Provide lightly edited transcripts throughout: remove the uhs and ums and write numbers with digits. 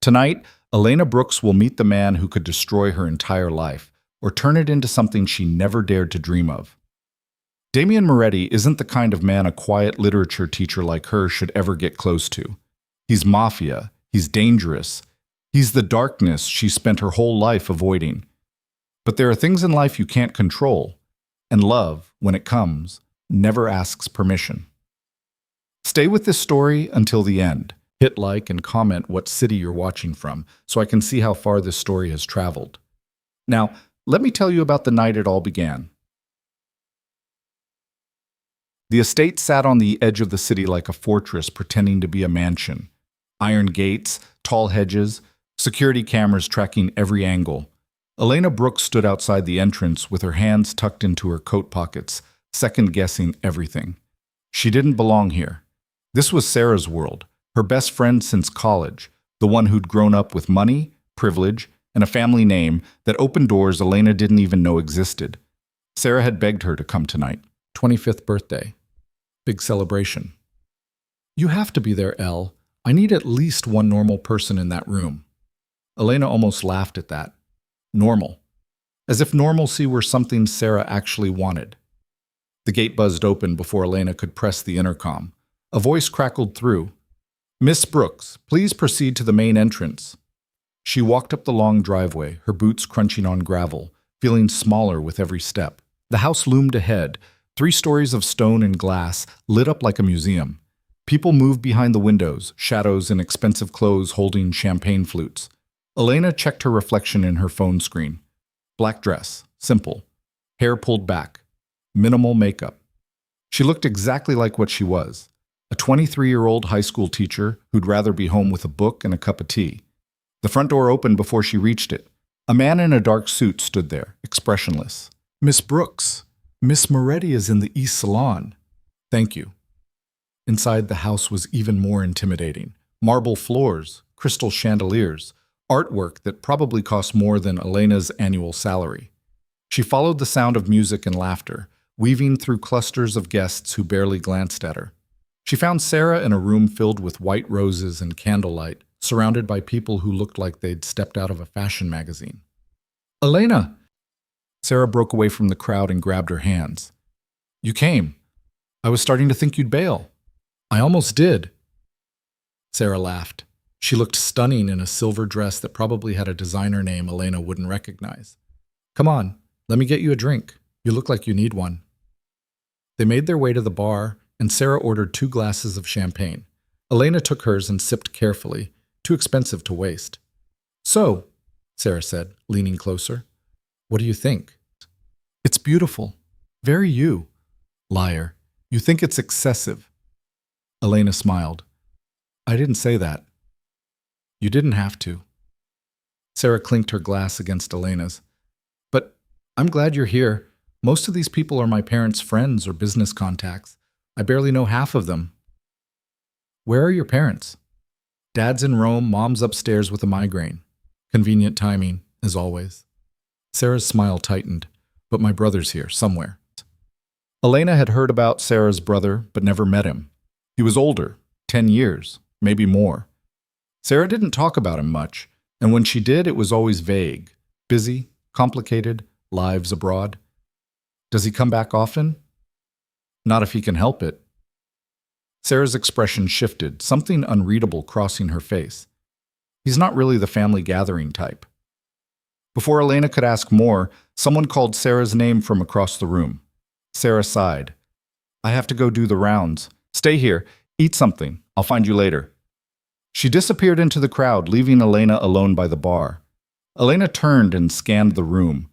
Tonight, Elena Brooks will meet the man who could destroy her entire life, or turn it into something she never dared to dream of. Damien Moretti isn't the kind of man a quiet literature teacher like her should ever get close to. He's mafia, he's dangerous, he's the darkness she spent her whole life avoiding. But there are things in life you can't control, and love, when it comes, never asks permission. Stay with this story until the end. Hit like and comment what city you're watching from so I can see how far this story has traveled. Now, let me tell you about the night it all began. The estate sat on the edge of the city like a fortress pretending to be a mansion. Iron gates, tall hedges, security cameras tracking every angle. Elena Brooks stood outside the entrance with her hands tucked into her coat pockets, second-guessing everything. She didn't belong here. This was Sarah's world, her best friend since college, the one who'd grown up with money, privilege, and a family name that opened doors Elena didn't even know existed. Sarah had begged her to come tonight. 25th birthday. Big celebration. You have to be there, Elle. I need at least one normal person in that room. Elena almost laughed at that. Normal. As if normalcy were something Sarah actually wanted. The gate buzzed open before Elena could press the intercom. A voice crackled through. Miss Brooks, please proceed to the main entrance. She walked up the long driveway, her boots crunching on gravel, feeling smaller with every step. The house loomed ahead, 3 stories of stone and glass, lit up like a museum. People moved behind the windows, shadows in expensive clothes holding champagne flutes. Elena checked her reflection in her phone screen. Black dress, simple. Hair pulled back. Minimal makeup. She looked exactly like what she was. A 23-year-old high school teacher who'd rather be home with a book and a cup of tea. The front door opened before she reached it. A man in a dark suit stood there, expressionless. Miss Brooks, Miss Moretti is in the East Salon. Thank you. Inside the house was even more intimidating. Marble floors, crystal chandeliers, artwork that probably cost more than Elena's annual salary. She followed the sound of music and laughter, weaving through clusters of guests who barely glanced at her. She found Sarah in a room filled with white roses and candlelight, surrounded by people who looked like they'd stepped out of a fashion magazine. Elena! Sarah broke away from the crowd and grabbed her hands. You came. I was starting to think you'd bail. I almost did. Sarah laughed. She looked stunning in a silver dress that probably had a designer name Elena wouldn't recognize. Come on, let me get you a drink. You look like you need one. They made their way to the bar, and Sarah ordered 2 glasses of champagne. Elena took hers and sipped carefully, too expensive to waste. So, Sarah said, leaning closer, what do you think? It's beautiful. Very you. Liar. You think it's excessive. Elena smiled. I didn't say that. You didn't have to. Sarah clinked her glass against Elena's. But I'm glad you're here. Most of these people are my parents' friends or business contacts. I barely know half of them. Where are your parents? Dad's in Rome, Mom's upstairs with a migraine. Convenient timing, as always. Sarah's smile tightened. But my brother's here, somewhere. Elena had heard about Sarah's brother, but never met him. He was older, 10 years, maybe more. Sarah didn't talk about him much, and when she did, it was always vague. Busy, complicated, lives abroad. Does he come back often? Not if he can help it. Sarah's expression shifted, something unreadable crossing her face. He's not really the family gathering type. Before Elena could ask more, someone called Sarah's name from across the room. Sarah sighed. I have to go do the rounds. Stay here. Eat something. I'll find you later. She disappeared into the crowd, leaving Elena alone by the bar. Elena turned and scanned the room.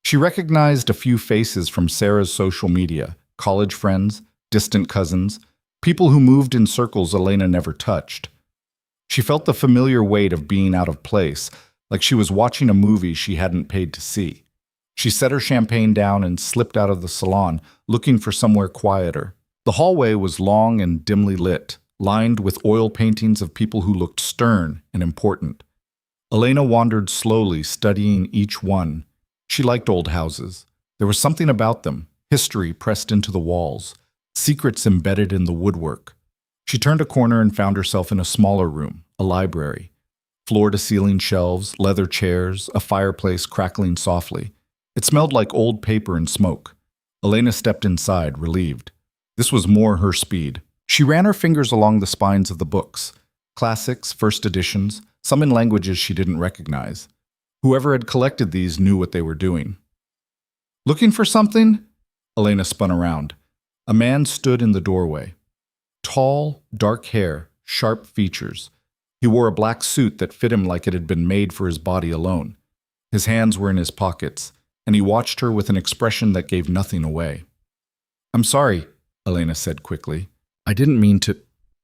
She recognized a few faces from Sarah's social media, college friends, distant cousins, people who moved in circles Elena never touched. She felt the familiar weight of being out of place, like she was watching a movie she hadn't paid to see. She set her champagne down and slipped out of the salon, looking for somewhere quieter. The hallway was long and dimly lit, lined with oil paintings of people who looked stern and important. Elena wandered slowly, studying each one. She liked old houses. There was something about them, history pressed into the walls, secrets embedded in the woodwork. She turned a corner and found herself in a smaller room, a library. Floor-to-ceiling shelves, leather chairs, a fireplace crackling softly. It smelled like old paper and smoke. Elena stepped inside, relieved. This was more her speed. She ran her fingers along the spines of the books. Classics, first editions, some in languages she didn't recognize. Whoever had collected these knew what they were doing. "Looking for something?" Elena spun around. A man stood in the doorway. Tall, dark hair, sharp features. He wore a black suit that fit him like it had been made for his body alone. His hands were in his pockets, and he watched her with an expression that gave nothing away. "I'm sorry," Elena said quickly. "I didn't mean to—"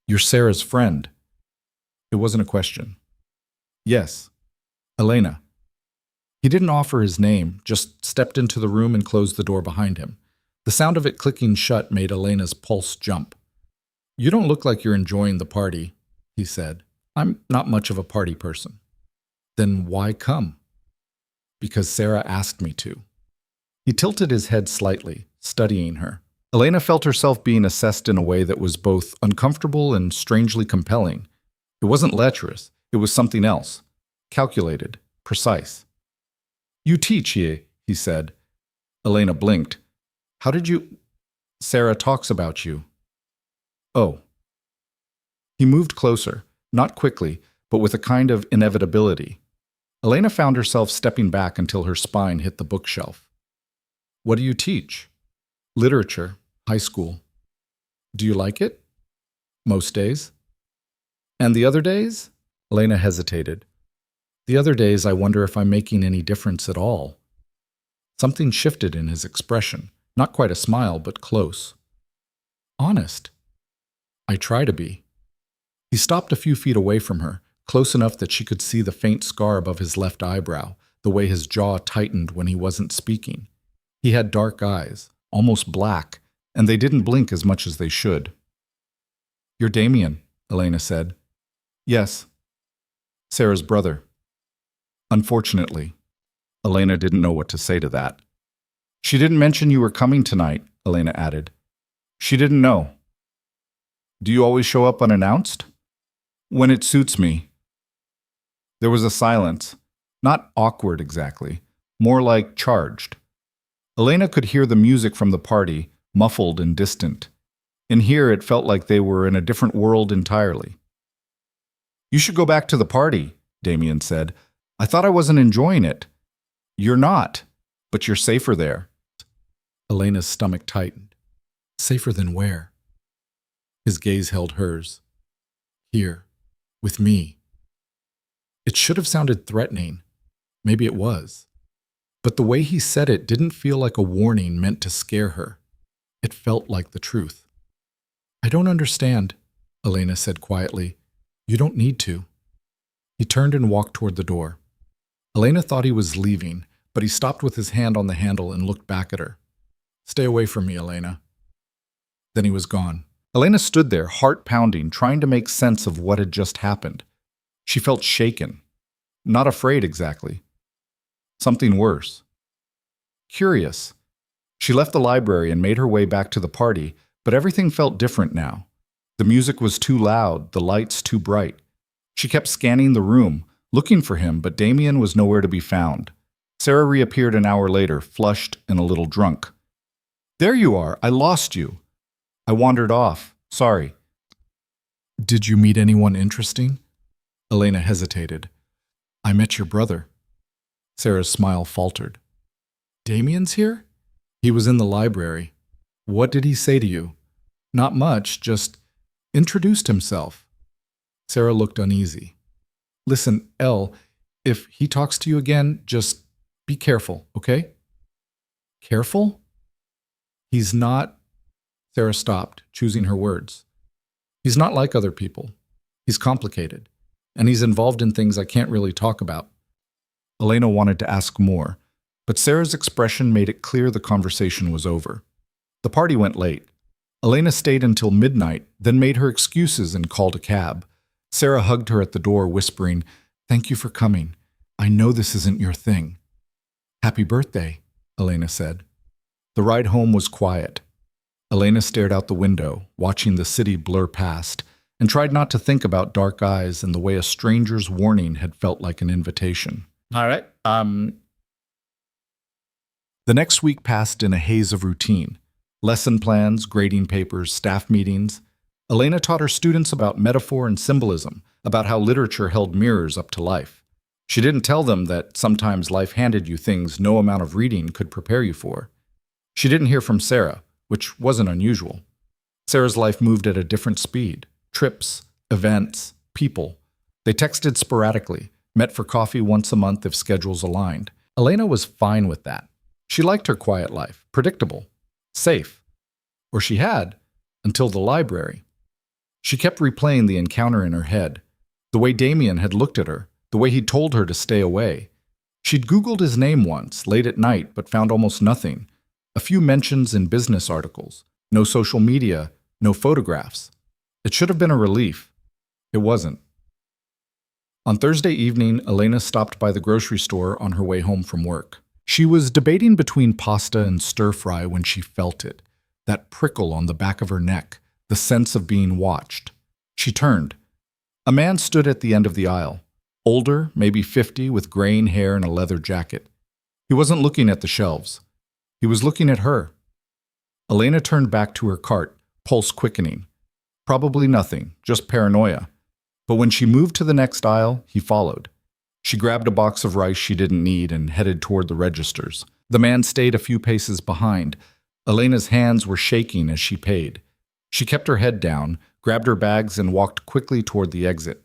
"You're Sarah's friend." It wasn't a question. "Yes, Elena." He didn't offer his name, just stepped into the room and closed the door behind him. The sound of it clicking shut made Elena's pulse jump. "You don't look like you're enjoying the party," he said. "I'm not much of a party person." "Then why come?" "Because Sarah asked me to." He tilted his head slightly, studying her. Elena felt herself being assessed in a way that was both uncomfortable and strangely compelling. It wasn't lecherous, it was something else. Calculated, precise. "You teach here," he said. Elena blinked. "How did you—" "Sarah talks about you." "Oh." He moved closer, not quickly, but with a kind of inevitability. Elena found herself stepping back until her spine hit the bookshelf. "What do you teach?" "Literature, high school." "Do you like it?" "Most days." "And the other days?" Elena hesitated. "The other days I wonder if I'm making any difference at all." Something shifted in his expression, not quite a smile, but close. "Honest." "I try to be." He stopped a few feet away from her, close enough that she could see the faint scar above his left eyebrow, the way his jaw tightened when he wasn't speaking. He had dark eyes, almost black, and they didn't blink as much as they should. "You're Damien," Elena said. "Yes." "Sarah's brother." "Unfortunately." Elena didn't know what to say to that. "She didn't mention you were coming tonight," Elena added. "She didn't know." "Do you always show up unannounced?" "When it suits me." There was a silence, not awkward exactly, more like charged. Elena could hear the music from the party, muffled and distant. In here it felt like they were in a different world entirely. "You should go back to the party," Damien said. "I thought I wasn't enjoying it." "You're not, but you're safer there." Elena's stomach tightened. "Safer than where?" His gaze held hers. "Here, with me." It should have sounded threatening. Maybe it was. But the way he said it didn't feel like a warning meant to scare her. It felt like the truth. "I don't understand," Elena said quietly. "You don't need to." He turned and walked toward the door. Elena thought he was leaving, but he stopped with his hand on the handle and looked back at her. "Stay away from me, Elena." Then he was gone. Elena stood there, heart pounding, trying to make sense of what had just happened. She felt shaken. Not afraid exactly. Something worse. Curious. She left the library and made her way back to the party, but everything felt different now. The music was too loud, the lights too bright. She kept scanning the room, looking for him, but Damien was nowhere to be found. Sarah reappeared an hour later, flushed and a little drunk. "There you are! I lost you!" "I wandered off. Sorry." "Did you meet anyone interesting?" Elena hesitated. "I met your brother." Sarah's smile faltered. "Damien's here?" "He was in the library." "What did he say to you?" "Not much, just introduced himself." Sarah looked uneasy. "Listen, Elle, if he talks to you again, just be careful, okay?" "Careful?" "He's not—" Sarah stopped, choosing her words. "He's not like other people. He's complicated, and he's involved in things I can't really talk about." Elena wanted to ask more, but Sarah's expression made it clear the conversation was over. The party went late. Elena stayed until midnight, then made her excuses and called a cab. Sarah hugged her at the door, whispering, "Thank you for coming. I know this isn't your thing." "Happy birthday," Elena said. The ride home was quiet. Elena stared out the window, watching the city blur past, and tried not to think about dark eyes and the way a stranger's warning had felt like an invitation. All right. The next week passed in a haze of routine. Lesson plans, grading papers, staff meetings. Elena taught her students about metaphor and symbolism, about how literature held mirrors up to life. She didn't tell them that sometimes life handed you things no amount of reading could prepare you for. She didn't hear from Sarah, which wasn't unusual. Sarah's life moved at a different speed. Trips, events, people. They texted sporadically, met for coffee once a month if schedules aligned. Elena was fine with that. She liked her quiet life, predictable, safe. Or she had, until the library. She kept replaying the encounter in her head, the way Damien had looked at her, the way he'd told her to stay away. She'd Googled his name once, late at night, but found almost nothing. A few mentions in business articles. No social media, no photographs. It should have been a relief. It wasn't. On Thursday evening, Elena stopped by the grocery store on her way home from work. She was debating between pasta and stir-fry when she felt it, that prickle on the back of her neck, the sense of being watched. She turned. A man stood at the end of the aisle, older, maybe 50, with graying hair and a leather jacket. He wasn't looking at the shelves. He was looking at her. Elena turned back to her cart, pulse quickening. Probably nothing, just paranoia. But when she moved to the next aisle, he followed. She grabbed a box of rice she didn't need and headed toward the registers. The man stayed a few paces behind. Elena's hands were shaking as she paid. She kept her head down, grabbed her bags, and walked quickly toward the exit.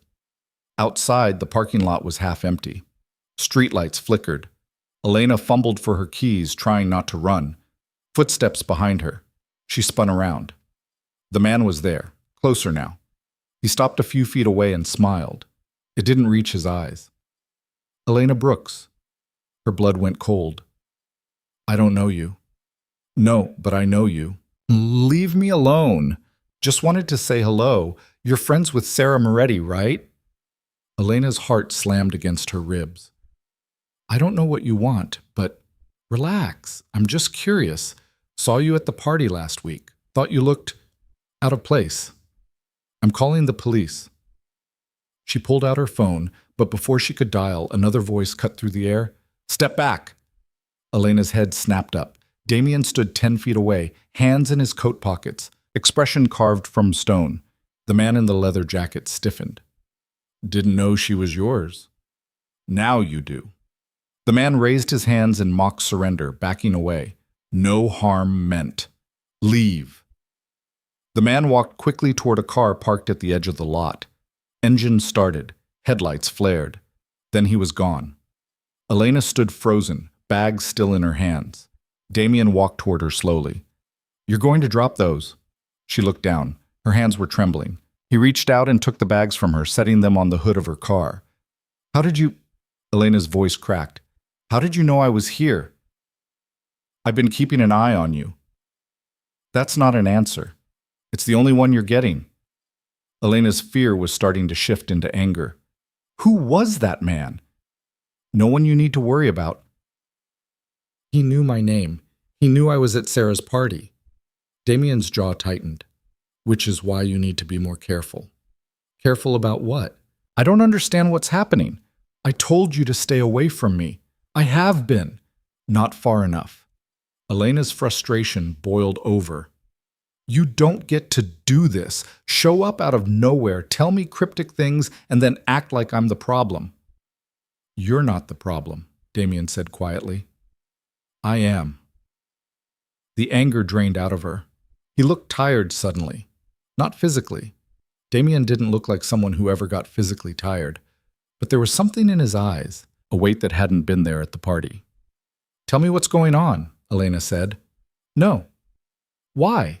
Outside, the parking lot was half empty. Streetlights flickered. Elena fumbled for her keys, trying not to run. Footsteps behind her. She spun around. The man was there, closer now. He stopped a few feet away and smiled. It didn't reach his eyes. Elena Brooks. Her blood went cold. I don't know you. No, but I know you. Leave me alone. Just wanted to say hello. You're friends with Sarah Moretti, right? Elena's heart slammed against her ribs. I don't know what you want, but relax. I'm just curious. Saw you at the party last week. Thought you looked out of place. I'm calling the police. She pulled out her phone, but before she could dial, another voice cut through the air. Step back. Elena's head snapped up. Damien stood 10 feet away, hands in his coat pockets, expression carved from stone. The man in the leather jacket stiffened. Didn't know she was yours. Now you do. The man raised his hands in mock surrender, backing away. No harm meant. Leave. The man walked quickly toward a car parked at the edge of the lot. Engine started. Headlights flared. Then he was gone. Elena stood frozen, bags still in her hands. Damien walked toward her slowly. You're going to drop those. She looked down. Her hands were trembling. He reached out and took the bags from her, setting them on the hood of her car. How did you... Elena's voice cracked. How did you know I was here? I've been keeping an eye on you. That's not an answer. It's the only one you're getting. Elena's fear was starting to shift into anger. Who was that man? No one you need to worry about. He knew my name. He knew I was at Sarah's party. Damien's jaw tightened. Which is why you need to be more careful. Careful about what? I don't understand what's happening. I told you to stay away from me. I have been. Not far enough. Elena's frustration boiled over. You don't get to do this. Show up out of nowhere, tell me cryptic things, and then act like I'm the problem. You're not the problem, Damien said quietly. I am. The anger drained out of her. He looked tired suddenly. Not physically. Damien didn't look like someone who ever got physically tired. But there was something in his eyes, a weight that hadn't been there at the party. Tell me what's going on, Elena said. No. Why?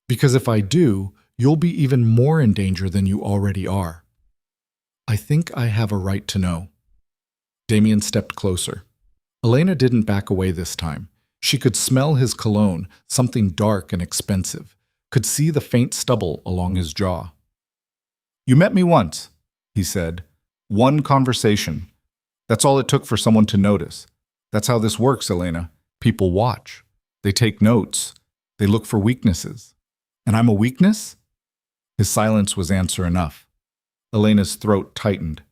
Because if I do, you'll be even more in danger than you already are. I think I have a right to know. Damien stepped closer. Elena didn't back away this time. She could smell his cologne, something dark and expensive, could see the faint stubble along his jaw. You met me once, he said. One conversation. That's all it took for someone to notice. That's how this works, Elena. People watch. They take notes. They look for weaknesses. And I'm a weakness? His silence was answer enough. Elena's throat tightened.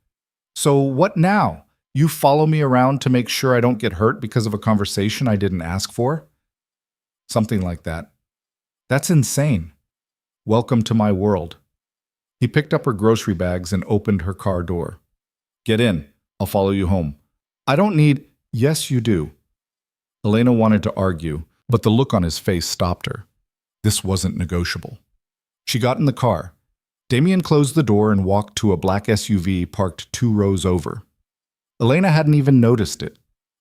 So what now? You follow me around to make sure I don't get hurt because of a conversation I didn't ask for? Something like that. That's insane. Welcome to my world. He picked up her grocery bags and opened her car door. Get in. I'll follow you home. I don't need… Yes, you do. Elena wanted to argue, but the look on his face stopped her. This wasn't negotiable. She got in the car. Damien closed the door and walked to a black SUV parked 2 rows over. Elena hadn't even noticed it.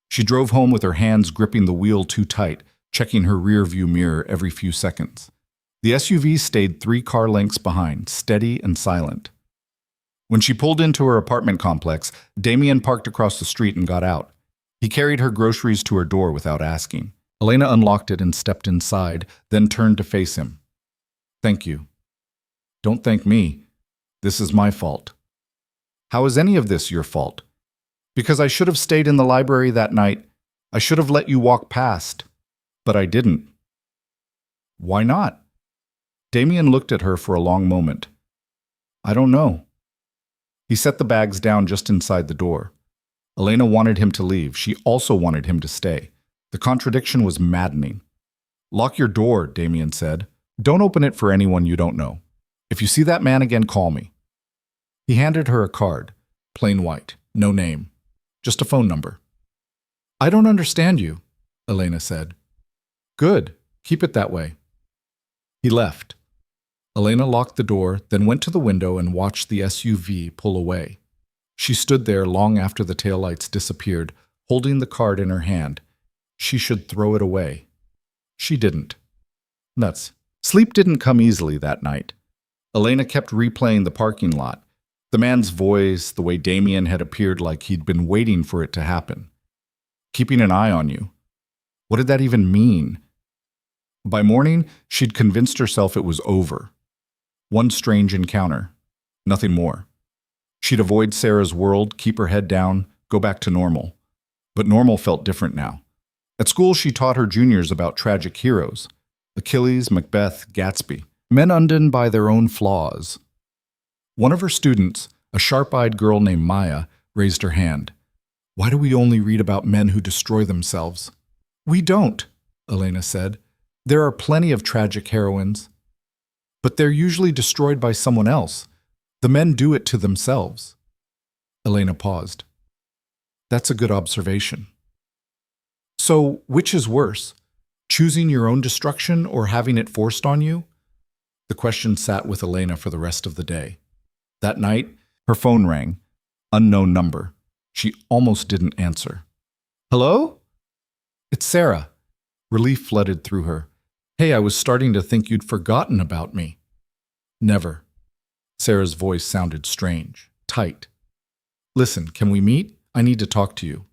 She drove home with her hands gripping the wheel too tight, checking her rear-view mirror every few seconds. The SUV stayed 3 car lengths behind, steady and silent. When she pulled into her apartment complex, Damien parked across the street and got out. He carried her groceries to her door without asking. Elena unlocked it and stepped inside, then turned to face him. Thank you. Don't thank me. This is my fault. How is any of this your fault? Because I should have stayed in the library that night. I should have let you walk past. But I didn't. Why not? Damien looked at her for a long moment. I don't know. He set the bags down just inside the door. Elena wanted him to leave. She also wanted him to stay. The contradiction was maddening. Lock your door, Damien said. Don't open it for anyone you don't know. If you see that man again, call me. He handed her a card, plain white, no name, just a phone number. I don't understand you, Elena said. Good, keep it that way. He left. Elena locked the door, then went to the window and watched the SUV pull away. She stood there long after the taillights disappeared, holding the card in her hand. She should throw it away. She didn't. Nuts. Sleep didn't come easily that night. Elena kept replaying the parking lot. The man's voice, the way Damien had appeared like he'd been waiting for it to happen. Keeping an eye on you. What did that even mean? By morning, she'd convinced herself it was over. One strange encounter. Nothing more. She'd avoid Sarah's world, keep her head down, go back to normal. But normal felt different now. At school, she taught her juniors about tragic heroes. Achilles, Macbeth, Gatsby. Men undone by their own flaws. One of her students, a sharp-eyed girl named Maya, raised her hand. Why do we only read about men who destroy themselves? We don't, Elena said. There are plenty of tragic heroines. But they're usually destroyed by someone else. The men do it to themselves. Elena paused. That's a good observation. So, which is worse? Choosing your own destruction or having it forced on you? The question sat with Elena for the rest of the day. That night, her phone rang. Unknown number. She almost didn't answer. Hello? It's Sarah. Relief flooded through her. Hey, I was starting to think you'd forgotten about me. Never. Sarah's voice sounded strange, tight. Listen, can we meet? I need to talk to you.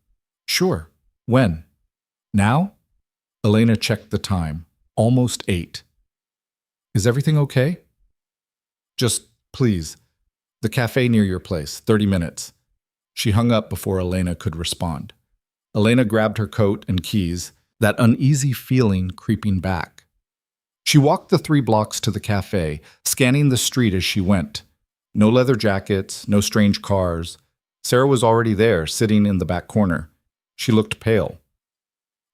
Sure. When? Now? Elena checked the time. Almost 8. Is everything okay? Just, please. The cafe near your place, 30 minutes. She hung up before Elena could respond. Elena grabbed her coat and keys, that uneasy feeling creeping back. She walked the 3 blocks to the cafe, scanning the street as she went. No leather jackets, no strange cars. Sarah was already there, sitting in the back corner. She looked pale.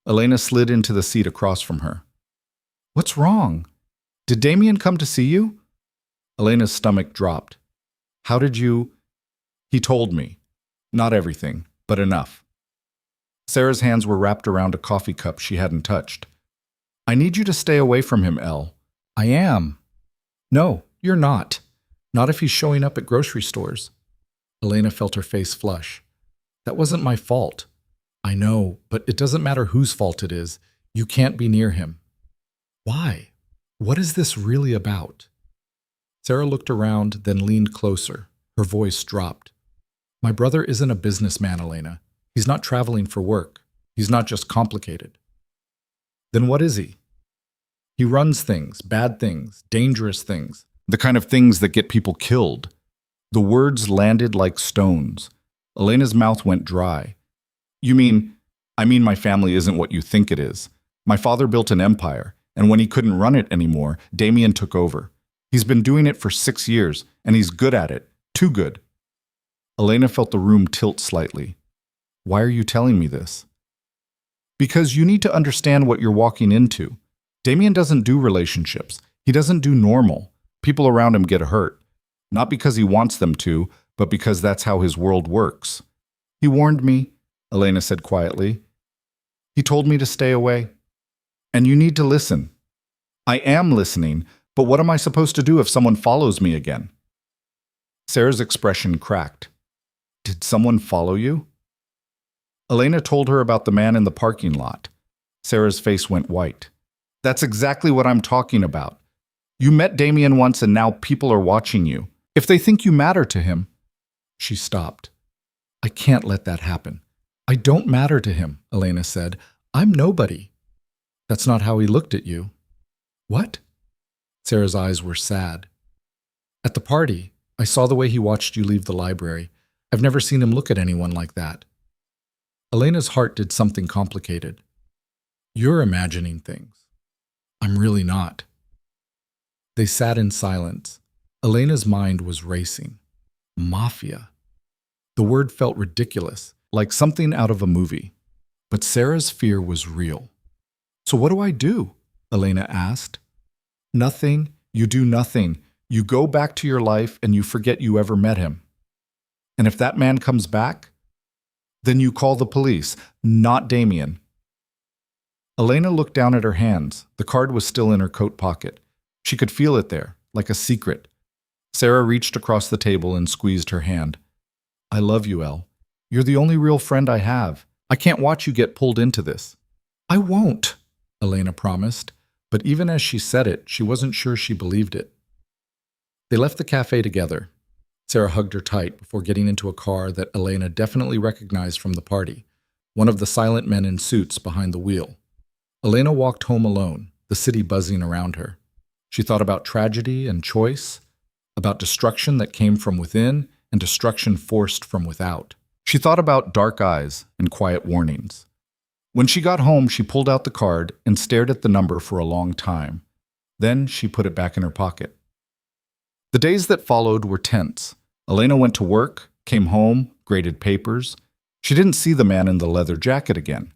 Elena slid into the seat across from her. What's wrong? Did Damien come to see you? Elena's stomach dropped. How did you… He told me. Not everything, but enough. Sarah's hands were wrapped around a coffee cup she hadn't touched. I need you to stay away from him, Elle. I am. No, you're not. Not if he's showing up at grocery stores. Elena felt her face flush. That wasn't my fault. I know, but it doesn't matter whose fault it is. You can't be near him. Why? What is this really about? Sarah looked around, then leaned closer. Her voice dropped. My brother isn't a businessman, Elena. He's not traveling for work. He's not just complicated. Then what is he? He runs things, bad things, dangerous things, the kind of things that get people killed. The words landed like stones. Elena's mouth went dry. You mean, I mean my family isn't what you think it is. My father built an empire, and when he couldn't run it anymore, Damien took over. He's been doing it for 6 years, and he's good at it. Too good. Elena felt the room tilt slightly. Why are you telling me this? Because you need to understand what you're walking into. Damien doesn't do relationships. He doesn't do normal. People around him get hurt. Not because he wants them to, but because that's how his world works. He warned me, Elena said quietly. He told me to stay away. And you need to listen. I am listening, but what am I supposed to do if someone follows me again? Sarah's expression cracked. Did someone follow you? Elena told her about the man in the parking lot. Sarah's face went white. That's exactly what I'm talking about. You met Damien once and now people are watching you. If they think you matter to him. She stopped. I can't let that happen. I don't matter to him, Elena said. I'm nobody. That's not how he looked at you. What? Sarah's eyes were sad. At the party, I saw the way he watched you leave the library. I've never seen him look at anyone like that. Elena's heart did something complicated. You're imagining things. I'm really not. They sat in silence. Elena's mind was racing. Mafia. The word felt ridiculous, like something out of a movie. But Sarah's fear was real. So what do I do? Elena asked. Nothing. You do nothing. You go back to your life and you forget you ever met him. And if that man comes back, then you call the police, not Damien. Elena looked down at her hands. The card was still in her coat pocket. She could feel it there, like a secret. Sarah reached across the table and squeezed her hand. I love you, Elle. You're the only real friend I have. I can't watch you get pulled into this. I won't, Elena promised, but even as she said it, she wasn't sure she believed it. They left the cafe together. Sarah hugged her tight before getting into a car that Elena definitely recognized from the party, one of the silent men in suits behind the wheel. Elena walked home alone, the city buzzing around her. She thought about tragedy and choice, about destruction that came from within and destruction forced from without. She thought about dark eyes and quiet warnings. When she got home, she pulled out the card and stared at the number for a long time. Then she put it back in her pocket. The days that followed were tense. Elena went to work, came home, graded papers. She didn't see the man in the leather jacket again.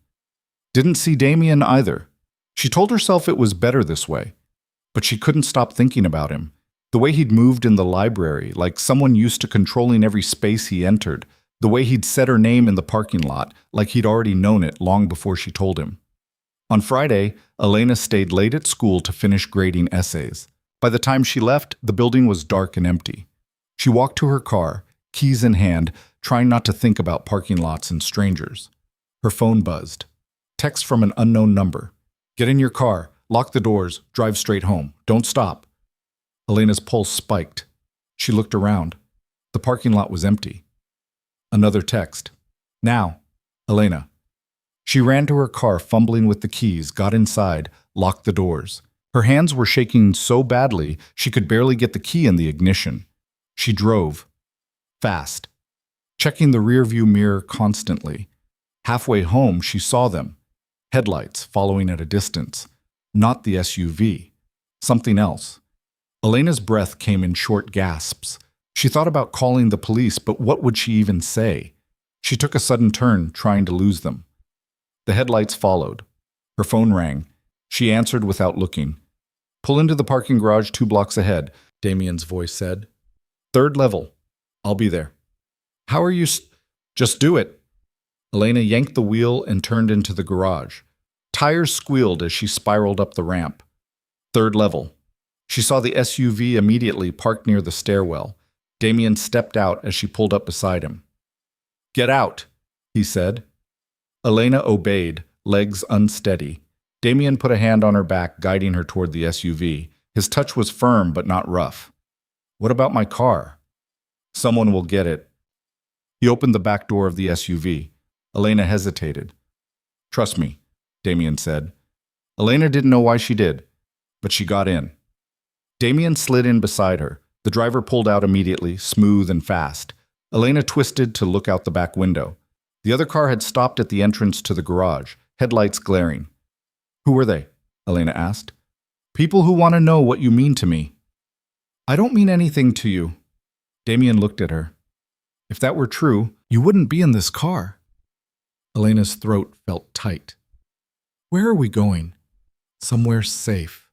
Didn't see Damien either. She told herself it was better this way. But she couldn't stop thinking about him. The way he'd moved in the library, like someone used to controlling every space he entered. The way he'd said her name in the parking lot, like he'd already known it long before she told him. On Friday, Elena stayed late at school to finish grading essays. By the time she left, the building was dark and empty. She walked to her car, keys in hand, trying not to think about parking lots and strangers. Her phone buzzed. Text from an unknown number. Get in your car, lock the doors, drive straight home. Don't stop. Elena's pulse spiked. She looked around. The parking lot was empty. Another text. Now, Elena. She ran to her car, fumbling with the keys, got inside, locked the doors. Her hands were shaking so badly she could barely get the key in the ignition. She drove. Fast. Checking the rearview mirror constantly. Halfway home, she saw them. Headlights following at a distance. Not the SUV. Something else. Elena's breath came in short gasps. She thought about calling the police, but what would she even say? She took a sudden turn, trying to lose them. The headlights followed. Her phone rang. She answered without looking. Pull into the parking garage 2 blocks ahead, Damien's voice said. 3rd level. I'll be there. How are you Just do it. Elena yanked the wheel and turned into the garage. Tires squealed as she spiraled up the ramp. 3rd level. She saw the SUV immediately parked near the stairwell. Damien stepped out as she pulled up beside him. Get out, he said. Elena obeyed, legs unsteady. Damien put a hand on her back, guiding her toward the SUV. His touch was firm but not rough. What about my car? Someone will get it. He opened the back door of the SUV. Elena hesitated. Trust me, Damien said. Elena didn't know why she did, but she got in. Damien slid in beside her. The driver pulled out immediately, smooth and fast. Elena twisted to look out the back window. The other car had stopped at the entrance to the garage, headlights glaring. Who were they? Elena asked. People who want to know what you mean to me. I don't mean anything to you. Damien looked at her. If that were true, you wouldn't be in this car. Elena's throat felt tight. Where are we going? Somewhere safe.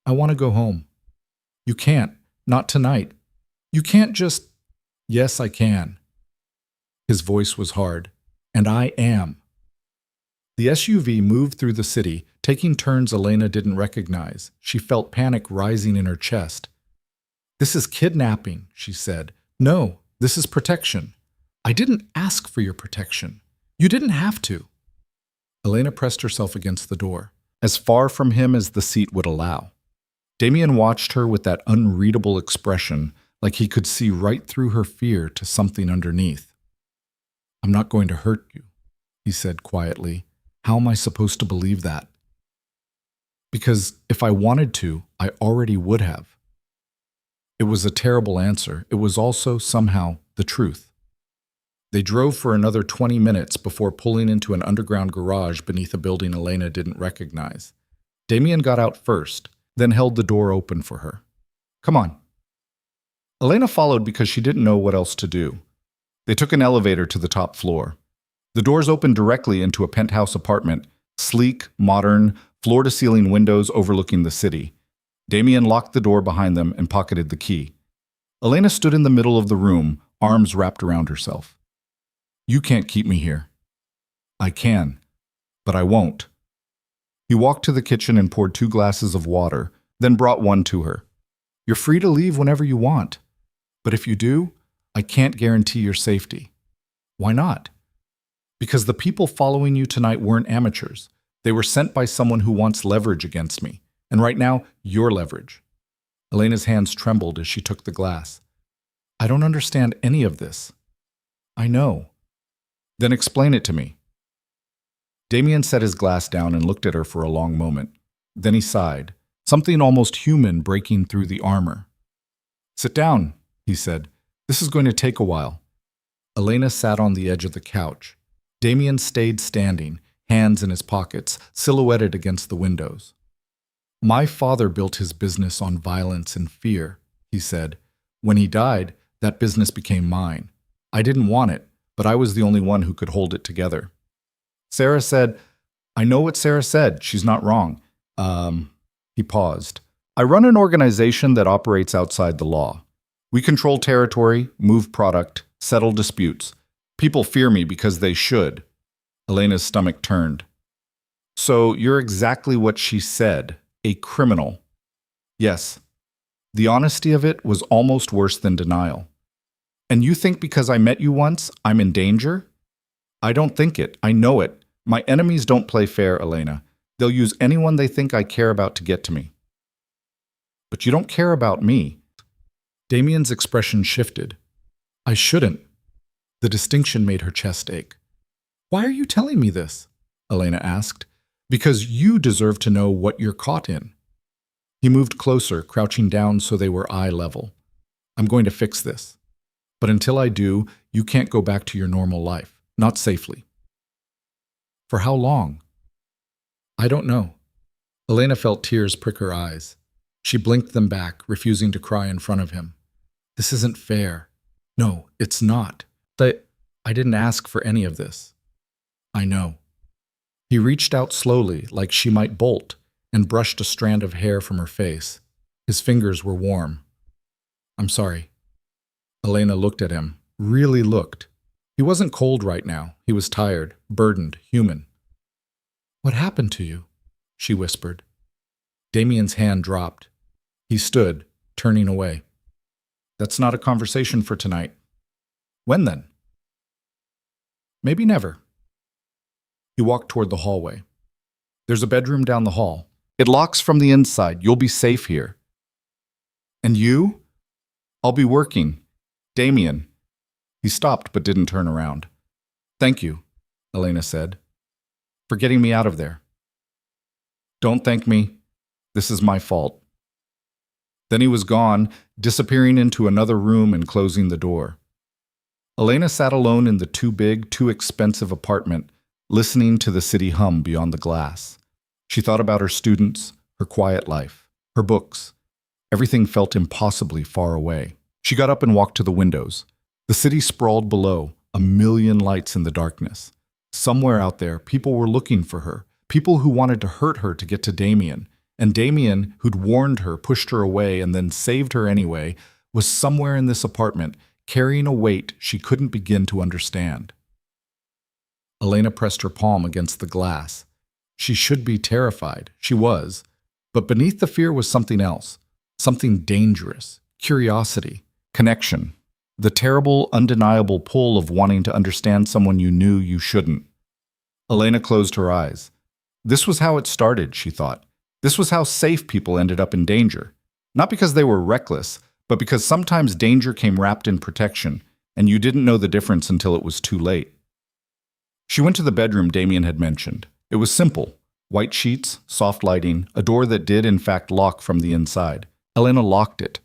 I want to go home. You can't. Not tonight. You can't just... Yes, I can. His voice was hard. And I am. The SUV moved through the city, taking turns Elena didn't recognize. She felt panic rising in her chest. This is kidnapping, she said. No, this is protection. I didn't ask for your protection. You didn't have to. Elena pressed herself against the door, as far from him as the seat would allow. Damien watched her with that unreadable expression, like he could see right through her fear to something underneath. I'm not going to hurt you, he said quietly. How am I supposed to believe that? Because if I wanted to, I already would have. It was a terrible answer. It was also, somehow, the truth. They drove for another 20 minutes before pulling into an underground garage beneath a building Elena didn't recognize. Damien got out first, then held the door open for her. Come on. Elena followed because she didn't know what else to do. They took an elevator to the top floor. The doors opened directly into a penthouse apartment, sleek, modern, floor-to-ceiling windows overlooking the city. Damien locked the door behind them and pocketed the key. Elena stood in the middle of the room, arms wrapped around herself. You can't keep me here. I can, but I won't. He walked to the kitchen and poured 2 glasses of water, then brought one to her. You're free to leave whenever you want, but if you do, I can't guarantee your safety. Why not? Because the people following you tonight weren't amateurs. They were sent by someone who wants leverage against me, and right now, you're leverage. Elena's hands trembled as she took the glass. I don't understand any of this. I know. Then explain it to me. Damien set his glass down and looked at her for a long moment. Then he sighed, something almost human breaking through the armor. Sit down, he said. This is going to take a while. Elena sat on the edge of the couch. Damien stayed standing, hands in his pockets, silhouetted against the windows. My father built his business on violence and fear, he said. When he died, that business became mine. I didn't want it, but I was the only one who could hold it together. Sarah said, I know what Sarah said. She's not wrong. He paused. I run an organization that operates outside the law. We control territory, move product, settle disputes. People fear me because they should. Elena's stomach turned. So you're exactly what she said, a criminal. Yes. The honesty of it was almost worse than denial. And you think because I met you once, I'm in danger? I don't think it. I know it. My enemies don't play fair, Elena. They'll use anyone they think I care about to get to me. But you don't care about me. Damien's expression shifted. I shouldn't. The distinction made her chest ache. Why are you telling me this? Elena asked. Because you deserve to know what you're caught in. He moved closer, crouching down so they were eye level. I'm going to fix this. But until I do, you can't go back to your normal life. Not safely. For how long? I don't know. Elena felt tears prick her eyes. She blinked them back, refusing to cry in front of him. This isn't fair. No, it's not. I didn't ask for any of this. I know. He reached out slowly, like she might bolt, and brushed a strand of hair from her face. His fingers were warm. I'm sorry. Elena looked at him, really looked. He wasn't cold right now. He was tired, burdened, human. What happened to you? She whispered. Damien's hand dropped. He stood, turning away. That's not a conversation for tonight. When then? Maybe never. He walked toward the hallway. There's a bedroom down the hall. It locks from the inside. You'll be safe here. And you? I'll be working. Damien. He stopped but didn't turn around. Thank you, Elena said, for getting me out of there. Don't thank me. This is my fault. Then he was gone, disappearing into another room and closing the door. Elena sat alone in the too big, too expensive apartment, listening to the city hum beyond the glass. She thought about her students, her quiet life, her books, Everything felt impossibly far away. She got up and walked to the windows. The city sprawled below, a million lights in the darkness. Somewhere out there, people were looking for her, people who wanted to hurt her to get to Damien. And Damien, who'd warned her, pushed her away, and then saved her anyway, was somewhere in this apartment, carrying a weight she couldn't begin to understand. Elena pressed her palm against the glass. She should be terrified. She was. But beneath the fear was something else. Something dangerous. Curiosity. Connection. The terrible, undeniable pull of wanting to understand someone you knew you shouldn't. Elena closed her eyes. This was how it started, she thought. This was how safe people ended up in danger. Not because they were reckless, but because sometimes danger came wrapped in protection, and you didn't know the difference until it was too late. She went to the bedroom Damien had mentioned. It was simple. White sheets, soft lighting, a door that did in fact lock from the inside. Elena locked it.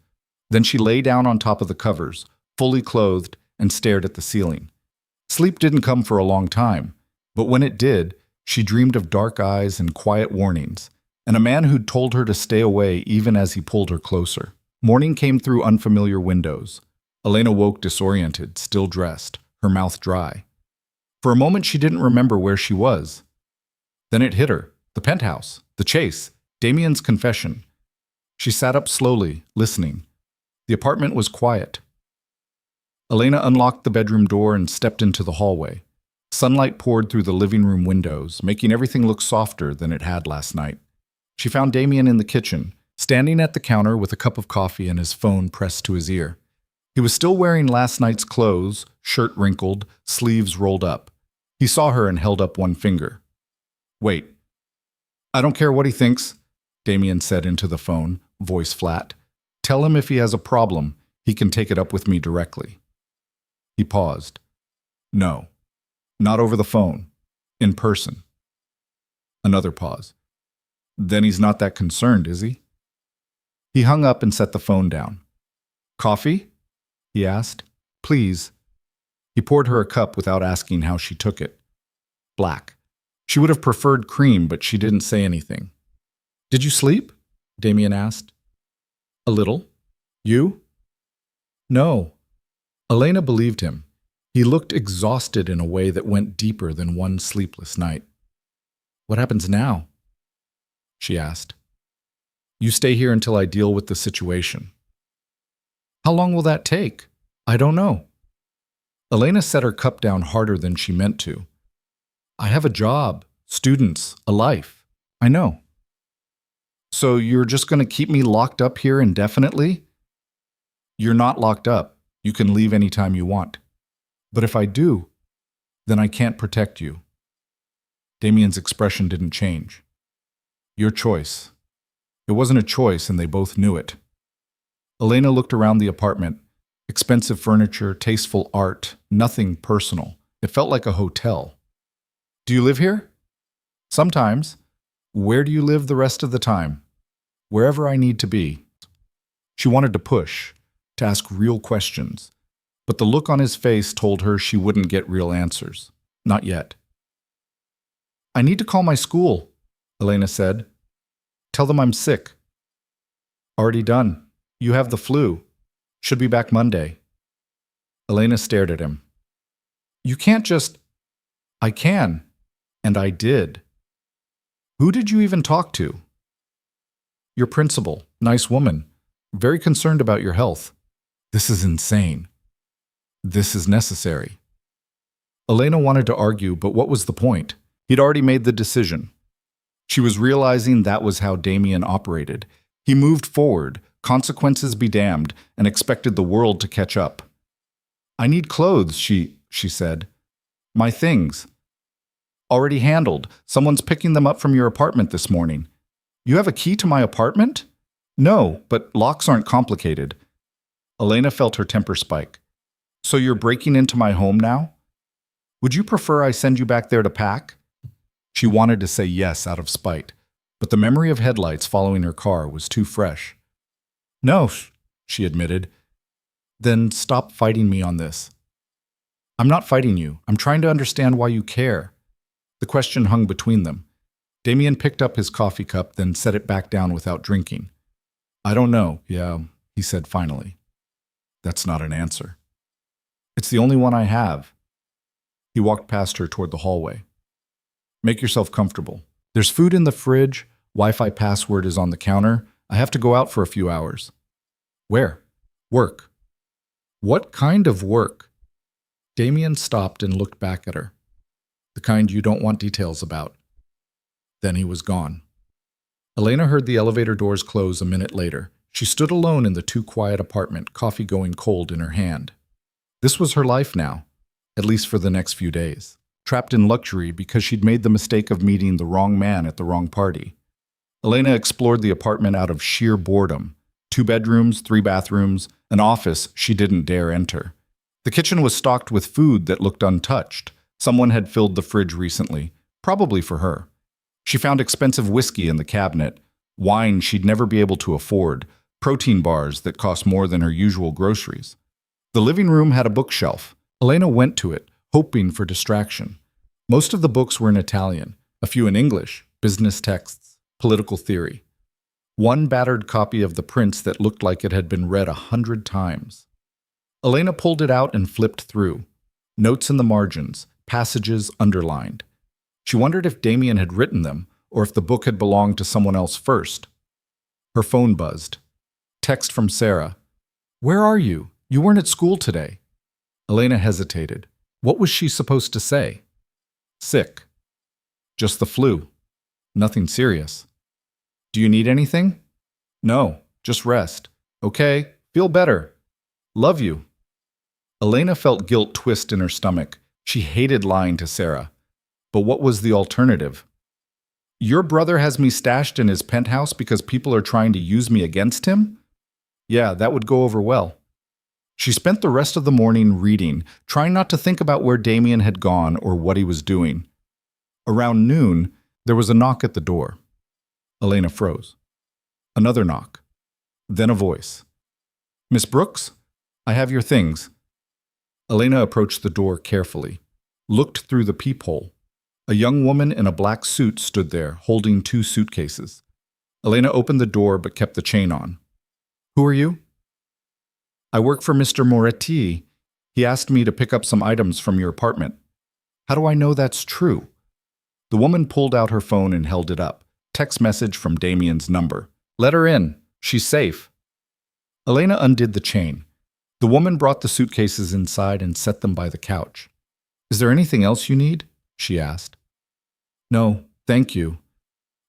Then she lay down on top of the covers, fully clothed, and stared at the ceiling. Sleep didn't come for a long time, but when it did, she dreamed of dark eyes and quiet warnings, and a man who'd told her to stay away even as he pulled her closer. Morning came through unfamiliar windows. Elena woke disoriented, still dressed, her mouth dry. For a moment she didn't remember where she was. Then it hit her. The penthouse, the chase, Damien's confession. She sat up slowly, listening. The apartment was quiet. Elena unlocked the bedroom door and stepped into the hallway. Sunlight poured through the living room windows, making everything look softer than it had last night. She found Damien in the kitchen, standing at the counter with a cup of coffee and his phone pressed to his ear. He was still wearing last night's clothes, shirt wrinkled, sleeves rolled up. He saw her and held up one finger. Wait. I don't care what he thinks, Damien said into the phone, voice flat. Tell him if he has a problem, he can take it up with me directly. He paused. No. Not over the phone. In person. Another pause. Then he's not that concerned, is he? He hung up and set the phone down. Coffee? He asked. Please. He poured her a cup without asking how she took it. Black. She would have preferred cream, but she didn't say anything. Did you sleep? Damien asked. A little. You? No. Elena believed him. He looked exhausted in a way that went deeper than one sleepless night. What happens now? She asked. You stay here until I deal with the situation. How long will that take? I don't know. Elena set her cup down harder than she meant to. I have a job, students, a life. I know. So you're just going to keep me locked up here indefinitely? You're not locked up. You can leave anytime you want. But if I do, then I can't protect you. Damien's expression didn't change. Your choice. It wasn't a choice, and they both knew it. Elena looked around the apartment. Expensive furniture, tasteful art, nothing personal. It felt like a hotel. Do you live here? Sometimes. Where do you live the rest of the time? Wherever I need to be. She wanted to push, to ask real questions, but the look on his face told her she wouldn't get real answers. Not yet. I need to call my school, Elena said. Tell them I'm sick. Already done. You have the flu. Should be back Monday. Elena stared at him. You can't just... I can. And I did. Who did you even talk to? Your principal, nice woman, very concerned about your health. This is insane. This is necessary. Elena wanted to argue, but what was the point? He'd already made the decision. She was realizing that was how Damien operated. He moved forward, consequences be damned, and expected the world to catch up. I need clothes, she said. My things. Already handled. Someone's picking them up from your apartment this morning. You have a key to my apartment? No, but locks aren't complicated. Elena felt her temper spike. So you're breaking into my home now? Would you prefer I send you back there to pack? She wanted to say yes out of spite, but the memory of headlights following her car was too fresh. No, she admitted. Then stop fighting me on this. I'm not fighting you. I'm trying to understand why you care. The question hung between them. Damien picked up his coffee cup, then set it back down without drinking. I don't know. Yeah, he said finally. That's not an answer. It's the only one I have. He walked past her toward the hallway. Make yourself comfortable. There's food in the fridge. Wi-Fi password is on the counter. I have to go out for a few hours. Where? Work. What kind of work? Damien stopped and looked back at her. The kind you don't want details about. Then he was gone. Elena heard the elevator doors close a minute later. She stood alone in the too-quiet apartment, coffee going cold in her hand. This was her life now, at least for the next few days. Trapped in luxury because she'd made the mistake of meeting the wrong man at the wrong party. Elena explored the apartment out of sheer boredom. 2 bedrooms, 3 bathrooms, an office she didn't dare enter. The kitchen was stocked with food that looked untouched. Someone had filled the fridge recently, probably for her. She found expensive whiskey in the cabinet, wine she'd never be able to afford, protein bars that cost more than her usual groceries. The living room had a bookshelf. Elena went to it, hoping for distraction. Most of the books were in Italian, a few in English, business texts, political theory. One battered copy of The Prince that looked like it had been read 100 times. Elena pulled it out and flipped through. Notes in the margins, passages underlined. She wondered if Damien had written them, or if the book had belonged to someone else first. Her phone buzzed. Text from Sarah. Where are you? You weren't at school today. Elena hesitated. What was she supposed to say? Sick. Just the flu. Nothing serious. Do you need anything? No, just rest. Okay, feel better. Love you. Elena felt guilt twist in her stomach. She hated lying to Sarah. But what was the alternative? Your brother has me stashed in his penthouse because people are trying to use me against him? Yeah, that would go over well. She spent the rest of the morning reading, trying not to think about where Damien had gone or what he was doing. Around noon, there was a knock at the door. Elena froze. Another knock. Then a voice. Miss Brooks, I have your things. Elena approached the door carefully, looked through the peephole. A young woman in a black suit stood there, holding 2 suitcases. Elena opened the door but kept the chain on. Who are you? I work for Mr. Moretti. He asked me to pick up some items from your apartment. How do I know that's true? The woman pulled out her phone and held it up. Text message from Damien's number. Let her in. She's safe. Elena undid the chain. The woman brought the suitcases inside and set them by the couch. Is there anything else you need? She asked. No, thank you.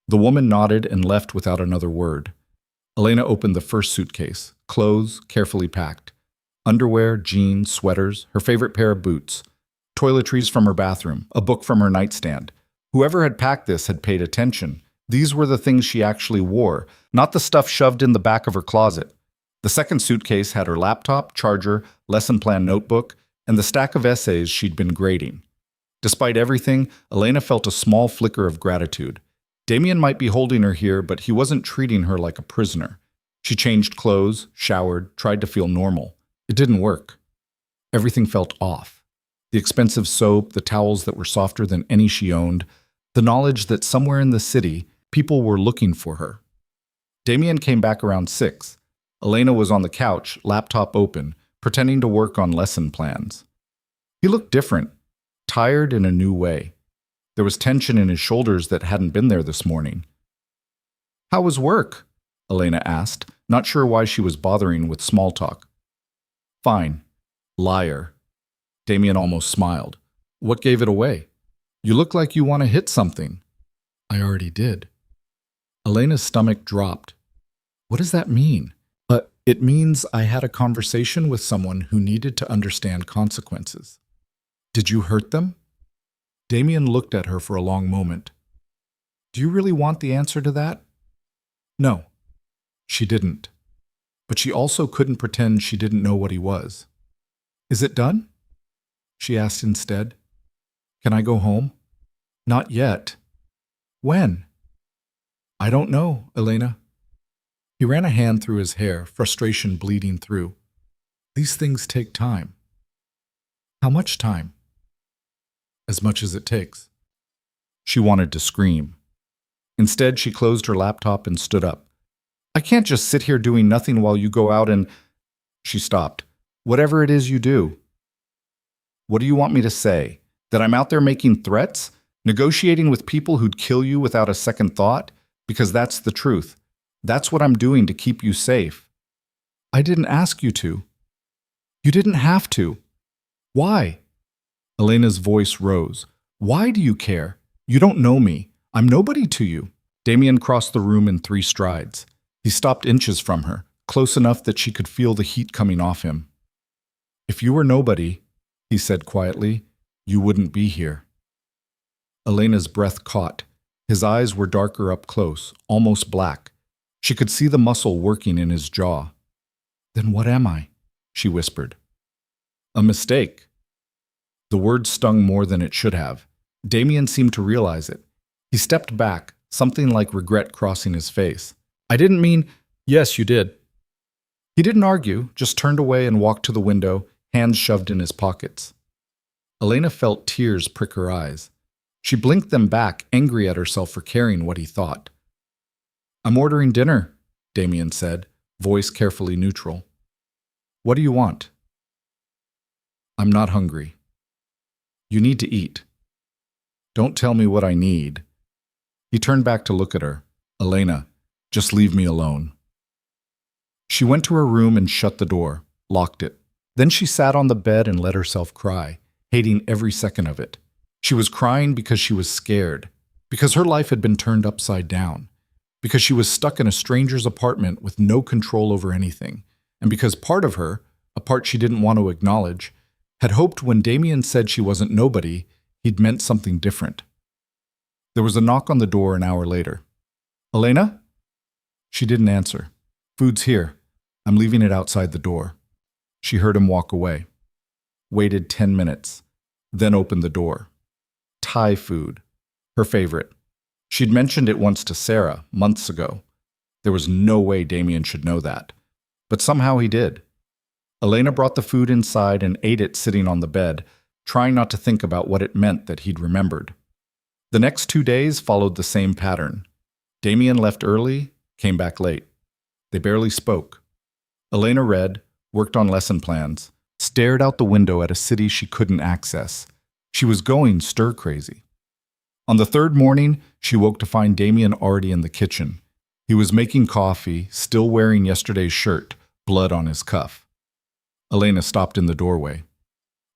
The woman nodded and left without another word. Elena opened the first suitcase. Clothes, carefully packed. Underwear, jeans, sweaters, her favorite pair of boots. Toiletries from her bathroom, a book from her nightstand. Whoever had packed this had paid attention. These were the things she actually wore, not the stuff shoved in the back of her closet. The second suitcase had her laptop, charger, lesson plan notebook, and the stack of essays she'd been grading. Despite everything, Elena felt a small flicker of gratitude. Damien might be holding her here, but he wasn't treating her like a prisoner. She changed clothes, showered, tried to feel normal. It didn't work. Everything felt off. The expensive soap, the towels that were softer than any she owned, the knowledge that somewhere in the city, people were looking for her. Damien came back around 6. Elena was on the couch, laptop open, pretending to work on lesson plans. He looked different, tired in a new way. There was tension in his shoulders that hadn't been there this morning. How was work? Elena asked, not sure why she was bothering with small talk. Fine. Liar. Damien almost smiled. What gave it away? You look like you want to hit something. I already did. Elena's stomach dropped. What does that mean? It means I had a conversation with someone who needed to understand consequences. Did you hurt them? Damien looked at her for a long moment. Do you really want the answer to that? No, she didn't. But she also couldn't pretend she didn't know what he was. Is it done? She asked instead. Can I go home? Not yet. When? I don't know, Elena. He ran a hand through his hair, frustration bleeding through. These things take time. How much time? As much as it takes. She wanted to scream. Instead, she closed her laptop and stood up. I can't just sit here doing nothing while you go out and... She stopped. Whatever it is you do. What do you want me to say? That I'm out there making threats? Negotiating with people who'd kill you without a second thought? Because that's the truth. That's what I'm doing to keep you safe. I didn't ask you to. You didn't have to. Why? Elena's voice rose. Why do you care? You don't know me. I'm nobody to you. Damien crossed the room in 3 strides. He stopped inches from her, close enough that she could feel the heat coming off him. If you were nobody, he said quietly, you wouldn't be here. Elena's breath caught. His eyes were darker up close, almost black. She could see the muscle working in his jaw. Then what am I? She whispered. A mistake. The word stung more than it should have. Damien seemed to realize it. He stepped back, something like regret crossing his face. I didn't mean, yes, you did. He didn't argue, just turned away and walked to the window, hands shoved in his pockets. Elena felt tears prick her eyes. She blinked them back, angry at herself for caring what he thought. I'm ordering dinner, Damien said, voice carefully neutral. What do you want? I'm not hungry. You need to eat. Don't tell me what I need. He turned back to look at her. Elena, just leave me alone. She went to her room and shut the door, locked it. Then she sat on the bed and let herself cry, hating every second of it. She was crying because she was scared, because her life had been turned upside down, because she was stuck in a stranger's apartment with no control over anything, and because part of her, a part she didn't want to acknowledge, had hoped when Damien said she wasn't nobody, he'd meant something different. There was a knock on the door an hour later. Elena? She didn't answer. Food's here. I'm leaving it outside the door. She heard him walk away. Waited 10 minutes. Then opened the door. Thai food. Her favorite. She'd mentioned it once to Sarah, months ago. There was no way Damien should know that. But somehow he did. Elena brought the food inside and ate it sitting on the bed, trying not to think about what it meant that he'd remembered. The next 2 days followed the same pattern. Damien left early, came back late. They barely spoke. Elena read, worked on lesson plans, stared out the window at a city she couldn't access. She was going stir-crazy. On the 3rd morning, she woke to find Damien already in the kitchen. He was making coffee, still wearing yesterday's shirt, blood on his cuff. Elena stopped in the doorway.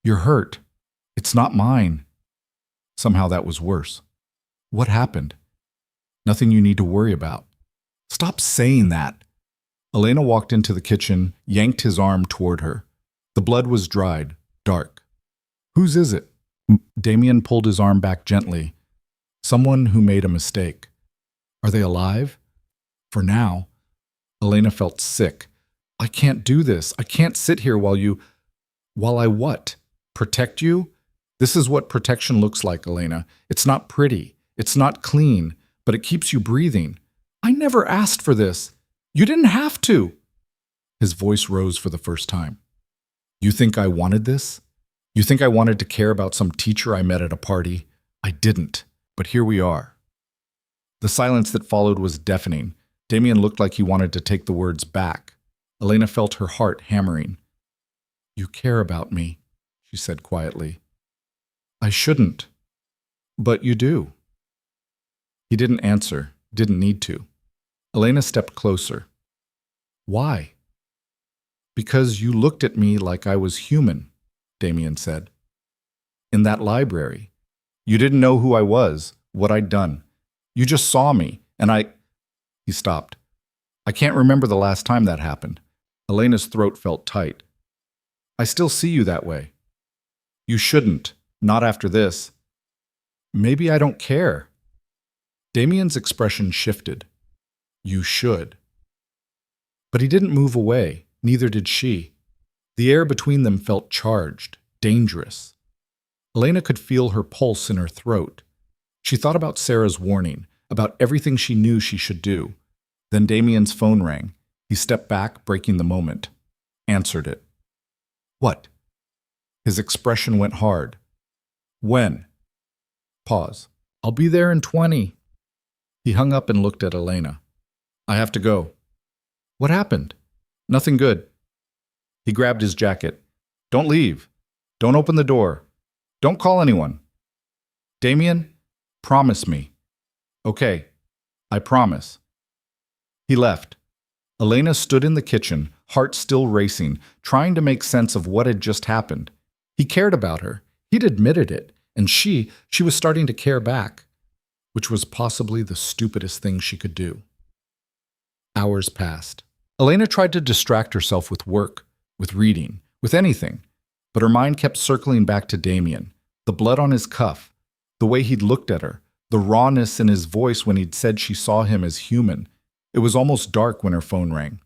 You're hurt. It's not mine. Somehow that was worse. What happened? Nothing you need to worry about. Stop saying that. Elena walked into the kitchen, yanked his arm toward her. The blood was dried, dark. Whose is it? Damien pulled his arm back gently. Someone who made a mistake. Are they alive? For now. Elena felt sick. I can't do this. I can't sit here while I what? Protect you? This is what protection looks like, Elena. It's not pretty. It's not clean, but it keeps you breathing. I never asked for this. You didn't have to. His voice rose for the first time. You think I wanted this? You think I wanted to care about some teacher I met at a party? I didn't, but here we are. The silence that followed was deafening. Damien looked like he wanted to take the words back. Elena felt her heart hammering. You care about me, she said quietly. I shouldn't, but you do. He didn't answer, didn't need to. Elena stepped closer. Why? Because you looked at me like I was human, Damien said. In that library. You didn't know who I was, what I'd done. You just saw me, and He stopped. I can't remember the last time that happened. Elena's throat felt tight. I still see you that way. You shouldn't, not after this. Maybe I don't care. Damien's expression shifted. You should. But he didn't move away, neither did she. The air between them felt charged, dangerous. Elena could feel her pulse in her throat. She thought about Sarah's warning, about everything she knew she should do. Then Damien's phone rang. He stepped back, breaking the moment. Answered it. What? His expression went hard. When? Pause. I'll be there in 20. He hung up and looked at Elena. I have to go. What happened? Nothing good. He grabbed his jacket. Don't leave. Don't open the door. Don't call anyone. Damien, promise me. Okay, I promise. He left. Elena stood in the kitchen, heart still racing, trying to make sense of what had just happened. He cared about her. He'd admitted it. And she was starting to care back, which was possibly the stupidest thing she could do. Hours passed. Elena tried to distract herself with work, with reading, with anything, but her mind kept circling back to Damien, the blood on his cuff, the way he'd looked at her, the rawness in his voice when he'd said she saw him as human. It was almost dark when her phone rang.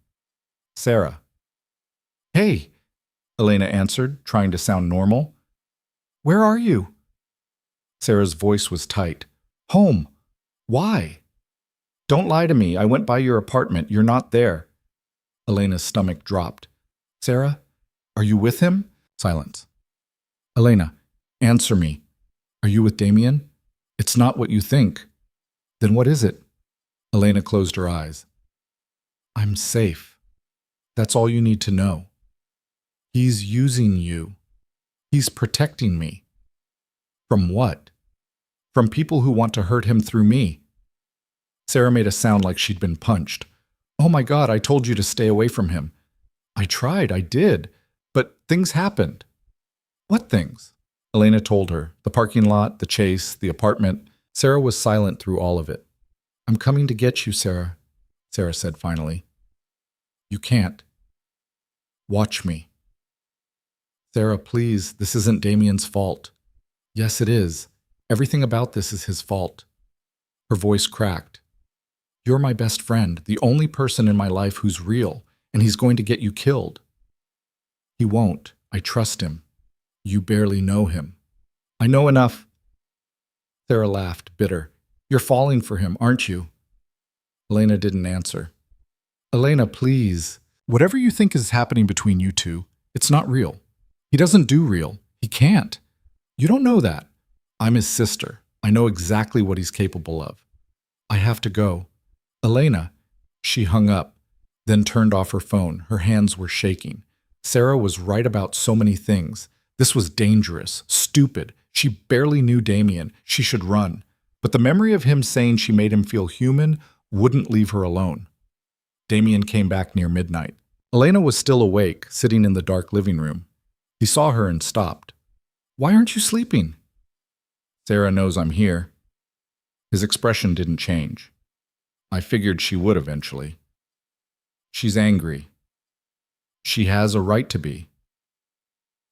Sarah. Hey, Elena answered, trying to sound normal. Where are you? Sarah's voice was tight. Home. Why? Don't lie to me. I went by your apartment. You're not there. Elena's stomach dropped. Sarah, are you with him? Silence. Elena, answer me. Are you with Damien? It's not what you think. Then what is it? Elena closed her eyes. I'm safe. That's all you need to know. He's using you. He's protecting me. From what? From people who want to hurt him through me. Sarah made a sound like she'd been punched. Oh my God, I told you to stay away from him. I tried, I did. But things happened. What things? Elena told her. The parking lot, the chase, the apartment. Sarah was silent through all of it. I'm coming to get you, Sarah, Sarah said finally. You can't. Watch me. Sarah, please, this isn't Damien's fault. Yes, it is. Everything about this is his fault. Her voice cracked. You're my best friend, the only person in my life who's real, and he's going to get you killed. He won't. I trust him. You barely know him. I know enough. Sarah laughed, bitter. You're falling for him, aren't you? Elena didn't answer. Elena, please. Whatever you think is happening between you two, it's not real. He doesn't do real. He can't. You don't know that. I'm his sister. I know exactly what he's capable of. I have to go. Elena. She hung up, then turned off her phone. Her hands were shaking. Sarah was right about so many things. This was dangerous, stupid. She barely knew Damien. She should run. But the memory of him saying she made him feel human wouldn't leave her alone. Damien came back near midnight. Elena was still awake, sitting in the dark living room. He saw her and stopped. Why aren't you sleeping? Sarah knows I'm here. His expression didn't change. I figured she would eventually. She's angry. She has a right to be.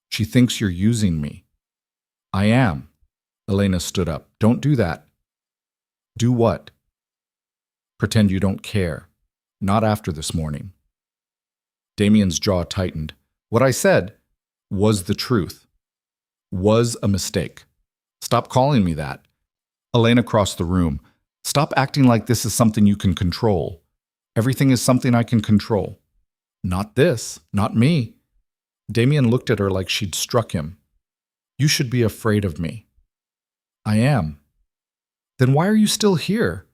She thinks you're using me. I am. Elena stood up. Don't do that. Do what? Pretend you don't care. Not after this morning. Damien's jaw tightened. What I said was the truth. Was a mistake. Stop calling me that. Elena crossed the room. Stop acting like this is something you can control. Everything is something I can control. Not this. Not me. Damien looked at her like she'd struck him. You should be afraid of me. I am. Then why are you still here?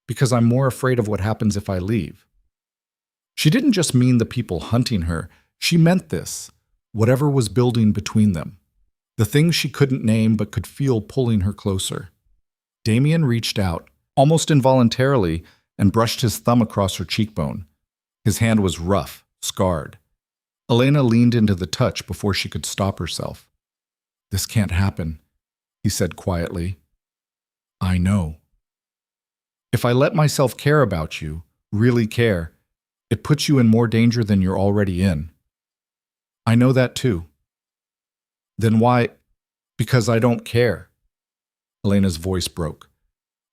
Because I'm more afraid of what happens if I leave. She didn't just mean the people hunting her. She meant this. Whatever was building between them. The things she couldn't name but could feel pulling her closer. Damien reached out, almost involuntarily, and brushed his thumb across her cheekbone. His hand was rough, scarred. Elena leaned into the touch before she could stop herself. This can't happen, he said quietly. I know. If I let myself care about you, really care, it puts you in more danger than you're already in. I know that too. Then why? Because I don't care. Elena's voice broke.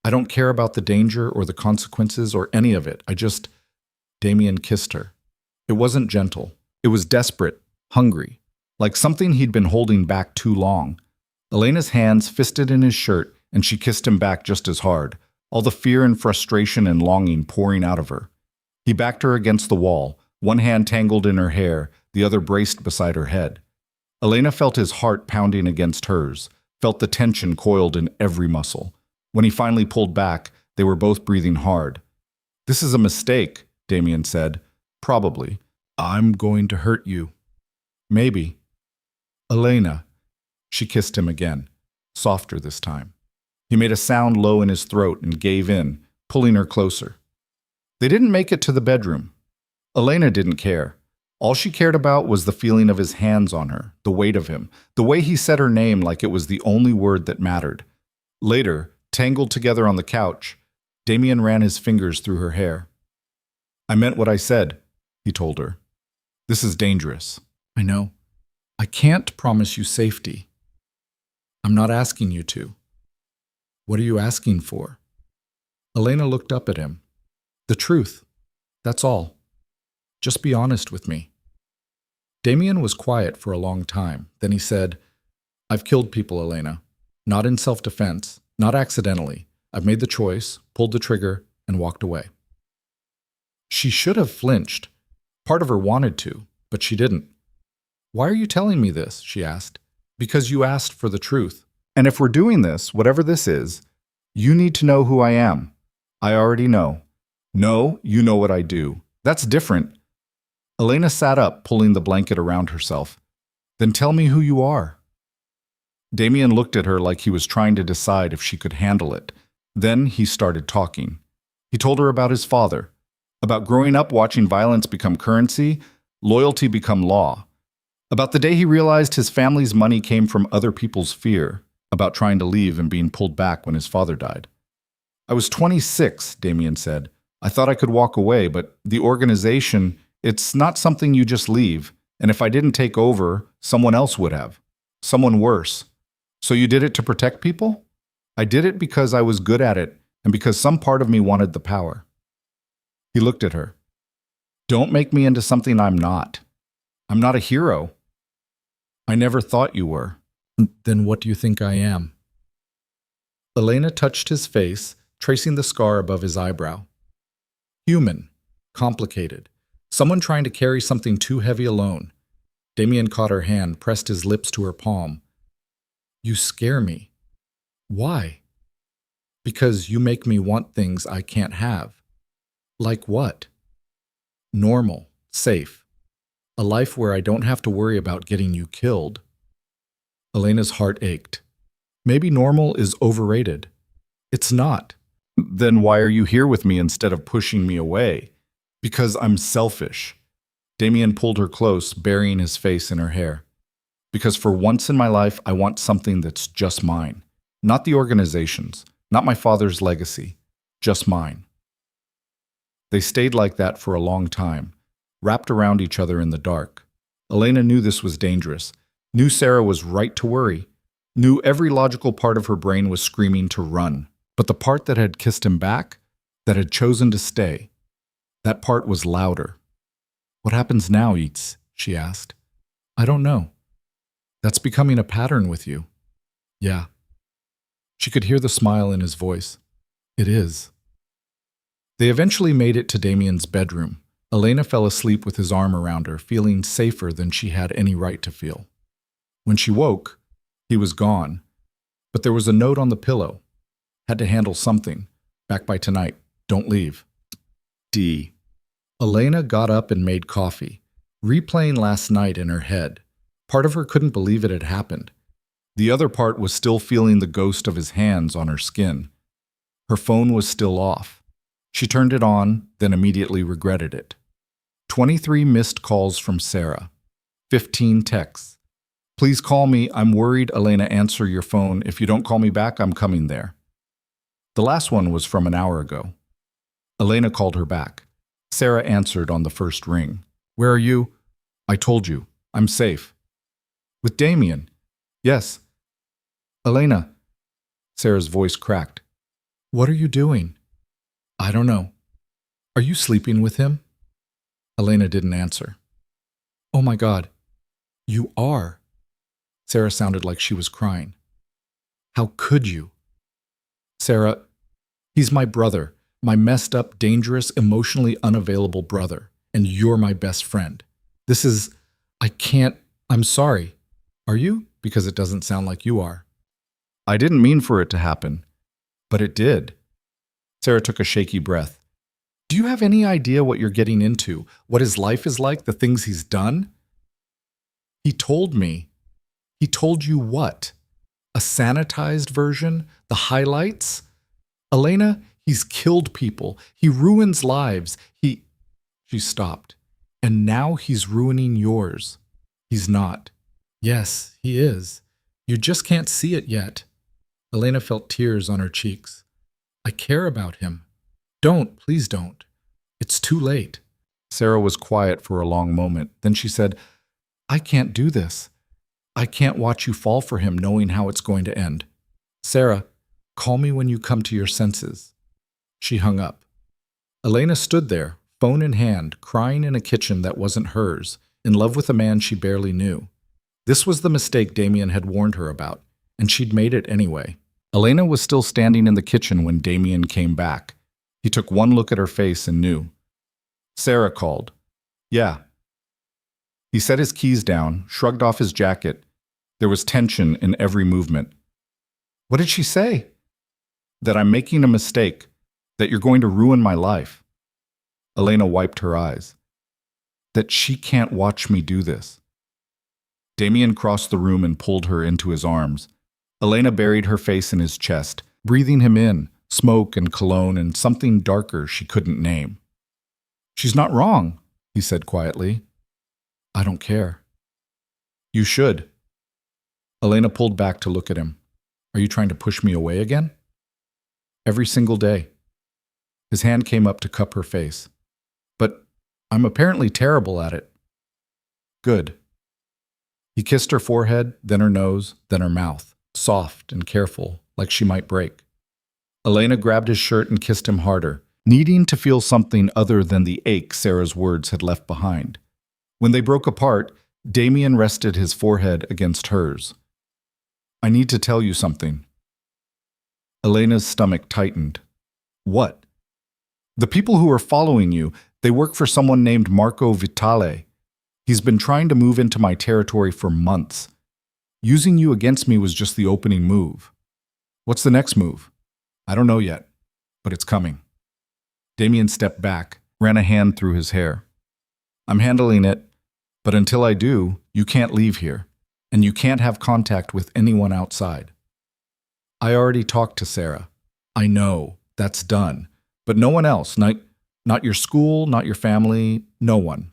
I don't care about the danger or the consequences or any of it. Damien kissed her. It wasn't gentle. It was desperate, hungry, like something he'd been holding back too long. Elena's hands fisted in his shirt, and she kissed him back just as hard, all the fear and frustration and longing pouring out of her. He backed her against the wall, one hand tangled in her hair, the other braced beside her head. Elena felt his heart pounding against hers, felt the tension coiled in every muscle. When he finally pulled back, they were both breathing hard. This is a mistake, Damien said. Probably. I'm going to hurt you. Maybe. Elena. She kissed him again, softer this time. He made a sound low in his throat and gave in, pulling her closer. They didn't make it to the bedroom. Elena didn't care. All she cared about was the feeling of his hands on her, the weight of him, the way he said her name like it was the only word that mattered. Later, tangled together on the couch, Damien ran his fingers through her hair. I meant what I said, he told her. This is dangerous. I know. I can't promise you safety. I'm not asking you to. What are you asking for? Elena looked up at him. The truth. That's all. Just be honest with me. Damien was quiet for a long time. Then he said, I've killed people, Elena. Not in self-defense, not accidentally. I've made the choice, pulled the trigger, and walked away. She should have flinched. Part of her wanted to, but she didn't. Why are you telling me this? She asked. Because you asked for the truth. And if we're doing this, whatever this is, you need to know who I am. I already know. No, you know what I do. That's different. Elena sat up, pulling the blanket around herself. Then tell me who you are. Damien looked at her like he was trying to decide if she could handle it. Then he started talking. He told her about his father, about growing up watching violence become currency, loyalty become law, about the day he realized his family's money came from other people's fear, about trying to leave and being pulled back when his father died. I was 26, Damien said. I thought I could walk away, but the organization, it's not something you just leave, and if I didn't take over, someone else would have. Someone worse. So you did it to protect people? I did it because I was good at it, and because some part of me wanted the power. He looked at her. Don't make me into something I'm not. I'm not a hero. I never thought you were. Then what do you think I am? Elena touched his face, tracing the scar above his eyebrow. Human. Complicated. Someone trying to carry something too heavy alone. Damien caught her hand, pressed his lips to her palm. You scare me. Why? Because you make me want things I can't have. Like what? Normal, safe. A life where I don't have to worry about getting you killed. Elena's heart ached. Maybe normal is overrated. It's not. Then why are you here with me instead of pushing me away? Because I'm selfish. Damien pulled her close, burying his face in her hair. Because for once in my life, I want something that's just mine. Not the organization's, not my father's legacy, just mine. They stayed like that for a long time, wrapped around each other in the dark. Elena knew this was dangerous, knew Sarah was right to worry, knew every logical part of her brain was screaming to run. But the part that had kissed him back, that had chosen to stay, that part was louder. What happens now, Eats? She asked. I don't know. That's becoming a pattern with you. Yeah. She could hear the smile in his voice. It is. They eventually made it to Damien's bedroom. Elena fell asleep with his arm around her, feeling safer than she had any right to feel. When she woke, he was gone. But there was a note on the pillow. Had to handle something. Back by tonight. Don't leave. D. Elena got up and made coffee, replaying last night in her head. Part of her couldn't believe it had happened. The other part was still feeling the ghost of his hands on her skin. Her phone was still off. She turned it on, then immediately regretted it. 23 missed calls from Sarah. 15 texts. Please call me. I'm worried. Elena, answer your phone. If you don't call me back, I'm coming there. The last one was from an hour ago. Elena called her back. Sarah answered on the first ring. Where are you? I told you. I'm safe. With Damien. Yes. Elena. Sarah's voice cracked. What are you doing? I don't know. Are you sleeping with him? Elena didn't answer. Oh my God. You are. Sarah sounded like she was crying. How could you? Sarah, he's my brother, my messed up, dangerous, emotionally unavailable brother, and you're my best friend. I'm sorry. Are you? Because it doesn't sound like you are. I didn't mean for it to happen, but it did. Sarah took a shaky breath. Do you have any idea what you're getting into? What his life is like? The things he's done? He told me. He told you what? A sanitized version? The highlights? Elena, he's killed people. He ruins lives. She stopped. And now he's ruining yours. He's not. Yes, he is. You just can't see it yet. Elena felt tears on her cheeks. I care about him. Don't, please don't. It's too late. Sarah was quiet for a long moment. Then she said, I can't do this. I can't watch you fall for him knowing how it's going to end. Sarah, call me when you come to your senses. She hung up. Elena stood there, phone in hand, crying in a kitchen that wasn't hers, in love with a man she barely knew. This was the mistake Damien had warned her about, and she'd made it anyway. Elena was still standing in the kitchen when Damien came back. He took one look at her face and knew. Sarah called. Yeah. He set his keys down, shrugged off his jacket. There was tension in every movement. What did she say? That I'm making a mistake, that you're going to ruin my life. Elena wiped her eyes. That she can't watch me do this. Damien crossed the room and pulled her into his arms. Elena buried her face in his chest, breathing him in, smoke and cologne and something darker she couldn't name. She's not wrong, he said quietly. I don't care. You should. Elena pulled back to look at him. Are you trying to push me away again? Every single day. His hand came up to cup her face. But I'm apparently terrible at it. Good. He kissed her forehead, then her nose, then her mouth, soft and careful, like she might break. Elena grabbed his shirt and kissed him harder, needing to feel something other than the ache Sarah's words had left behind. When they broke apart, Damien rested his forehead against hers. I need to tell you something. Elena's stomach tightened. What? The people who are following you, they work for someone named Marco Vitale. He's been trying to move into my territory for months. Using you against me was just the opening move. What's the next move? I don't know yet, but it's coming. Damien stepped back, ran a hand through his hair. I'm handling it, but until I do, you can't leave here, and you can't have contact with anyone outside. I already talked to Sarah. I know, that's done. But no one else, not your school, not your family, no one.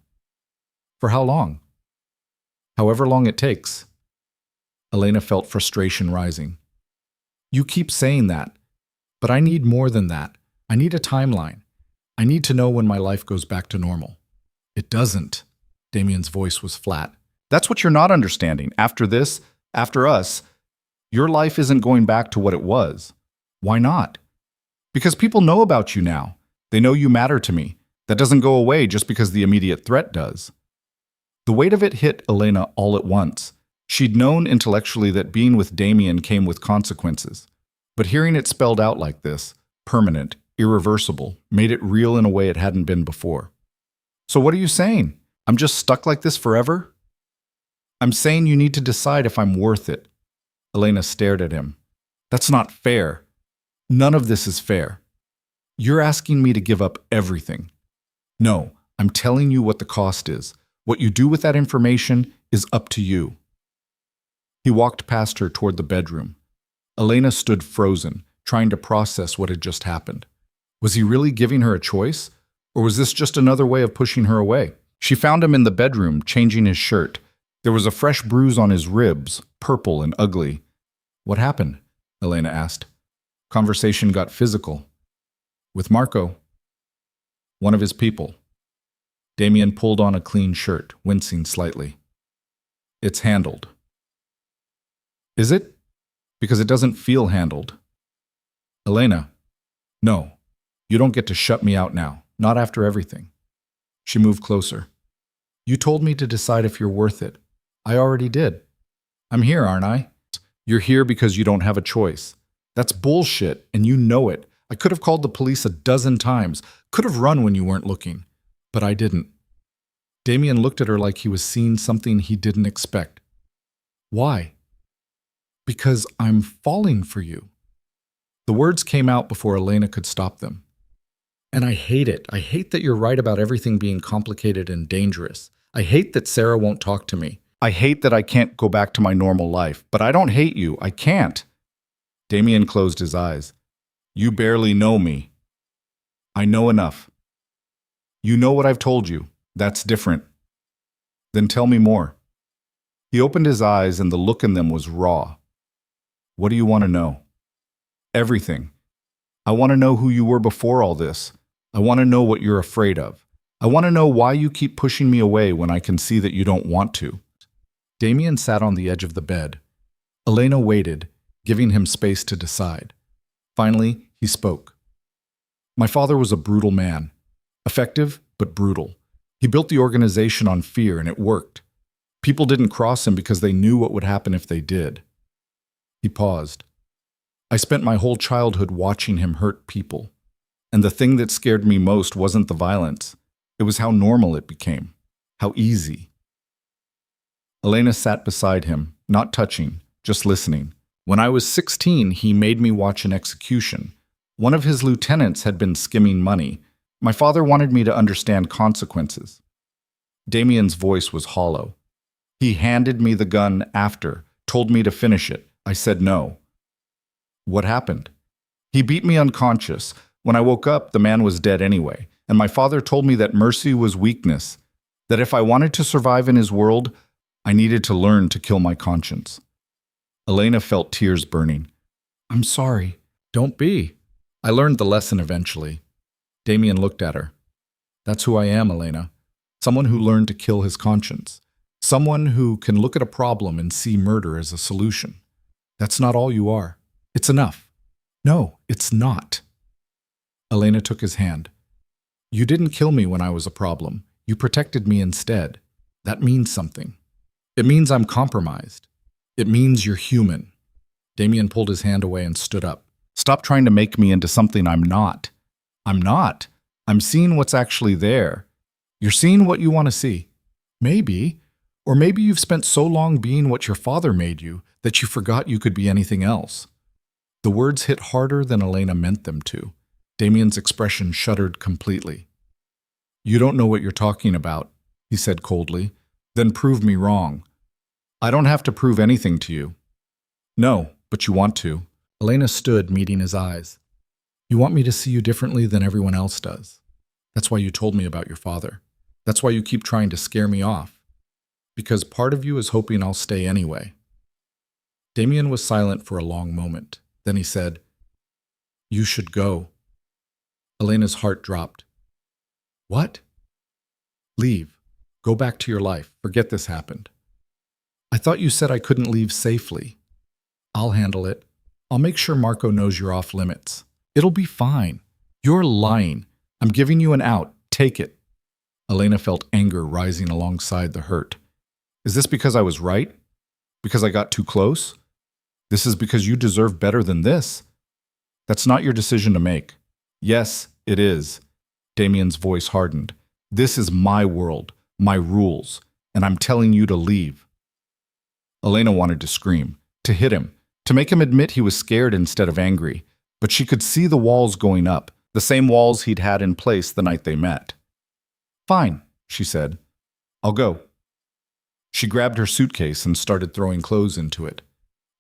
For how long? However long it takes. Elena felt frustration rising. You keep saying that, but I need more than that. I need a timeline. I need to know when my life goes back to normal. It doesn't. Damien's voice was flat. That's what you're not understanding. After this, after us, your life isn't going back to what it was. Why not? Because people know about you now. They know you matter to me. That doesn't go away just because the immediate threat does. The weight of it hit Elena all at once. She'd known intellectually that being with Damien came with consequences. But hearing it spelled out like this, permanent, irreversible, made it real in a way it hadn't been before. So what are you saying? I'm just stuck like this forever? I'm saying you need to decide if I'm worth it. Elena stared at him. That's not fair. None of this is fair. You're asking me to give up everything. No, I'm telling you what the cost is. What you do with that information is up to you. He walked past her toward the bedroom. Elena stood frozen, trying to process what had just happened. Was he really giving her a choice? Or was this just another way of pushing her away? She found him in the bedroom, changing his shirt. There was a fresh bruise on his ribs, purple and ugly. What happened? Elena asked. Conversation got physical. With Marco. One of his people. Damien pulled on a clean shirt, wincing slightly. It's handled. Is it? Because it doesn't feel handled. Elena. No. You don't get to shut me out now. Not after everything. She moved closer. You told me to decide if you're worth it. I already did. I'm here, aren't I? You're here because you don't have a choice. That's bullshit, and you know it. I could have called the police a dozen times, could have run when you weren't looking, but I didn't. Damien looked at her like he was seeing something he didn't expect. Why? Because I'm falling for you. The words came out before Elena could stop them. And I hate it. I hate that you're right about everything being complicated and dangerous. I hate that Sarah won't talk to me. I hate that I can't go back to my normal life. But I don't hate you. I can't. Damien closed his eyes. You barely know me. I know enough. You know what I've told you. That's different. Then tell me more. He opened his eyes and the look in them was raw. What do you want to know? Everything. I want to know who you were before all this. I want to know what you're afraid of. I want to know why you keep pushing me away when I can see that you don't want to. Damien sat on the edge of the bed. Elena waited, giving him space to decide. Finally, he spoke. My father was a brutal man. Effective, but brutal. He built the organization on fear, and it worked. People didn't cross him because they knew what would happen if they did. He paused. I spent my whole childhood watching him hurt people. And the thing that scared me most wasn't the violence. It was how normal it became. How easy. Elena sat beside him, not touching, just listening. When I was 16, he made me watch an execution. One of his lieutenants had been skimming money. My father wanted me to understand consequences. Damien's voice was hollow. He handed me the gun after, told me to finish it. I said no. What happened? He beat me unconscious. When I woke up, the man was dead anyway, and my father told me that mercy was weakness, that if I wanted to survive in his world, I needed to learn to kill my conscience. Elena felt tears burning. I'm sorry. Don't be. I learned the lesson eventually. Damien looked at her. That's who I am, Elena. Someone who learned to kill his conscience. Someone who can look at a problem and see murder as a solution. That's not all you are. It's enough. No, it's not. Elena took his hand. You didn't kill me when I was a problem. You protected me instead. That means something. It means I'm compromised. It means you're human. Damien pulled his hand away and stood up. Stop trying to make me into something I'm not. I'm not. I'm seeing what's actually there. You're seeing what you want to see. Maybe. Or maybe you've spent so long being what your father made you that you forgot you could be anything else. The words hit harder than Elena meant them to. Damien's expression shuddered completely. You don't know what you're talking about, he said coldly. Then prove me wrong. I don't have to prove anything to you. No, but you want to. Elena stood, meeting his eyes. You want me to see you differently than everyone else does. That's why you told me about your father. That's why you keep trying to scare me off. Because part of you is hoping I'll stay anyway. Damien was silent for a long moment. Then he said, You should go. Elena's heart dropped. What? Leave. Go back to your life. Forget this happened. I thought you said I couldn't leave safely. I'll handle it. I'll make sure Marco knows you're off limits. It'll be fine. You're lying. I'm giving you an out. Take it. Elena felt anger rising alongside the hurt. Is this because I was right? Because I got too close? This is because you deserve better than this? That's not your decision to make. Yes, it is. Damien's voice hardened. This is my world, my rules, and I'm telling you to leave. Elena wanted to scream, to hit him, to make him admit he was scared instead of angry, but she could see the walls going up, the same walls he'd had in place the night they met. Fine, she said. I'll go. She grabbed her suitcase and started throwing clothes into it.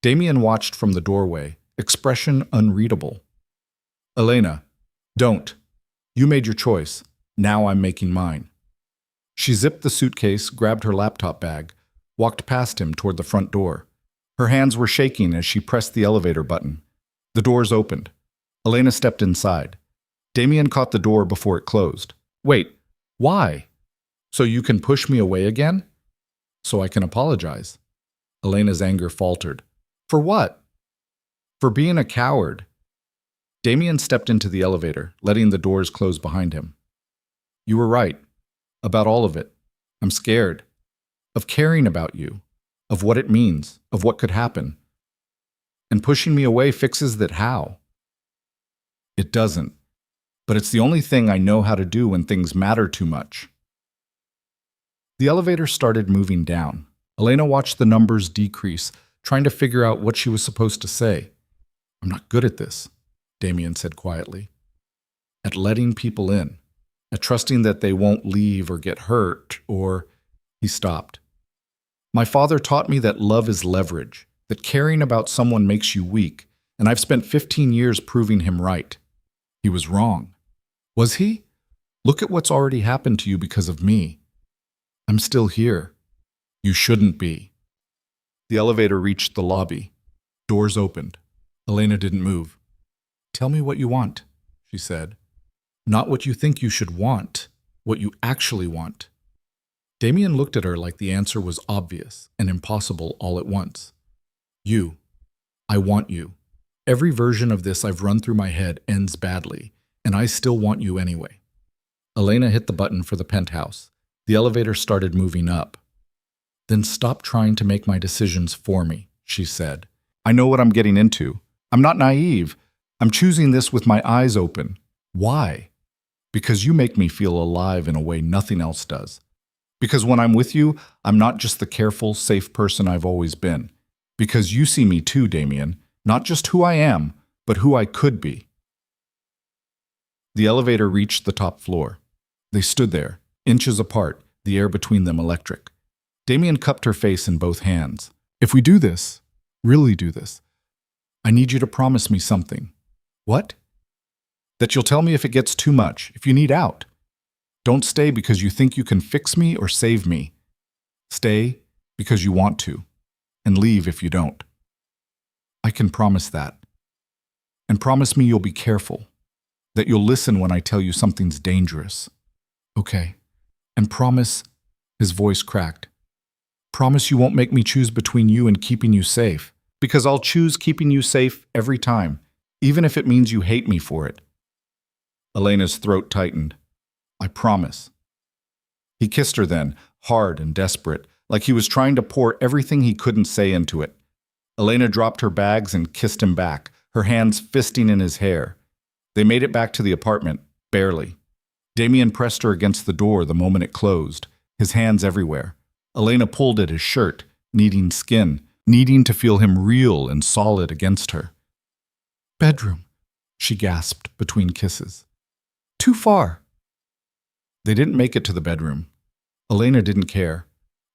Damien watched from the doorway, expression unreadable. Elena, don't. You made your choice. Now I'm making mine. She zipped the suitcase, grabbed her laptop bag, walked past him toward the front door. Her hands were shaking as she pressed the elevator button. The doors opened. Elena stepped inside. Damien caught the door before it closed. Wait, why? So you can push me away again? So I can apologize. Elena's anger faltered. For what? For being a coward. Damien stepped into the elevator, letting the doors close behind him. You were right. About all of it. I'm scared. Of caring about you. Of what it means. Of what could happen. And pushing me away fixes that how? It doesn't. But it's the only thing I know how to do when things matter too much. The elevator started moving down. Elena watched the numbers decrease, trying to figure out what she was supposed to say. I'm not good at this, Damien said quietly. at letting people in, at trusting that they won't leave or get hurt, or... He stopped. My father taught me that love is leverage, that caring about someone makes you weak, and I've spent 15 years proving him right. He was wrong. Was he? Look at what's already happened to you because of me. I'm still here. You shouldn't be. The elevator reached the lobby. Doors opened. Elena didn't move. Tell me what you want, she said. Not what you think you should want, what you actually want. Damien looked at her like the answer was obvious and impossible all at once. You. I want you. Every version of this I've run through my head ends badly, and I still want you anyway. Elena hit the button for the penthouse. The elevator started moving up. Then stop trying to make my decisions for me, she said. I know what I'm getting into. I'm not naive. I'm choosing this with my eyes open. Why? Because you make me feel alive in a way nothing else does. Because when I'm with you, I'm not just the careful, safe person I've always been. Because you see me too, Damien, not just who I am, but who I could be. The elevator reached the top floor. They stood there, inches apart, the air between them electric. Damien cupped her face in both hands. If we do this, really do this, I need you to promise me something. What? That you'll tell me if it gets too much, if you need out. Don't stay because you think you can fix me or save me. Stay because you want to, and leave if you don't. I can promise that. And promise me you'll be careful, that you'll listen when I tell you something's dangerous. Okay. And promise, his voice cracked. Promise you won't make me choose between you and keeping you safe, because I'll choose keeping you safe every time, even if it means you hate me for it. Elena's throat tightened. I promise. He kissed her then, hard and desperate, like he was trying to pour everything he couldn't say into it. Elena dropped her bags and kissed him back, her hands fisting in his hair. They made it back to the apartment, barely. Damien pressed her against the door the moment it closed, his hands everywhere. Elena pulled at his shirt, needing skin, needing to feel him real and solid against her. Bedroom, she gasped between kisses. Too far. They didn't make it to the bedroom. Elena didn't care.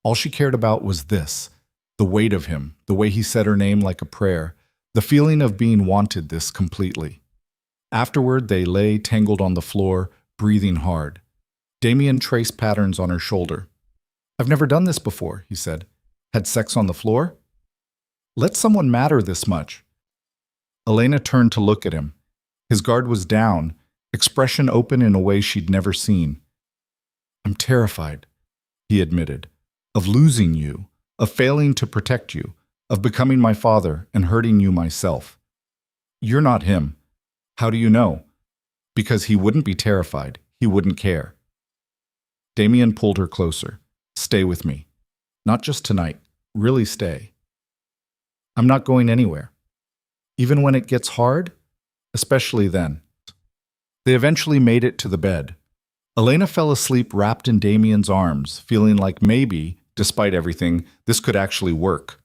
All she cared about was this, the weight of him, the way he said her name like a prayer, the feeling of being wanted this completely. Afterward, they lay tangled on the floor, breathing hard. Damien traced patterns on her shoulder. I've never done this before, he said. Had sex on the floor? Let someone matter this much. Elena turned to look at him. His guard was down, expression open in a way she'd never seen. I'm terrified, he admitted, of losing you, of failing to protect you, of becoming my father and hurting you myself. You're not him. How do you know? Because he wouldn't be terrified. He wouldn't care. Damien pulled her closer. Stay with me. Not just tonight. Really stay. I'm not going anywhere. Even when it gets hard, especially then. They eventually made it to the bed. Elena fell asleep wrapped in Damien's arms, feeling like maybe, despite everything, this could actually work.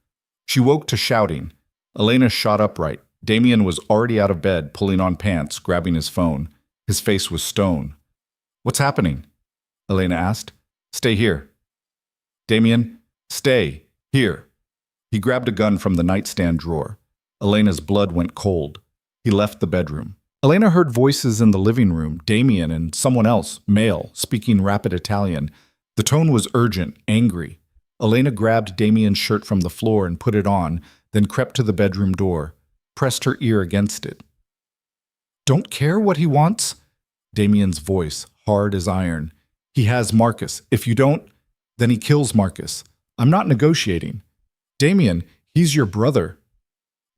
She woke to shouting. Elena shot upright. Damien was already out of bed, pulling on pants, grabbing his phone. His face was stone. What's happening? Elena asked. Stay here. Damien, stay here. He grabbed a gun from the nightstand drawer. Elena's blood went cold. He left the bedroom. Elena heard voices in the living room, Damien and someone else, male, speaking rapid Italian. The tone was urgent, angry. Elena grabbed Damien's shirt from the floor and put it on, then crept to the bedroom door, pressed her ear against it. Don't care what he wants? Damien's voice, hard as iron. He has Marcus. If you don't, then he kills Marcus. I'm not negotiating. Damien, he's your brother.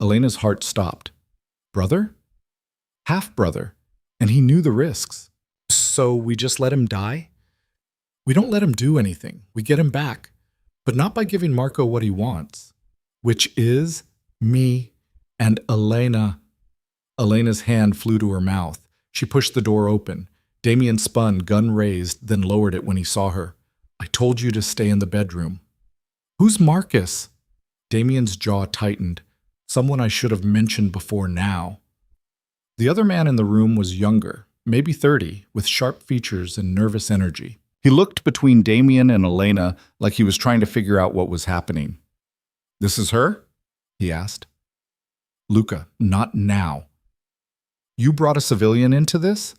Elena's heart stopped. Brother? Half-brother. And he knew the risks. So we just let him die? We don't let him do anything. We get him back. But not by giving Marco what he wants. Which is me and Elena. Elena's hand flew to her mouth. She pushed the door open. Damien spun, gun raised, then lowered it when he saw her. I told you to stay in the bedroom. Who's Marcus? Damien's jaw tightened. Someone I should have mentioned before now. The other man in the room was younger, maybe 30, with sharp features and nervous energy. He looked between Damien and Elena like he was trying to figure out what was happening. "This is her?" he asked. "Luca, not now." "You brought a civilian into this?"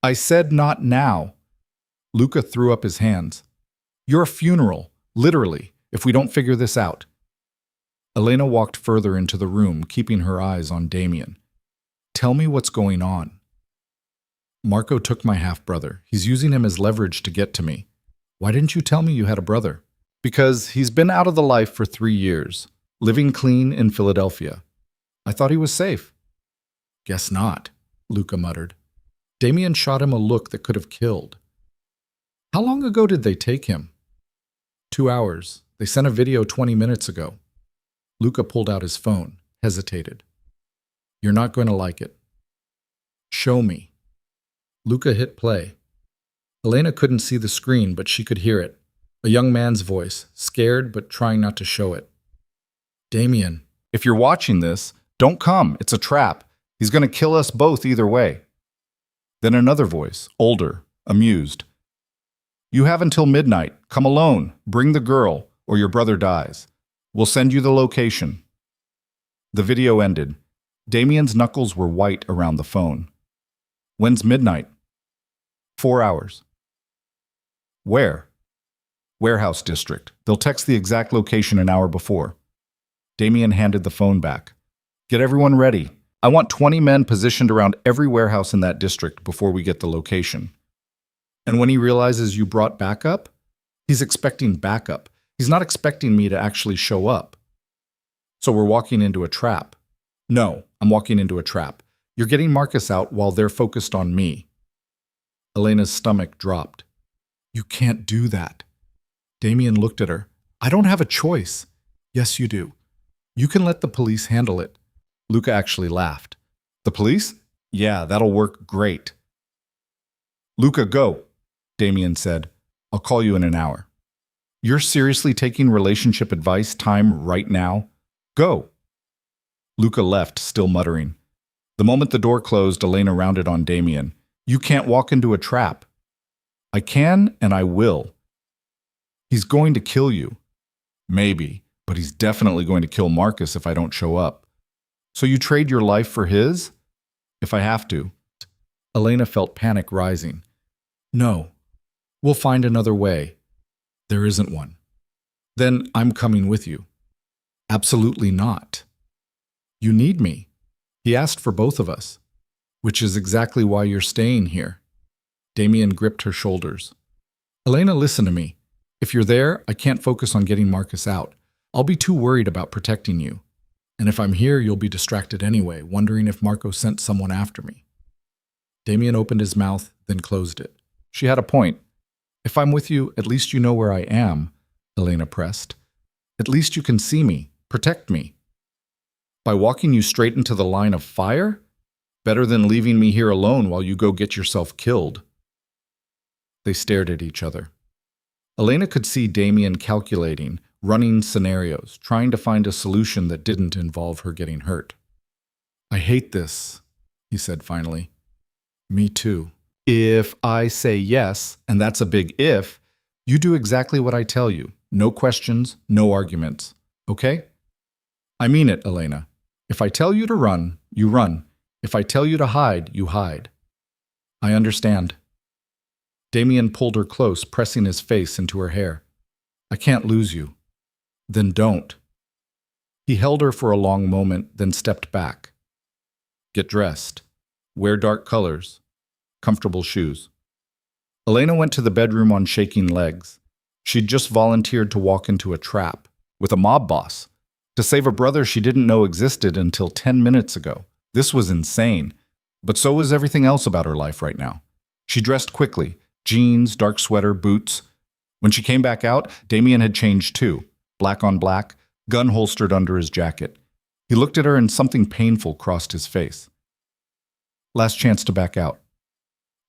"I said not now." Luca threw up his hands. "Your funeral, literally, if we don't figure this out." Elena walked further into the room, keeping her eyes on Damien. "Tell me what's going on." "Marco took my half-brother. He's using him as leverage to get to me." "Why didn't you tell me you had a brother?" "Because he's been out of the life for 3 years, living clean in Philadelphia. I thought he was safe." "Guess not," Luca muttered. Damien shot him a look that could have killed. "How long ago did they take him?" 2 hours. They sent a video 20 minutes ago." Luca pulled out his phone, hesitated. "You're not going to like it." "Show me." Luca hit play. Elena couldn't see the screen, but she could hear it. A young man's voice, scared but trying not to show it. "Damien, if you're watching this, don't come. It's a trap. He's going to kill us both either way." Then another voice, older, amused. "You have until midnight. Come alone. Bring the girl, or your brother dies. We'll send you the location." The video ended. Damien's knuckles were white around the phone. "When's midnight?" 4 hours. "Where?" "Warehouse district. They'll text the exact location an hour before." Damien handed the phone back. "Get everyone ready. I want 20 men positioned around every warehouse in that district before we get the location." "And when he realizes you brought backup?" "He's expecting backup. He's not expecting me to actually show up." "So we're walking into a trap." "No, I'm walking into a trap. You're getting Marcus out while they're focused on me." Elena's stomach dropped. "You can't do that." Damien looked at her. "I don't have a choice." "Yes, you do. You can let the police handle it." Luca actually laughed. "The police? Yeah, that'll work great." "Luca, go," Damien said. "I'll call you in an hour." "You're seriously taking relationship advice time right now? Go." Luca left, still muttering. The moment the door closed, Elena rounded on Damien. "You can't walk into a trap." "I can, and I will." "He's going to kill you." "Maybe, but he's definitely going to kill Marcus if I don't show up." "So you trade your life for his?" "If I have to." Elena felt panic rising. "No, we'll find another way." "There isn't one." "Then I'm coming with you." "Absolutely not." "You need me. He asked for both of us." "Which is exactly why you're staying here." Damien gripped her shoulders. "Elena, listen to me. If you're there, I can't focus on getting Marcus out. I'll be too worried about protecting you. And if I'm here, you'll be distracted anyway, wondering if Marco sent someone after me." Damien opened his mouth, then closed it. She had a point. "If I'm with you, at least you know where I am," Elena pressed. "At least you can see me, protect me." "By walking you straight into the line of fire? Better than leaving me here alone while you go get yourself killed." They stared at each other. Elena could see Damien calculating, running scenarios, trying to find a solution that didn't involve her getting hurt. "I hate this," he said finally. "Me too. If I say yes, and that's a big if, you do exactly what I tell you. No questions, no arguments. Okay?" "I mean it, Elena. If I tell you to run, you run. If I tell you to hide, you hide." "I understand." Damien pulled her close, pressing his face into her hair. "I can't lose you." "Then don't." He held her for a long moment, then stepped back. "Get dressed. Wear dark colors. Comfortable shoes." Elena went to the bedroom on shaking legs. She'd just volunteered to walk into a trap, with a mob boss, to save a brother she didn't know existed until 10 minutes ago. This was insane, but so was everything else about her life right now. She dressed quickly, jeans, dark sweater, boots. When she came back out, Damien had changed too, black on black, gun holstered under his jacket. He looked at her and something painful crossed his face. "Last chance to back out."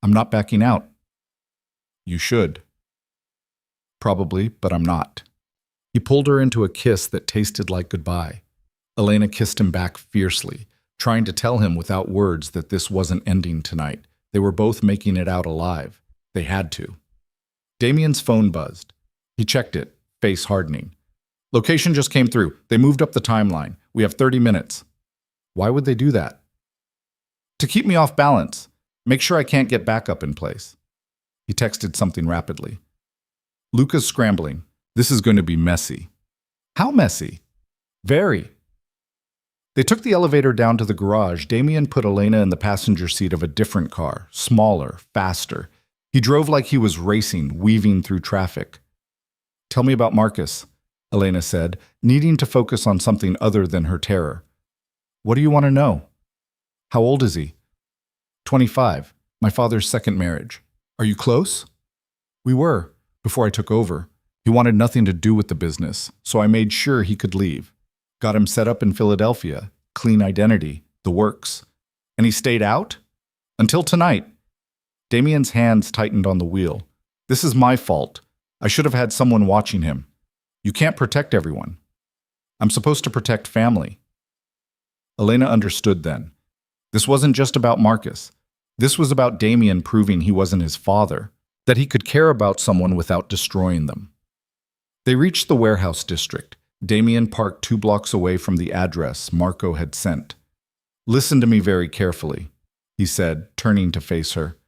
"I'm not backing out." "You should." "Probably, but I'm not." He pulled her into a kiss that tasted like goodbye. Elena kissed him back fiercely, trying to tell him without words that this wasn't ending tonight, They were both making it out alive. They had to. Damien's phone buzzed. He checked it, face hardening. Location just came through. They moved up the timeline. We have 30 minutes. Why would they do that? To keep me off balance. Make sure I can't get backup in place. He texted something rapidly. Luca's scrambling. This is going to be messy. How messy? Very. They took the elevator down to the garage. Damien put Elena in the passenger seat of a different car, smaller, faster. He drove like he was racing, weaving through traffic. Tell me about Marcus, Elena said, needing to focus on something other than her terror. What do you want to know? How old is he? 25. My father's second marriage. Are you close? We were, before I took over. He wanted nothing to do with the business, so I made sure he could leave. Got him set up in Philadelphia, clean identity, the works. And he stayed out? Until tonight. Damien's hands tightened on the wheel. This is my fault. I should have had someone watching him. You can't protect everyone. I'm supposed to protect family. Elena understood then. This wasn't just about Marcus. This was about Damien proving he wasn't his father, that he could care about someone without destroying them. They reached the warehouse district. Damien parked 2 blocks away from the address Marco had sent. Listen to me very carefully, he said, turning to face her.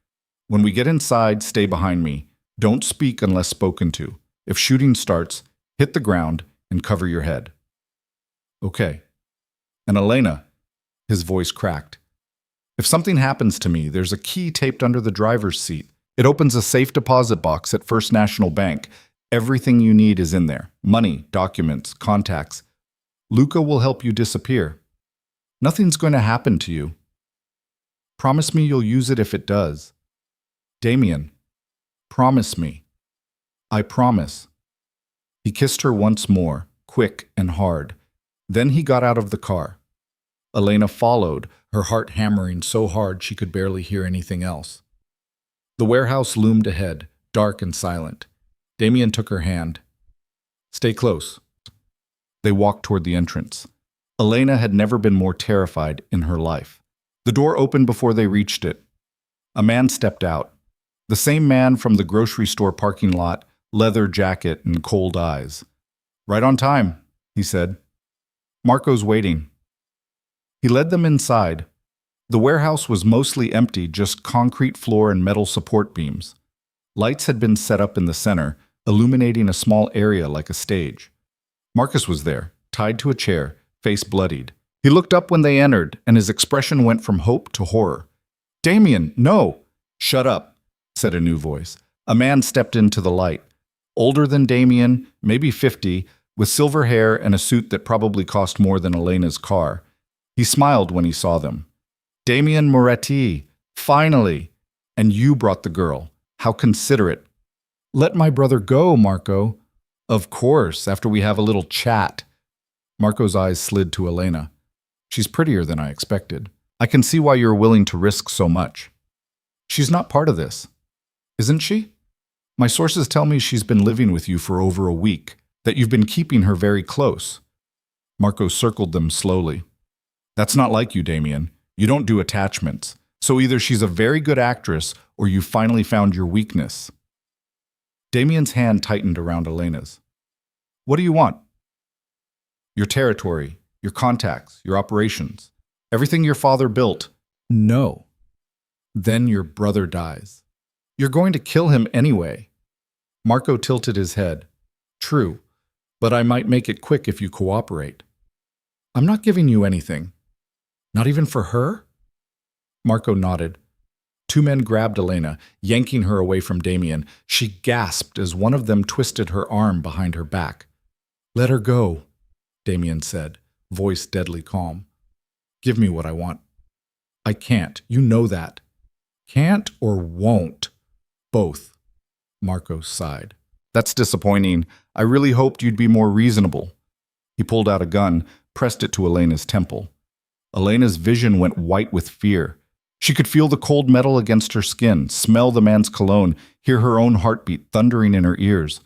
When we get inside, stay behind me. Don't speak unless spoken to. If shooting starts, hit the ground and cover your head. Okay. And Elena, his voice cracked. If something happens to me, there's a key taped under the driver's seat. It opens a safe deposit box at First National Bank. Everything you need is in there. Money, documents, contacts. Luca will help you disappear. Nothing's going to happen to you. Promise me you'll use it if it does. Damien, promise me. I promise. He kissed her once more, quick and hard. Then he got out of the car. Elena followed, her heart hammering so hard she could barely hear anything else. The warehouse loomed ahead, dark and silent. Damien took her hand. Stay close. They walked toward the entrance. Elena had never been more terrified in her life. The door opened before they reached it. A man stepped out. The same man from the grocery store parking lot, leather jacket and cold eyes. Right on time, he said. Marco's waiting. He led them inside. The warehouse was mostly empty, just concrete floor and metal support beams. Lights had been set up in the center, illuminating a small area like a stage. Marcus was there, tied to a chair, face bloodied. He looked up when they entered, and his expression went from hope to horror. Damien, no! Shut up, said a new voice. A man stepped into the light. Older than Damien, maybe 50, with silver hair and a suit that probably cost more than Elena's car. He smiled when he saw them. Damien Moretti, finally! And you brought the girl. How considerate. Let my brother go, Marco. Of course, after we have a little chat. Marco's eyes slid to Elena. She's prettier than I expected. I can see why you're willing to risk so much. She's not part of this. Isn't she? My sources tell me she's been living with you for over a week, that you've been keeping her very close. Marco circled them slowly. That's not like you, Damien. You don't do attachments. So either she's a very good actress or you finally found your weakness. Damien's hand tightened around Elena's. What do you want? Your territory, your contacts, your operations, everything your father built. No. Then your brother dies. You're going to kill him anyway. Marco tilted his head. True, but I might make it quick if you cooperate. I'm not giving you anything. Not even for her? Marco nodded. 2 men grabbed Elena, yanking her away from Damien. She gasped as one of them twisted her arm behind her back. Let her go, Damien said, voice deadly calm. Give me what I want. I can't. You know that. Can't or won't? Both. Marco sighed. That's disappointing. I really hoped you'd be more reasonable. He pulled out a gun, pressed it to Elena's temple. Elena's vision went white with fear. She could feel the cold metal against her skin, smell the man's cologne, hear her own heartbeat thundering in her ears.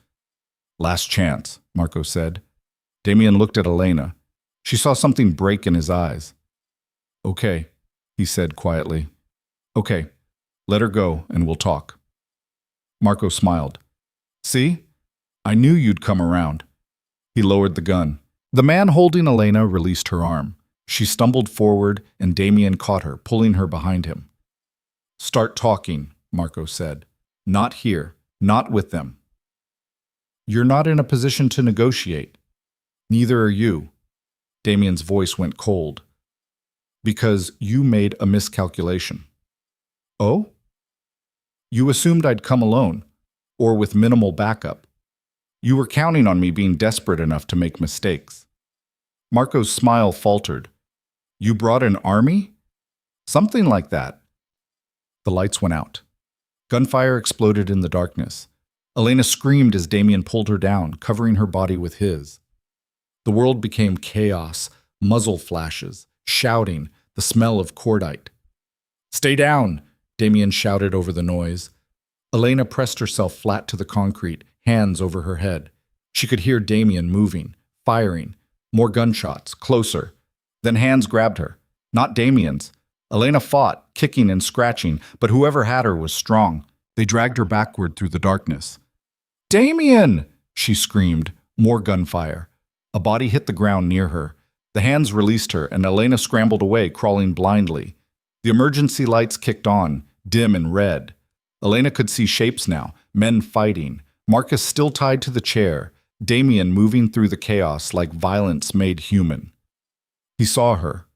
Last chance, Marco said. Damien looked at Elena. She saw something break in his eyes. Okay, he said quietly. Okay, Let her go, and we'll talk. Marco smiled. See? I knew you'd come around. He lowered the gun. The man holding Elena released her arm. She stumbled forward, and Damien caught her, pulling her behind him. Start talking, Marco said. Not here. Not with them. You're not in a position to negotiate. Neither are you. Damien's voice went cold. Because you made a miscalculation. Oh? You assumed I'd come alone, or with minimal backup. You were counting on me being desperate enough to make mistakes. Marco's smile faltered. You brought an army? Something like that. The lights went out. Gunfire exploded in the darkness. Elena screamed as Damien pulled her down, covering her body with his. The world became chaos, muzzle flashes, shouting, the smell of cordite. Stay down, Damien shouted over the noise. Elena pressed herself flat to the concrete, hands over her head. She could hear Damien moving, firing, more gunshots, closer. Then hands grabbed her. Not Damien's. Elena fought, kicking and scratching, but whoever had her was strong. They dragged her backward through the darkness. Damien! She screamed. More gunfire. A body hit the ground near her. The hands released her, and Elena scrambled away, crawling blindly. The emergency lights kicked on, dim and red. Elena could see shapes now, men fighting. Marcus still tied to the chair. Damien moving through the chaos like violence made human. He saw her.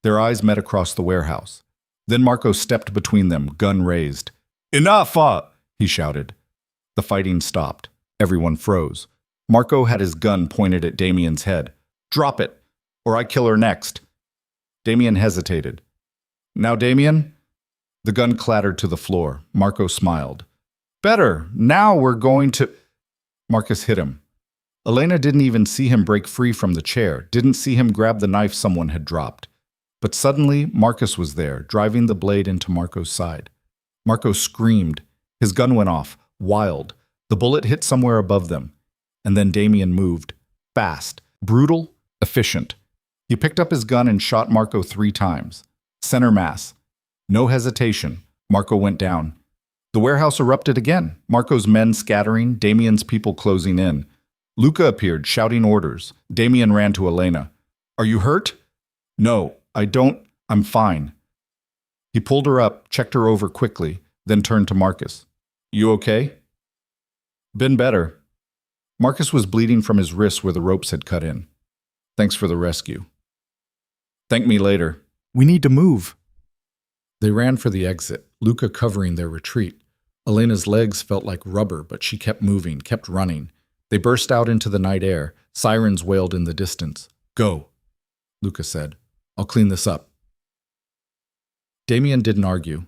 Their eyes met across the warehouse. Then Marco stepped between them, gun raised. Enough! He shouted. The fighting stopped. Everyone froze. Marco had his gun pointed at Damien's head. Drop it, or I kill her next. Damien hesitated. Now, Damien? The gun clattered to the floor. Marco smiled. Better. Now we're going to... Marcus hit him. Elena didn't even see him break free from the chair, didn't see him grab the knife someone had dropped. But suddenly, Marcus was there, driving the blade into Marco's side. Marco screamed. His gun went off, wild. The bullet hit somewhere above them. And then Damien moved. Fast, brutal, efficient. He picked up his gun and shot Marco 3 times. Center mass. No hesitation. Marco went down. The warehouse erupted again. Marco's men scattering, Damien's people closing in. Luca appeared, shouting orders. Damien ran to Elena. Are you hurt? No, I don't. I'm fine. He pulled her up, checked her over quickly, then turned to Marcus. You okay? Been better. Marcus was bleeding from his wrists where the ropes had cut in. Thanks for the rescue. Thank me later. We need to move. They ran for the exit, Luca covering their retreat. Elena's legs felt like rubber, but she kept moving, kept running. They burst out into the night air. Sirens wailed in the distance. Go, Luca said. I'll clean this up. Damien didn't argue.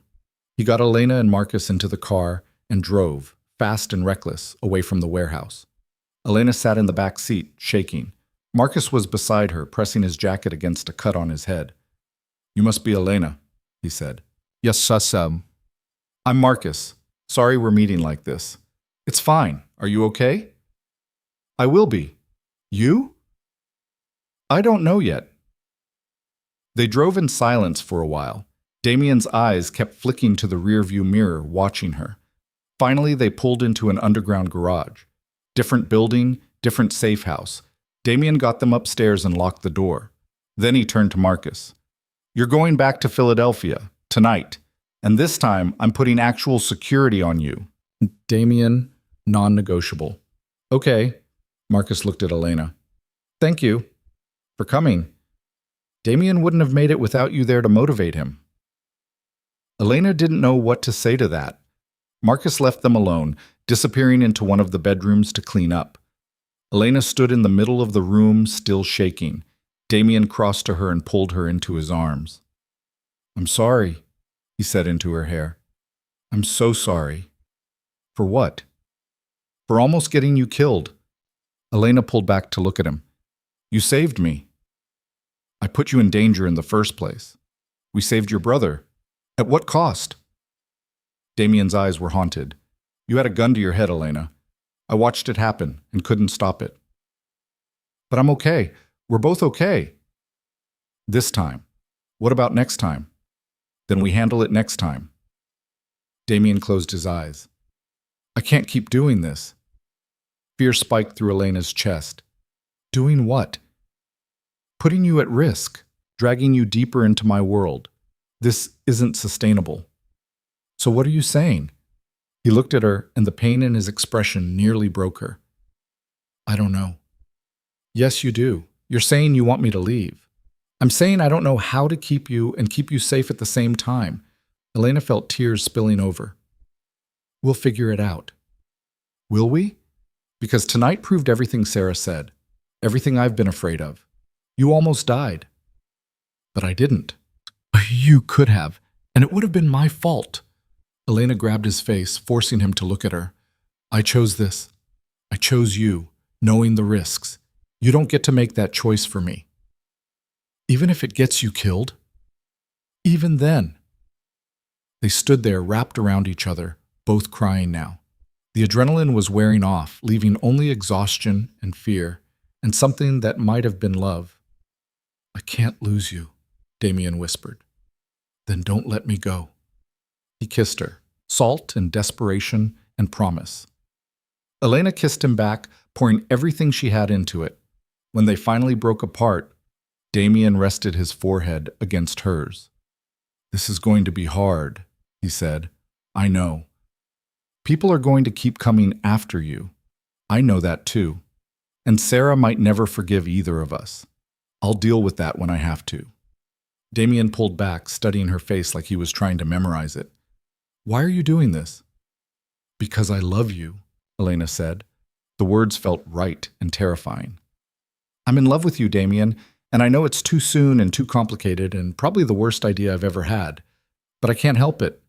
He got Elena and Marcus into the car and drove, fast and reckless, away from the warehouse. Elena sat in the back seat, shaking. Marcus was beside her, pressing his jacket against a cut on his head. You must be Elena, he said. Yes, I'm Marcus. Sorry we're meeting like this. It's fine. Are you okay? I will be. You? I don't know yet. They drove in silence for a while. Damien's eyes kept flicking to the rearview mirror, watching her. Finally, they pulled into an underground garage. Different building, different safe house. Damien got them upstairs and locked the door. Then he turned to Marcus. You're going back to Philadelphia, tonight. And this time, I'm putting actual security on you. Damien, non-negotiable. Okay. Marcus looked at Elena. Thank you for coming. Damien wouldn't have made it without you there to motivate him. Elena didn't know what to say to that. Marcus left them alone, disappearing into one of the bedrooms to clean up. Elena stood in the middle of the room, still shaking. Damien crossed to her and pulled her into his arms. I'm sorry, he said into her hair. I'm so sorry. For what? For almost getting you killed. Elena pulled back to look at him. You saved me. I put you in danger in the first place. We saved your brother. At what cost? Damien's eyes were haunted. You had a gun to your head, Elena. I watched it happen and couldn't stop it. But I'm okay. We're both okay. This time. What about next time? Then we handle it next time. Damien closed his eyes. I can't keep doing this. Fear spiked through Elena's chest. Doing what? Putting you at risk, dragging you deeper into my world. This isn't sustainable. So what are you saying? He looked at her, and the pain in his expression nearly broke her. I don't know. Yes, you do. You're saying you want me to leave. I'm saying I don't know how to keep you and keep you safe at the same time. Elena felt tears spilling over. We'll figure it out. Will we? Because tonight proved everything Sarah said. Everything I've been afraid of. You almost died. But I didn't. You could have, and it would have been my fault. Elena grabbed his face, forcing him to look at her. I chose this. I chose you, knowing the risks. You don't get to make that choice for me. Even if it gets you killed? Even then. They stood there wrapped around each other, both crying now. The adrenaline was wearing off, leaving only exhaustion and fear, and something that might have been love. I can't lose you, Damien whispered. Then don't let me go. He kissed her, salt and desperation and promise. Elena kissed him back, pouring everything she had into it. When they finally broke apart, Damien rested his forehead against hers. This is going to be hard, he said. I know. People are going to keep coming after you. I know that too. And Sarah might never forgive either of us. I'll deal with that when I have to. Damien pulled back, studying her face like he was trying to memorize it. Why are you doing this? Because I love you, Elena said. The words felt right and terrifying. I'm in love with you, Damien, and I know it's too soon and too complicated and probably the worst idea I've ever had, but I can't help it.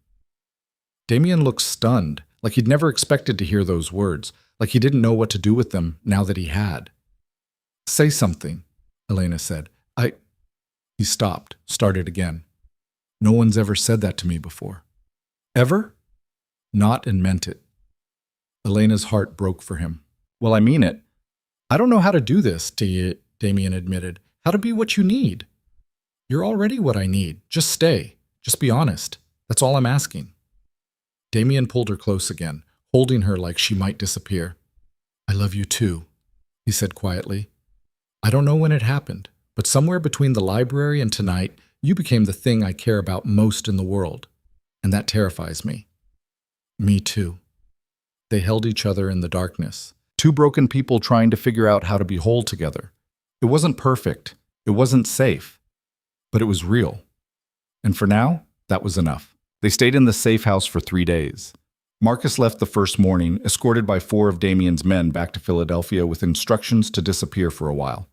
Damien looked stunned, like he'd never expected to hear those words, like he didn't know what to do with them now that he had. Say something, Elena said. He stopped, started again. No one's ever said that to me before. Ever? Not and meant it. Elena's heart broke for him. Well, I mean it. I don't know how to do this, Damien admitted. How to be what you need. You're already what I need. Just stay. Just be honest. That's all I'm asking. Damien pulled her close again, holding her like she might disappear. I love you too, he said quietly. I don't know when it happened, but somewhere between the library and tonight, you became the thing I care about most in the world, and that terrifies me. Me too. They held each other in the darkness, two broken people trying to figure out how to be whole together. It wasn't perfect, it wasn't safe, but it was real. And for now, that was enough. They stayed in the safe house for 3 days. Marcus left the first morning, escorted by 4 of Damien's men back to Philadelphia with instructions to disappear for a while.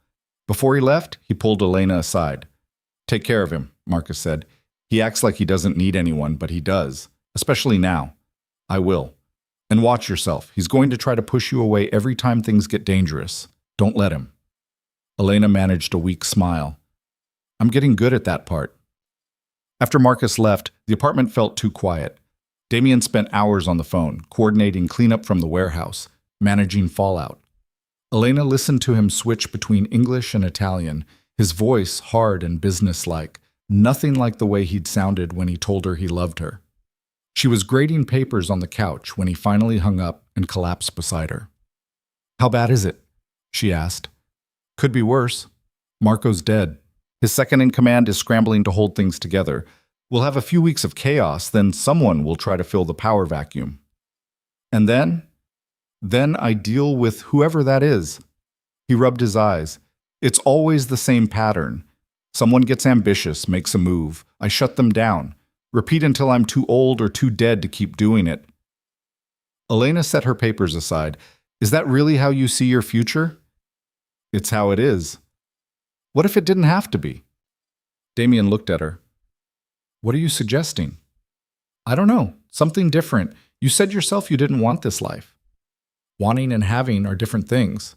Before he left, he pulled Elena aside. Take care of him, Marcus said. He acts like he doesn't need anyone, but he does, especially now. I will. And watch yourself. He's going to try to push you away every time things get dangerous. Don't let him. Elena managed a weak smile. I'm getting good at that part. After Marcus left, the apartment felt too quiet. Damien spent hours on the phone, coordinating cleanup from the warehouse, managing fallout. Elena listened to him switch between English and Italian, his voice hard and businesslike, nothing like the way he'd sounded when he told her he loved her. She was grading papers on the couch when he finally hung up and collapsed beside her. How bad is it? She asked. Could be worse. Marco's dead. His second-in-command is scrambling to hold things together. We'll have a few weeks of chaos, then someone will try to fill the power vacuum. And then I deal with whoever that is. He rubbed his eyes. It's always the same pattern. Someone gets ambitious, makes a move. I shut them down. Repeat until I'm too old or too dead to keep doing it. Elena set her papers aside. Is that really how you see your future? It's how it is. What if it didn't have to be? Damien looked at her. What are you suggesting? I don't know. Something different. You said yourself you didn't want this life. Wanting and having are different things.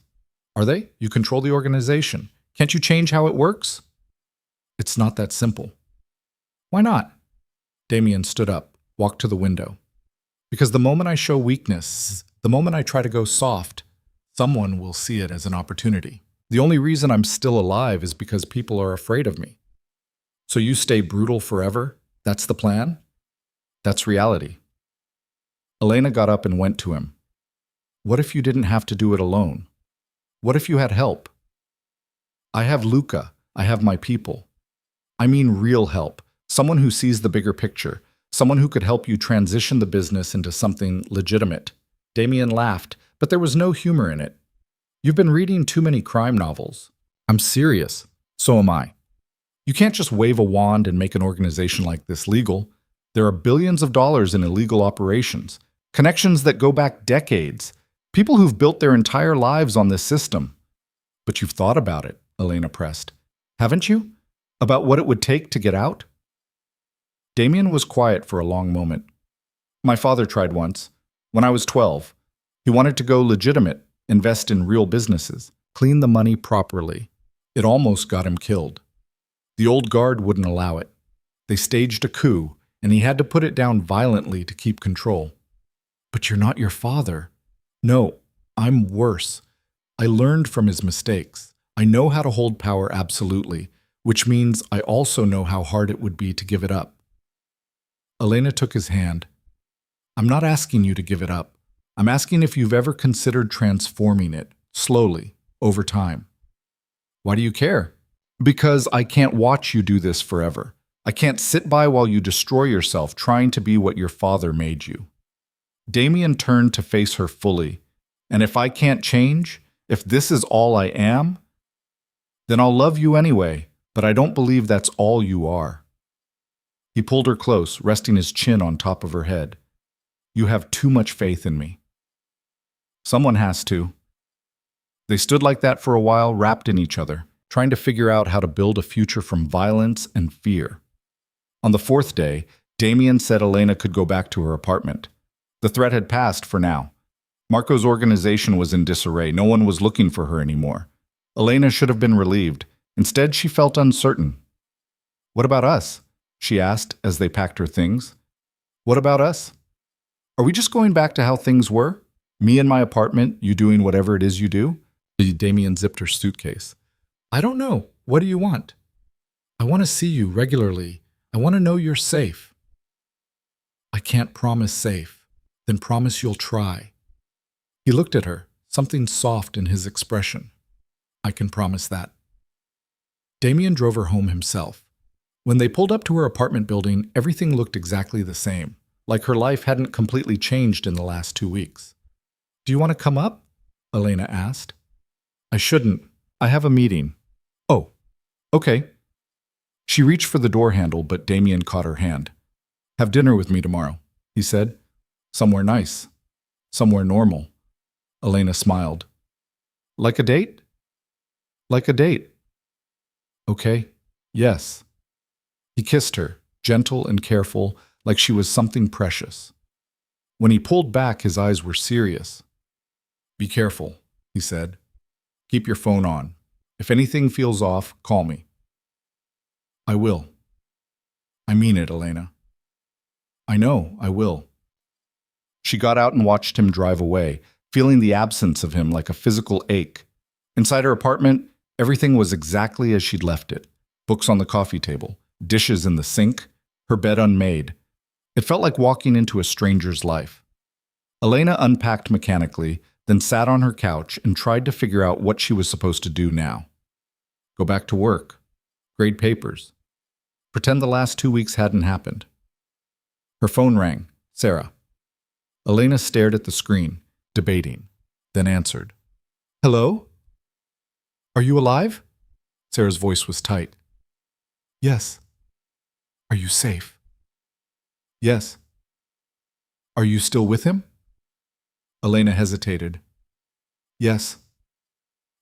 Are they? You control the organization. Can't you change how it works? It's not that simple. Why not? Damien stood up, walked to the window. Because the moment I show weakness, the moment I try to go soft, someone will see it as an opportunity. The only reason I'm still alive is because people are afraid of me. So you stay brutal forever? That's the plan? That's reality. Elena got up and went to him. What if you didn't have to do it alone? What if you had help? I have Luca. I have my people. I mean real help. Someone who sees the bigger picture. Someone who could help you transition the business into something legitimate. Damien laughed, but there was no humor in it. You've been reading too many crime novels. I'm serious. So am I. You can't just wave a wand and make an organization like this legal. There are billions of dollars in illegal operations, connections that go back decades, people who've built their entire lives on this system. But you've thought about it, Elena pressed. Haven't you? About what it would take to get out? Damien was quiet for a long moment. My father tried once, when I was 12. He wanted to go legitimate, invest in real businesses, clean the money properly. It almost got him killed. The old guard wouldn't allow it. They staged a coup, and he had to put it down violently to keep control. But you're not your father. No, I'm worse. I learned from his mistakes. I know how to hold power absolutely, which means I also know how hard it would be to give it up. Elena took his hand. I'm not asking you to give it up. I'm asking if you've ever considered transforming it, slowly, over time. Why do you care? Because I can't watch you do this forever. I can't sit by while you destroy yourself trying to be what your father made you. Damien turned to face her fully. And if I can't change, if this is all I am, then I'll love you anyway, but I don't believe that's all you are. He pulled her close, resting his chin on top of her head. You have too much faith in me. Someone has to. They stood like that for a while, wrapped in each other, trying to figure out how to build a future from violence and fear. On the fourth day, Damien said Elena could go back to her apartment. The threat had passed for now. Marco's organization was in disarray. No one was looking for her anymore. Elena should have been relieved. Instead, she felt uncertain. What about us? She asked as they packed her things. What about us? Are we just going back to how things were? Me in my apartment, you doing whatever it is you do? Damien zipped her suitcase. I don't know. What do you want? I want to see you regularly. I want to know you're safe. I can't promise safe. Then promise you'll try. He looked at her, something soft in his expression. I can promise that. Damien drove her home himself. When they pulled up to her apartment building, everything looked exactly the same, like her life hadn't completely changed in the last 2 weeks. Do you want to come up? Elena asked. I shouldn't. I have a meeting. Oh, okay. She reached for the door handle, but Damien caught her hand. Have dinner with me tomorrow, he said. Somewhere nice. Somewhere normal. Elena smiled. Like a date? Like a date. Okay, yes. He kissed her, gentle and careful, like she was something precious. When he pulled back, his eyes were serious. Be careful, he said. Keep your phone on. If anything feels off, call me. I will. I mean it, Elena. I know, I will. She got out and watched him drive away, feeling the absence of him like a physical ache. Inside her apartment, everything was exactly as she'd left it. Books on the coffee table, dishes in the sink, her bed unmade. It felt like walking into a stranger's life. Elena unpacked mechanically, then sat on her couch and tried to figure out what she was supposed to do now. Go back to work. Grade papers. Pretend the last 2 weeks hadn't happened. Her phone rang. Sarah. Elena stared at the screen, debating, then answered. Hello? Are you alive? Sarah's voice was tight. Yes. Are you safe? Yes. Are you still with him? Elena hesitated. Yes.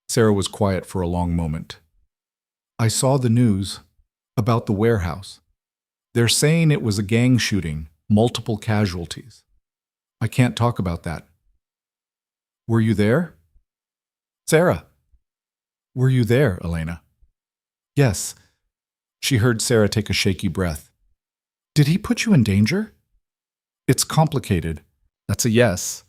Sarah was quiet for a long moment. I saw the news about the warehouse. They're saying it was a gang shooting, multiple casualties. I can't talk about that. Were you there? Sarah. Were you there, Elena? Yes. She heard Sarah take a shaky breath. Did he put you in danger? It's complicated. That's a yes.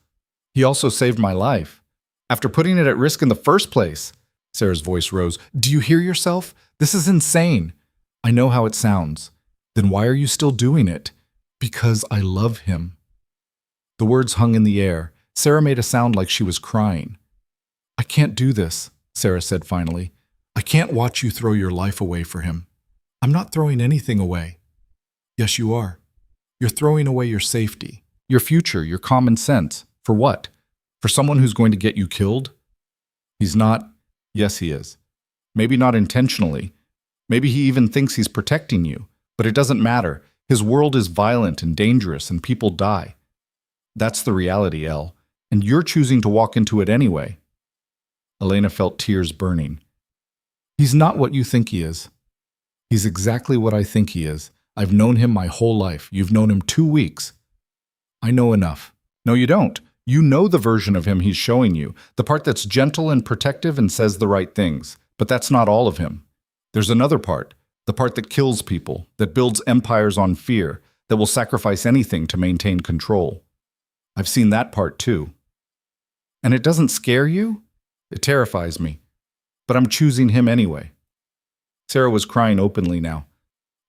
He also saved my life. After putting it at risk in the first place. Sarah's voice rose. Do you hear yourself? This is insane. I know how it sounds. Then why are you still doing it? Because I love him. The words hung in the air. Sarah made a sound like she was crying. I can't do this, Sarah said finally. I can't watch you throw your life away for him. I'm not throwing anything away. Yes, you are. You're throwing away your safety, your future, your common sense. For what? For someone who's going to get you killed? He's not. Yes, he is. Maybe not intentionally. Maybe he even thinks he's protecting you. But it doesn't matter. His world is violent and dangerous, and people die. That's the reality, Elle. And you're choosing to walk into it anyway. Elena felt tears burning. He's not what you think he is. He's exactly what I think he is. I've known him my whole life. You've known him 2 weeks. I know enough. No, you don't. You know the version of him he's showing you, the part that's gentle and protective and says the right things. But that's not all of him. There's another part, the part that kills people, that builds empires on fear, that will sacrifice anything to maintain control. I've seen that part too. And it doesn't scare you? It terrifies me. But I'm choosing him anyway. Sarah was crying openly now.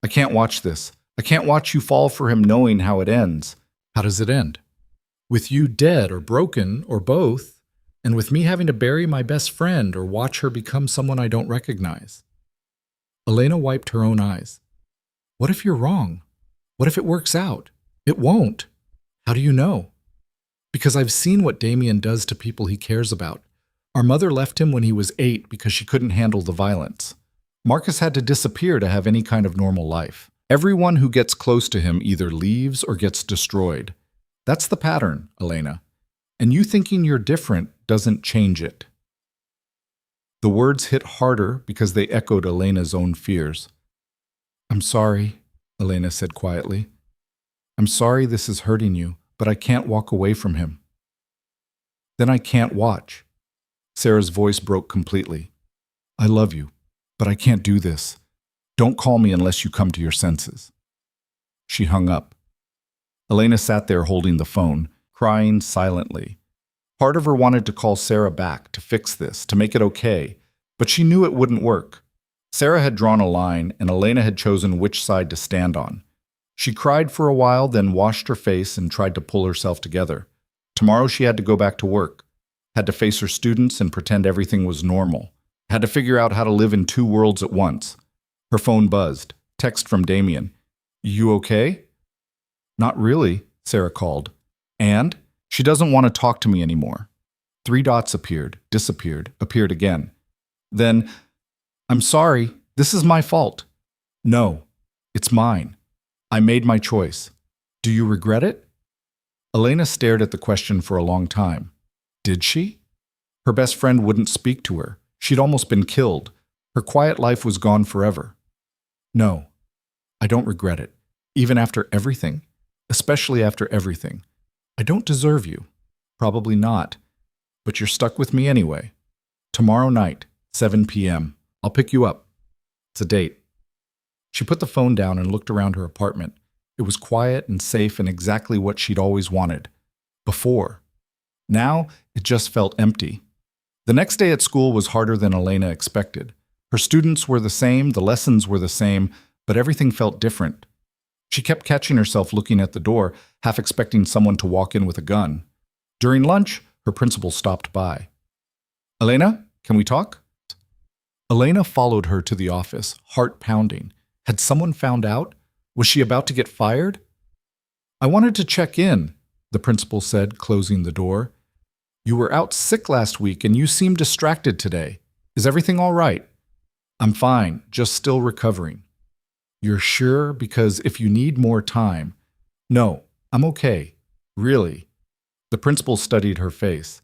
I can't watch this. I can't watch you fall for him knowing how it ends. How does it end? With you dead or broken or both, and with me having to bury my best friend or watch her become someone I don't recognize. Elena wiped her own eyes. What if you're wrong? What if it works out? It won't. How do you know? Because I've seen what Damien does to people he cares about. Our mother left him when he was 8 because she couldn't handle the violence. Marcus had to disappear to have any kind of normal life. Everyone who gets close to him either leaves or gets destroyed. That's the pattern, Elena. And you thinking you're different doesn't change it. The words hit harder because they echoed Elena's own fears. I'm sorry, Elena said quietly. I'm sorry this is hurting you, but I can't walk away from him. Then I can't watch. Sarah's voice broke completely. I love you, but I can't do this. Don't call me unless you come to your senses. She hung up. Elena sat there holding the phone, crying silently. Part of her wanted to call Sarah back to fix this, to make it okay, but she knew it wouldn't work. Sarah had drawn a line, and Elena had chosen which side to stand on. She cried for a while, then washed her face and tried to pull herself together. Tomorrow she had to go back to work, had to face her students and pretend everything was normal, had to figure out how to live in 2 worlds at once. Her phone buzzed. Text from Damien. You okay? Not really, Sarah called. And? She doesn't want to talk to me anymore. 3 dots appeared, disappeared, appeared again. Then, I'm sorry, this is my fault. No, it's mine. I made my choice. Do you regret it? Elena stared at the question for a long time. Did she? Her best friend wouldn't speak to her. She'd almost been killed. Her quiet life was gone forever. No, I don't regret it. Even after everything? Especially after everything. I don't deserve you. Probably not. But you're stuck with me anyway. Tomorrow night, 7 p.m. I'll pick you up. It's a date. She put the phone down and looked around her apartment. It was quiet and safe and exactly what she'd always wanted. Before. Now, it just felt empty. The next day at school was harder than Elena expected. Her students were the same, the lessons were the same, but everything felt different. She kept catching herself looking at the door, half expecting someone to walk in with a gun. During lunch, her principal stopped by. Elena, can we talk? Elena followed her to the office, heart pounding. Had someone found out? Was she about to get fired? I wanted to check in, the principal said, closing the door. You were out sick last week and you seemed distracted today. Is everything all right? I'm fine, just still recovering. You're sure? Because if you need more time. No, I'm okay. Really. The principal studied her face.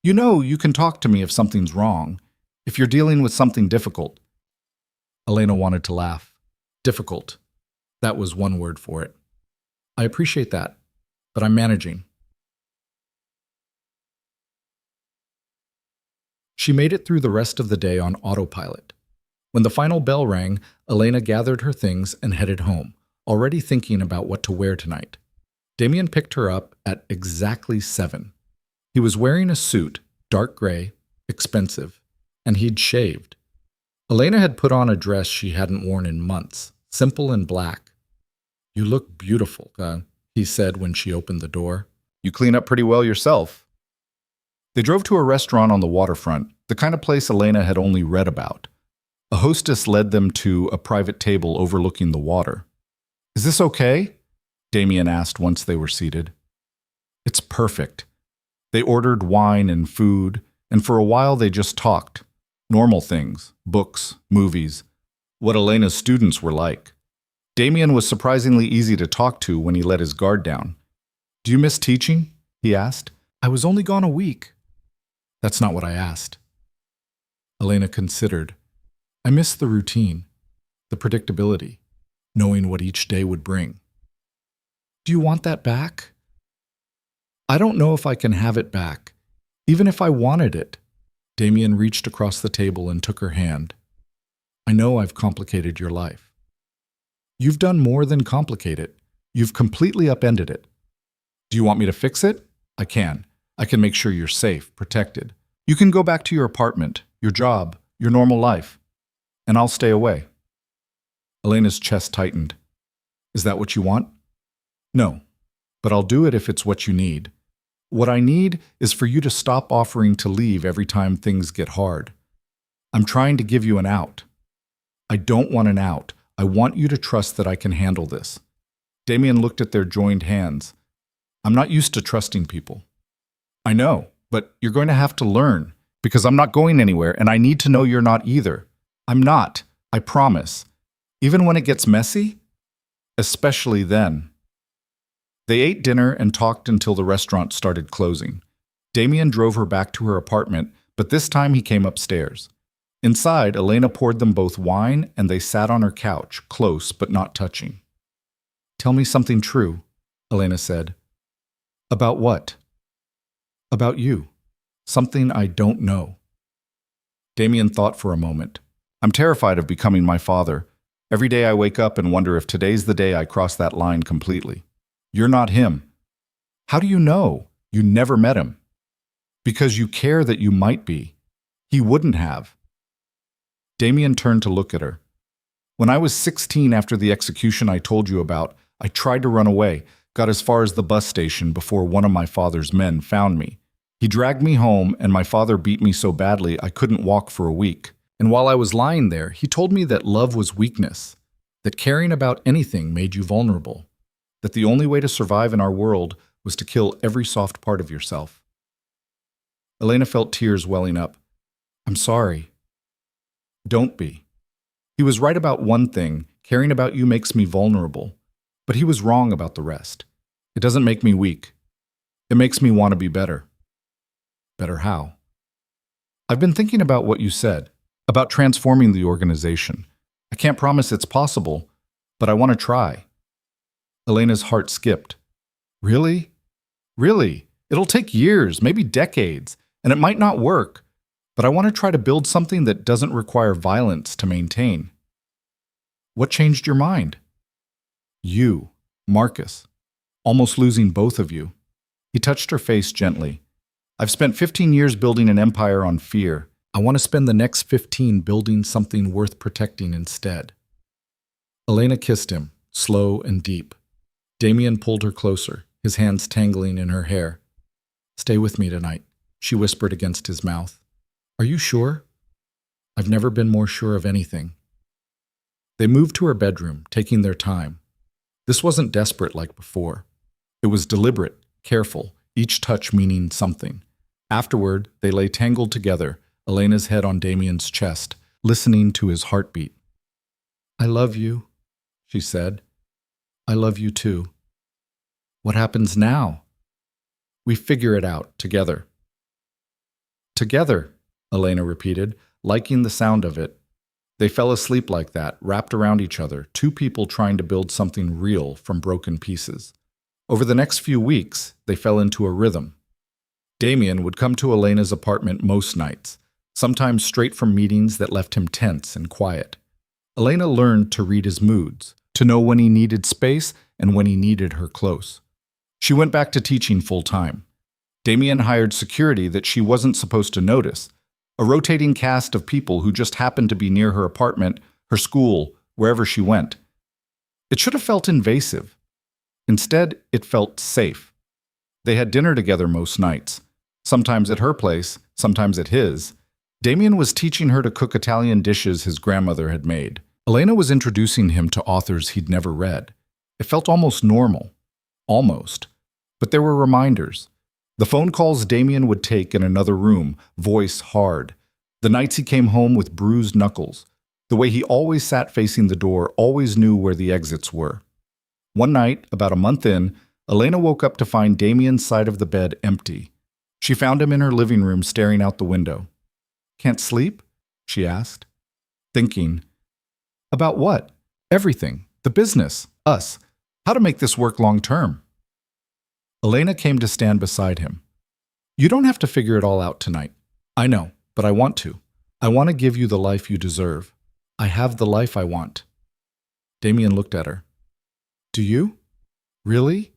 You know, you can talk to me if something's wrong, if you're dealing with something difficult. Elena wanted to laugh. Difficult. That was one word for it. I appreciate that, but I'm managing. She made it through the rest of the day on autopilot. When the final bell rang, Elena gathered her things and headed home, already thinking about what to wear tonight. Damien picked her up at exactly 7. He was wearing a suit, dark gray, expensive, and he'd shaved. Elena had put on a dress she hadn't worn in months, simple and black. You look beautiful, he said when she opened the door. You clean up pretty well yourself. They drove to a restaurant on the waterfront, the kind of place Elena had only read about. A hostess led them to a private table overlooking the water. Is this okay? Damien asked once they were seated. It's perfect. They ordered wine and food, and for a while they just talked. Normal things, books, movies, what Elena's students were like. Damien was surprisingly easy to talk to when he let his guard down. Do you miss teaching? He asked. I was only gone a week. That's not what I asked. Elena considered. I miss the routine, the predictability, knowing what each day would bring. Do you want that back? I don't know if I can have it back, even if I wanted it. Damien reached across the table and took her hand. I know I've complicated your life. You've done more than complicate it. You've completely upended it. Do you want me to fix it? I can. I can make sure you're safe, protected. You can go back to your apartment, your job, your normal life. And I'll stay away. Elena's chest tightened. Is that what you want? No, but I'll do it if it's what you need. What I need is for you to stop offering to leave every time things get hard. I'm trying to give you an out. I don't want an out. I want you to trust that I can handle this. Damien looked at their joined hands. I'm not used to trusting people. I know, but you're going to have to learn, because I'm not going anywhere, and I need to know you're not either. I'm not, I promise. Even when it gets messy? Especially then. They ate dinner and talked until the restaurant started closing. Damien drove her back to her apartment, but this time he came upstairs. Inside, Elena poured them both wine, and they sat on her couch, close but not touching. Tell me something true, Elena said. About what? About you. Something I don't know. Damien thought for a moment. I'm terrified of becoming my father. Every day I wake up and wonder if today's the day I cross that line completely. You're not him. How do you know? You never met him. Because you care that you might be. He wouldn't have. Damien turned to look at her. When I was 16 after the execution I told you about, I tried to run away, got as far as the bus station before one of my father's men found me. He dragged me home, and my father beat me so badly I couldn't walk for a week. And while I was lying there, he told me that love was weakness, that caring about anything made you vulnerable, that the only way to survive in our world was to kill every soft part of yourself. Elena felt tears welling up. I'm sorry. Don't be. He was right about one thing. Caring about you makes me vulnerable. But he was wrong about the rest. It doesn't make me weak. It makes me want to be better. Better how? I've been thinking about what you said, about transforming the organization. I can't promise it's possible, but I want to try. Elena's heart skipped. Really? Really? It'll take years, maybe decades, and it might not work, but I want to try to build something that doesn't require violence to maintain. What changed your mind? You, Marcus, almost losing both of you. He touched her face gently. I've spent 15 years building an empire on fear. I want to spend the next 15 building something worth protecting instead. Elena kissed him, slow and deep. Damien pulled her closer, his hands tangling in her hair. Stay with me tonight, she whispered against his mouth. Are you sure? I've never been more sure of anything. They moved to her bedroom, taking their time. This wasn't desperate like before. It was deliberate, careful, each touch meaning something. Afterward, they lay tangled together, Elena's head on Damien's chest, listening to his heartbeat. I love you, she said. I love you too. What happens now? We figure it out together. Together, Elena repeated, liking the sound of it. They fell asleep like that, wrapped around each other, two people trying to build something real from broken pieces. Over the next few weeks, they fell into a rhythm. Damien would come to Elena's apartment most nights, sometimes straight from meetings that left him tense and quiet. Elena learned to read his moods, to know when he needed space and when he needed her close. She went back to teaching full-time. Damien hired security that she wasn't supposed to notice, a rotating cast of people who just happened to be near her apartment, her school, wherever she went. It should have felt invasive. Instead, it felt safe. They had dinner together most nights, sometimes at her place, sometimes at his. Damien was teaching her to cook Italian dishes his grandmother had made. Elena was introducing him to authors he'd never read. It felt almost normal. Almost. But there were reminders. The phone calls Damien would take in another room, voice hard. The nights he came home with bruised knuckles. The way he always sat facing the door, always knew where the exits were. One night, about a month in, Elena woke up to find Damien's side of the bed empty. She found him in her living room staring out the window. "Can't sleep?" she asked. Thinking. About what? Everything. The business. Us. How to make this work long term. Elena came to stand beside him. "You don't have to figure it all out tonight. I know, but I want to. I want to give you the life you deserve. I have the life I want." Damien looked at her. "Do you? Really?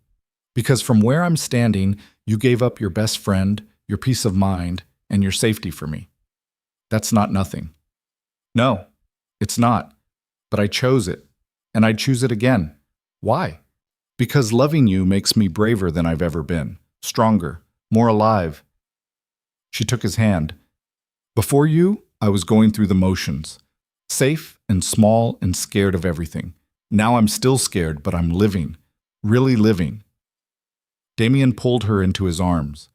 Because from where I'm standing, you gave up your best friend, your peace of mind, and your safety for me. That's not nothing." "No, it's not. But I chose it, and I'd choose it again. Why? Because loving you makes me braver than I've ever been, stronger, more alive." She took his hand. "Before you, I was going through the motions, safe and small and scared of everything. Now I'm still scared, but I'm living, really living." Damien pulled her into his arms.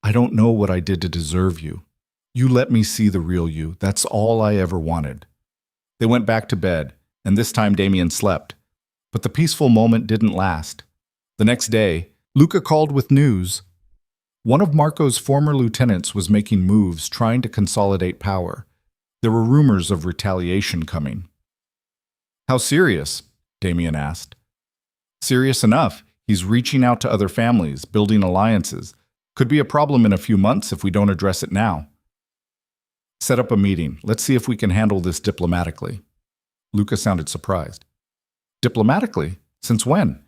"I don't know what I did to deserve you. You let me see the real you. That's all I ever wanted." They went back to bed, and this time Damien slept. But the peaceful moment didn't last. The next day, Luca called with news. One of Marco's former lieutenants was making moves, trying to consolidate power. There were rumors of retaliation coming. "How serious?" Damien asked. "Serious enough. He's reaching out to other families, building alliances. Could be a problem in a few months if we don't address it now." "Set up a meeting. Let's see if we can handle this diplomatically." Luca sounded surprised. "Diplomatically? Since when?"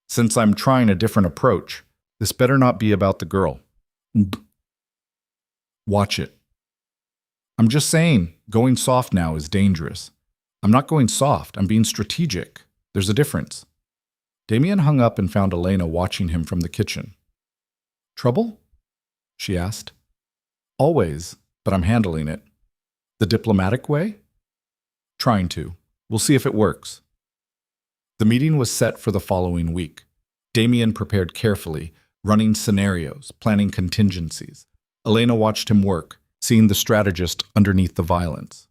"Since I'm trying a different approach. This better not be about the girl." "Watch it." "I'm just saying, going soft now is dangerous." "I'm not going soft. I'm being strategic. There's a difference." Damien hung up and found Elena watching him from the kitchen. "Trouble?" she asked. "Always, but I'm handling it." "The diplomatic way?" "Trying to. We'll see if it works." The meeting was set for the following week. Damien prepared carefully, running scenarios, planning contingencies. Elena watched him work, seeing the strategist underneath the violence.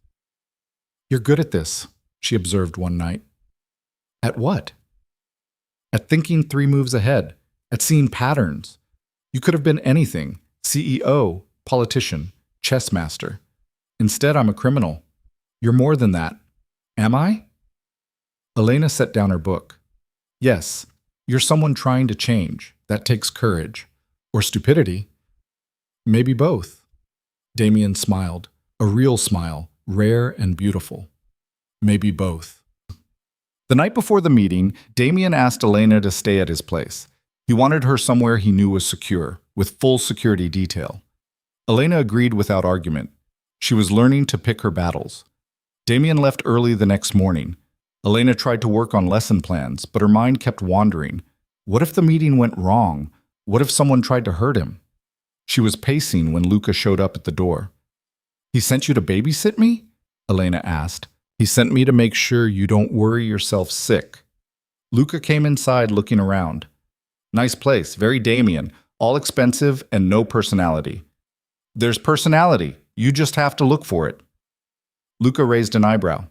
"You're good at this," she observed one night. "At what?" "At thinking 3 moves ahead, at seeing patterns. You could have been anything: CEO, politician, chess master. Instead, I'm a criminal. You're more than that. Am I?" Elena set down her book. "Yes, you're someone trying to change. That takes courage. Or stupidity. Maybe both." Damien smiled, a real smile, rare and beautiful. "Maybe both." The night before the meeting, Damien asked Elena to stay at his place. He wanted her somewhere he knew was secure, with full security detail. Elena agreed without argument. She was learning to pick her battles. Damien left early the next morning. Elena tried to work on lesson plans, but her mind kept wandering. What if the meeting went wrong? What if someone tried to hurt him? She was pacing when Luca showed up at the door. "He sent you to babysit me?" Elena asked. "He sent me to make sure you don't worry yourself sick." Luca came inside looking around. "Nice place, very Damien, all expensive and no personality." "There's personality, you just have to look for it." Luca raised an eyebrow.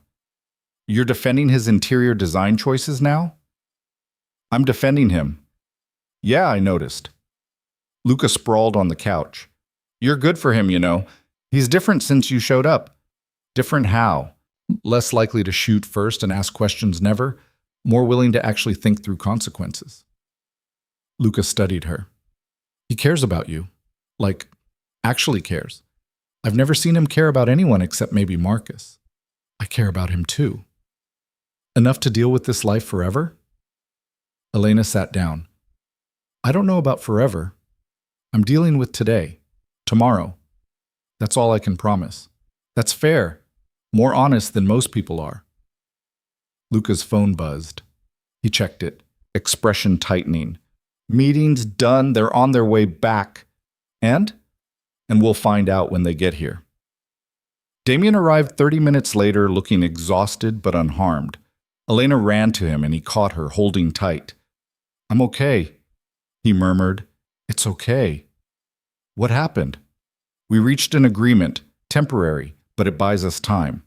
"You're defending his interior design choices now?" "I'm defending him." "Yeah, I noticed." Luca sprawled on the couch. "You're good for him, you know. He's different since you showed up." "Different how?" "Less likely to shoot first and ask questions never. More willing to actually think through consequences." Luca studied her. "He cares about you. Like, actually cares. I've never seen him care about anyone except maybe Marcus. I care about him too." "Enough to deal with this life forever?" Elena sat down. "I don't know about forever. I'm dealing with today, tomorrow. That's all I can promise. That's fair. More honest than most people are." Luca's phone buzzed. He checked it, expression tightening. Meeting's done, they're on their way back. And? And we'll find out when they get here. Damien arrived 30 minutes later looking exhausted but unharmed. Elena ran to him and he caught her, holding tight. I'm okay, he murmured. It's okay. What happened? We reached an agreement, temporary, but it buys us time.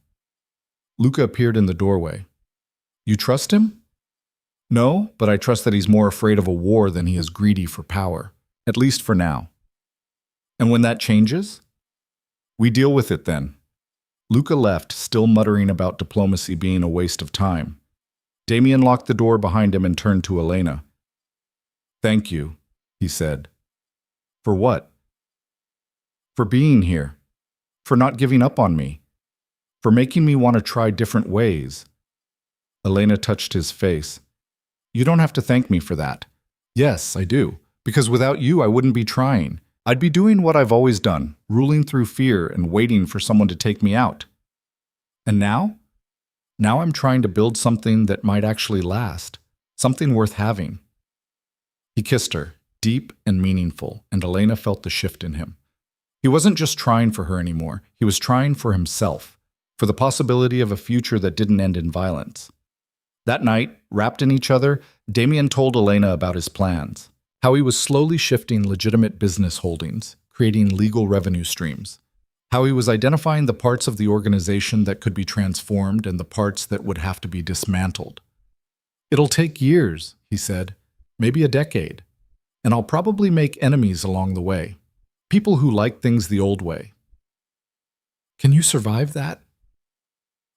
Luca appeared in the doorway. You trust him? No, but I trust that he's more afraid of a war than he is greedy for power, at least for now. And when that changes? We deal with it then. Luca left, still muttering about diplomacy being a waste of time. Damien locked the door behind him and turned to Elena. Thank you, he said. For what? For being here. For not giving up on me. For making me want to try different ways. Elena touched his face. You don't have to thank me for that. Yes, I do. Because without you, I wouldn't be trying. I'd be doing what I've always done, ruling through fear and waiting for someone to take me out. And now? Now I'm trying to build something that might actually last. Something worth having. He kissed her, deep and meaningful, and Elena felt the shift in him. He wasn't just trying for her anymore. He was trying for himself, for the possibility of a future that didn't end in violence. That night, wrapped in each other, Damien told Elena about his plans, how he was slowly shifting legitimate business holdings, creating legal revenue streams, how he was identifying the parts of the organization that could be transformed and the parts that would have to be dismantled. It'll take years, he said, maybe a decade, and I'll probably make enemies along the way, people who like things the old way. Can you survive that?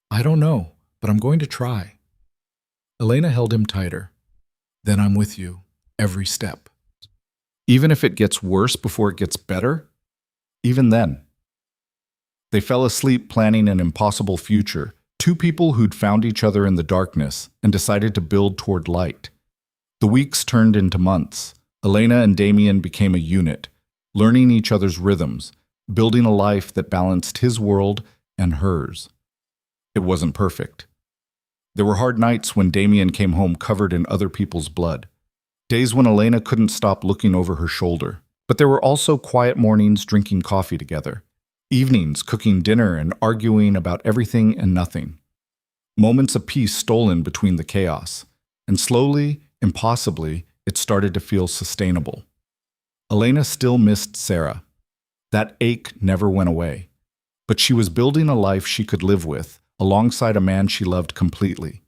I don't know, but I'm going to try. Elena held him tighter. Then I'm with you, every step. Even if it gets worse before it gets better? Even then. They fell asleep planning an impossible future, two people who'd found each other in the darkness and decided to build toward light. The weeks turned into months. Elena and Damien became a unit, learning each other's rhythms, building a life that balanced his world and hers. It wasn't perfect. There were hard nights when Damien came home covered in other people's blood. Days when Elena couldn't stop looking over her shoulder. But there were also quiet mornings drinking coffee together. Evenings cooking dinner and arguing about everything and nothing. Moments of peace stolen between the chaos. And slowly, impossibly, it started to feel sustainable. Elena still missed Sarah. That ache never went away. But she was building a life she could live with, alongside a man she loved completely.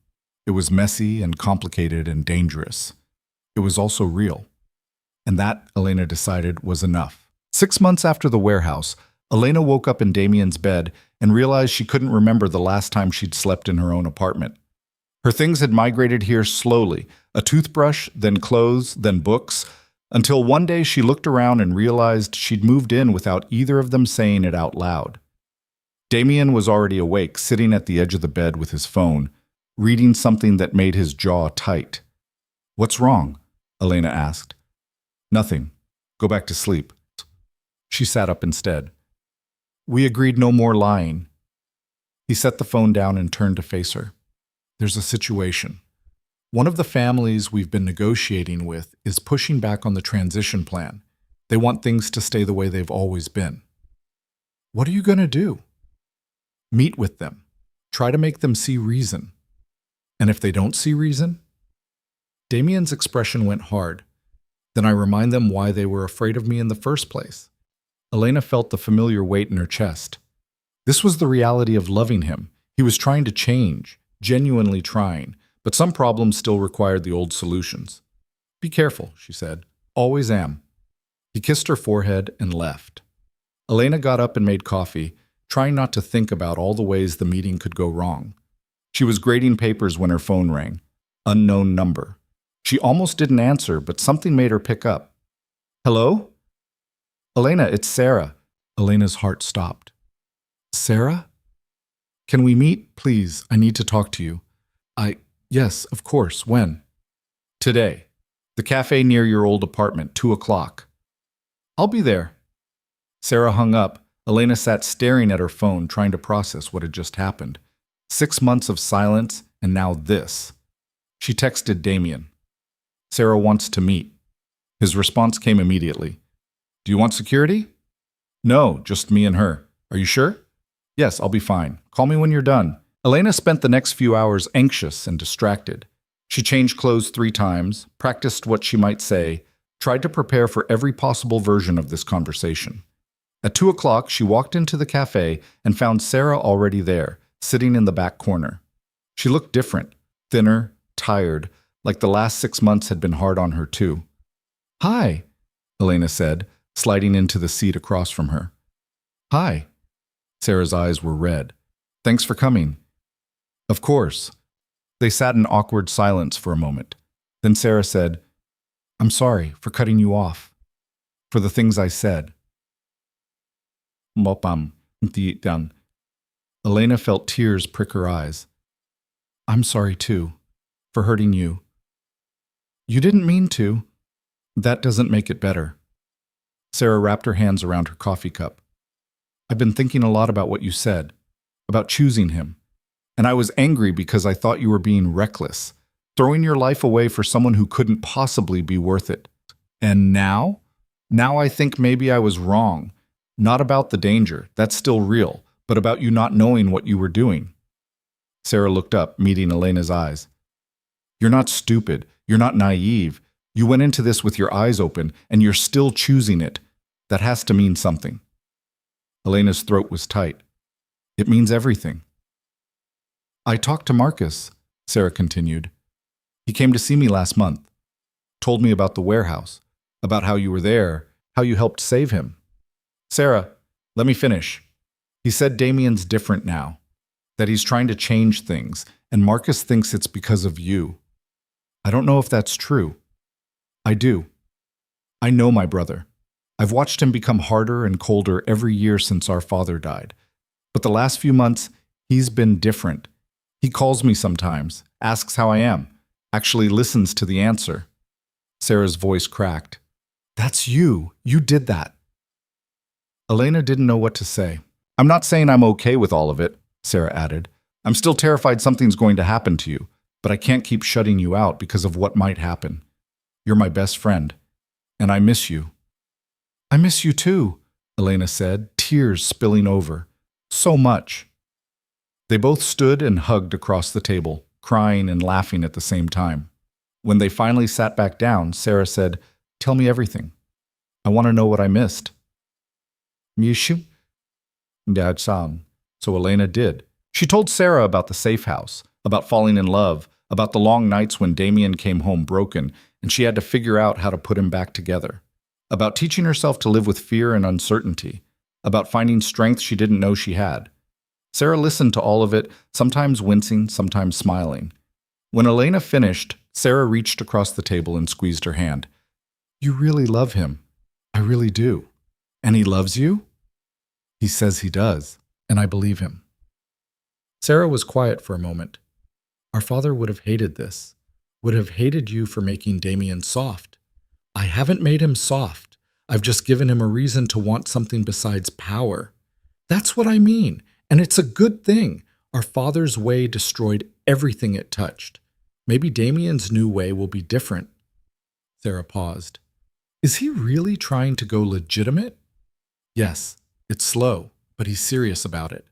It was messy and complicated and dangerous. It was also real. And that, Elena decided, was enough. 6 months after the warehouse, Elena woke up in Damien's bed and realized she couldn't remember the last time she'd slept in her own apartment. Her things had migrated here slowly, a toothbrush, then clothes, then books, until one day she looked around and realized she'd moved in without either of them saying it out loud. Damien was already awake, sitting at the edge of the bed with his phone, reading something that made his jaw tight. What's wrong? Elena asked. Nothing. Go back to sleep. She sat up instead. We agreed no more lying. He set the phone down and turned to face her. There's a situation. One of the families we've been negotiating with is pushing back on the transition plan. They want things to stay the way they've always been. What are you going to do? Meet with them. Try to make them see reason. And if they don't see reason? Damien's expression went hard. Then I remind them why they were afraid of me in the first place. Elena felt the familiar weight in her chest. This was the reality of loving him. He was trying to change, genuinely trying, but some problems still required the old solutions. Be careful, she said. Always am. He kissed her forehead and left. Elena got up and made coffee, trying not to think about all the ways the meeting could go wrong. She was grading papers when her phone rang. Unknown number. She almost didn't answer, but something made her pick up. Hello? Elena, it's Sarah. Elena's heart stopped. Sarah? Can we meet, please? I need to talk to you. Yes, of course. When? Today. The cafe near your old apartment, 2 o'clock. I'll be there. Sarah hung up. Elena sat staring at her phone, trying to process what had just happened. 6 months of silence, and now this. She texted Damien. Sarah wants to meet. His response came immediately. Do you want security? No, just me and her. Are you sure? Yes, I'll be fine. Call me when you're done. Elena spent the next few hours anxious and distracted. She changed clothes 3 times, practiced what she might say, tried to prepare for every possible version of this conversation. At 2 o'clock, she walked into the cafe and found Sarah already there, sitting in the back corner. She looked different, thinner, tired, like the last 6 months had been hard on her too. Hi, Elena said, sliding into the seat across from her. Hi. Sarah's eyes were red. Thanks for coming. Of course. They sat in awkward silence for a moment. Then Sarah said, I'm sorry for cutting you off. For the things I said. Mopam, dan. Elena felt tears prick her eyes. I'm sorry too, for hurting you. You didn't mean to. That doesn't make it better. Sarah wrapped her hands around her coffee cup. I've been thinking a lot about what you said, about choosing him. And I was angry because I thought you were being reckless, throwing your life away for someone who couldn't possibly be worth it. And now? Now I think maybe I was wrong. Not about the danger, that's still real, but about you not knowing what you were doing. Sarah looked up, meeting Elena's eyes. You're not stupid. You're not naive. You went into this with your eyes open, and you're still choosing it. That has to mean something. Elena's throat was tight. It means everything. I talked to Marcus, Sarah continued. He came to see me last month. Told me about the warehouse, about how you were there, how you helped save him. Sarah, let me finish. He said Damien's different now, that he's trying to change things, and Marcus thinks it's because of you. I don't know if that's true. I do. I know my brother. I've watched him become harder and colder every year since our father died. But the last few months, he's been different. He calls me sometimes, asks how I am, actually listens to the answer. Sarah's voice cracked. That's you. You did that. Elena didn't know what to say. I'm not saying I'm okay with all of it, Sarah added. I'm still terrified something's going to happen to you, but I can't keep shutting you out because of what might happen. You're my best friend, and I miss you. I miss you too, Elena said, tears spilling over. So much. They both stood and hugged across the table, crying and laughing at the same time. When they finally sat back down, Sarah said, Tell me everything. I want to know what I missed. Mishu? Dad Sam. So Elena did. She told Sarah about the safe house, about falling in love, about the long nights when Damien came home broken, and she had to figure out how to put him back together, about teaching herself to live with fear and uncertainty, about finding strength she didn't know she had. Sarah listened to all of it, sometimes wincing, sometimes smiling. When Elena finished, Sarah reached across the table and squeezed her hand. You really love him. I really do. And he loves you? He says he does, and I believe him. Sarah was quiet for a moment. Our father would have hated this, would have hated you for making Damien soft. I haven't made him soft. I've just given him a reason to want something besides power. That's what I mean, and it's a good thing. Our father's way destroyed everything it touched. Maybe Damien's new way will be different. Sarah paused. Is he really trying to go legitimate? Yes, it's slow, but he's serious about it.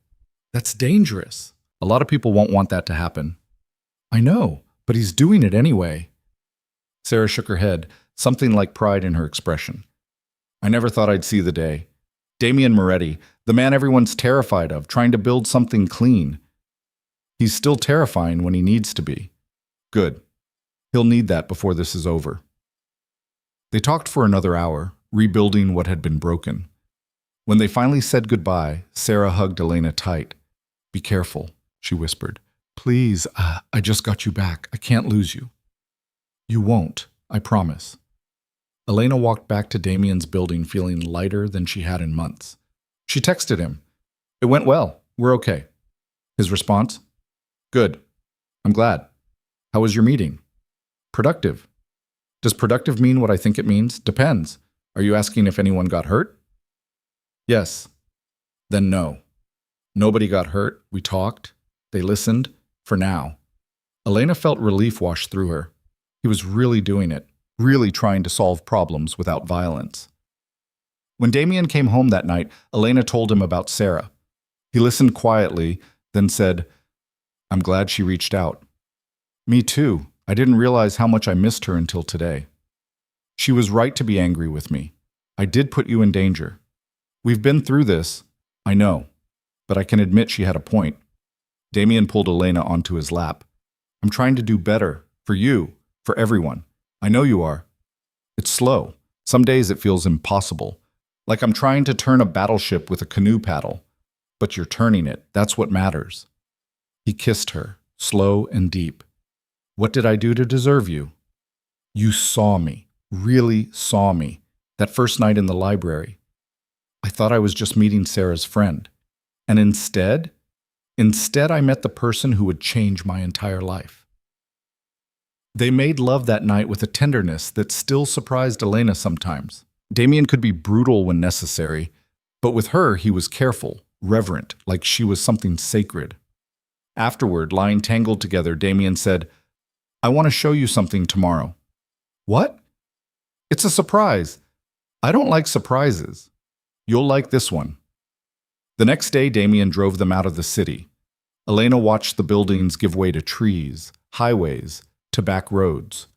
That's dangerous. A lot of people won't want that to happen. I know, but he's doing it anyway. Sarah shook her head, something like pride in her expression. I never thought I'd see the day. Damien Moretti, the man everyone's terrified of, trying to build something clean. He's still terrifying when he needs to be. Good. He'll need that before this is over. They talked for another hour, rebuilding what had been broken. When they finally said goodbye, Sarah hugged Elena tight. Be careful, she whispered. Please, I just got you back. I can't lose you. You won't, I promise. Elena walked back to Damien's building feeling lighter than she had in months. She texted him. It went well. We're okay. His response? Good. I'm glad. How was your meeting? Productive. Does productive mean what I think it means? Depends. Are you asking if anyone got hurt? Yes. Then no. Nobody got hurt. We talked. They listened. For now. Elena felt relief wash through her. He was really doing it. really trying to solve problems without violence. When Damien came home that night, Elena told him about Sarah. He listened quietly, then said, "I'm glad she reached out." "Me too. I didn't realize how much I missed her until today." "She was right to be angry with me. I did put you in danger. We've been through this, I know, but I can admit she had a point." Damien pulled Elena onto his lap. "I'm trying to do better, for you, for everyone. I know you are. It's slow. Some days it feels impossible. Like I'm trying to turn a battleship with a canoe paddle. But you're turning it. That's what matters." He kissed her, slow and deep. "What did I do to deserve you?" "You saw me, really saw me, that first night in the library. I thought I was just meeting Sarah's friend. And instead I met the person who would change my entire life." They made love that night with a tenderness that still surprised Elena sometimes. Damien could be brutal when necessary, but with her he was careful, reverent, like she was something sacred. Afterward, lying tangled together, Damien said, "I want to show you something tomorrow." "What?" "It's a surprise. I don't like surprises. You'll like this one." The next day, Damien drove them out of the city. Elena watched the buildings give way to trees, highways, to back roads.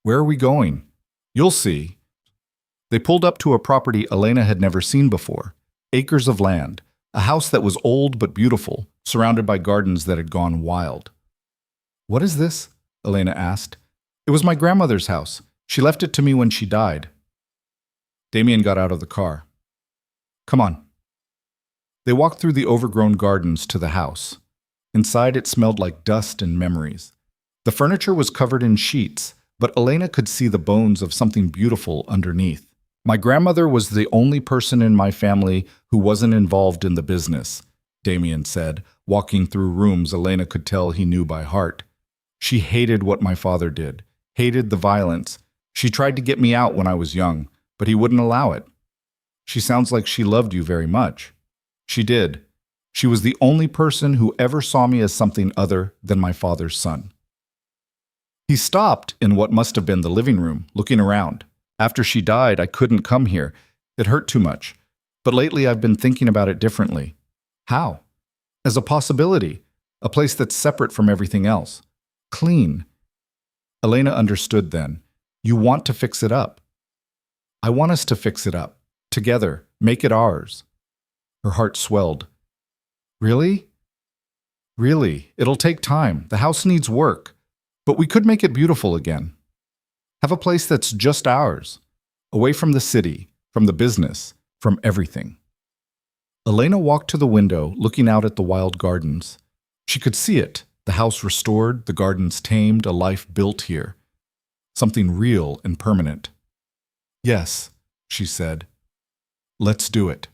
"Where are we going?" "You'll see." They pulled up to a property Elena had never seen before. Acres of land, a house that was old but beautiful, surrounded by gardens that had gone wild. "What is this?" Elena asked. "It was my grandmother's house. She left it to me when she died." Damien got out of the car. "Come on." They walked through the overgrown gardens to the house. Inside it smelled like dust and memories. The furniture was covered in sheets, but Elena could see the bones of something beautiful underneath. "My grandmother was the only person in my family who wasn't involved in the business," Damien said, walking through rooms Elena could tell he knew by heart. "She hated what my father did, hated the violence. She tried to get me out when I was young, but he wouldn't allow it." "She sounds like she loved you very much." "She did. She was the only person who ever saw me as something other than my father's son." He stopped in what must have been the living room, looking around. "After she died, I couldn't come here. It hurt too much. But lately I've been thinking about it differently." "How?" "As a possibility. A place that's separate from everything else. Clean." Elena understood then. "You want to fix it up." "I want us to fix it up. Together. Make it ours." Her heart swelled. "Really?" "Really. It'll take time. The house needs work. But we could make it beautiful again. Have a place that's just ours. Away from the city, from the business, from everything." Elena walked to the window, looking out at the wild gardens. She could see it, the house restored, the gardens tamed, a life built here. Something real and permanent. "Yes," she said. "Let's do it."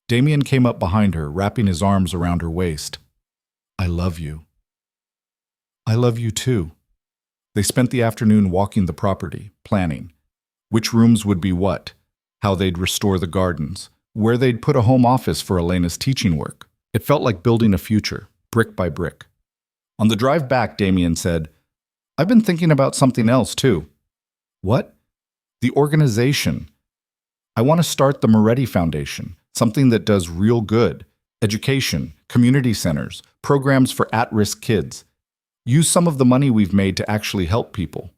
Damien came up behind her, wrapping his arms around her waist. "I love you." "I love you too." They spent the afternoon walking the property, planning. Which rooms would be what, how they'd restore the gardens, where they'd put a home office for Elena's teaching work. It felt like building a future, brick by brick. On the drive back, Damien said, "I've been thinking about something else too." "What?" "The organization. I want to start the Moretti Foundation, something that does real good. Education, community centers, programs for at-risk kids. Use some of the money we've made to actually help people."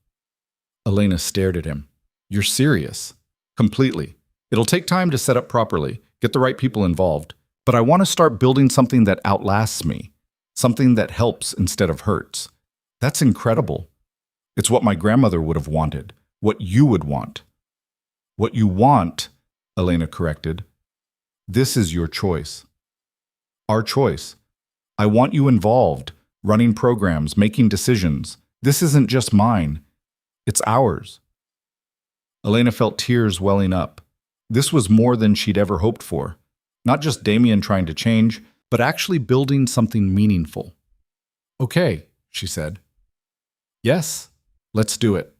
Elena stared at him. "You're serious?" "Completely. It'll take time to set up properly, get the right people involved. But I want to start building something that outlasts me, something that helps instead of hurts." "That's incredible." "It's what my grandmother would have wanted, what you would want." "What you want," Elena corrected. "This is your choice." "Our choice. I want you involved, running programs, making decisions. This isn't just mine. It's ours." Elena felt tears welling up. This was more than she'd ever hoped for. Not just Damien trying to change, but actually building something meaningful. "Okay," she said. "Yes, let's do it."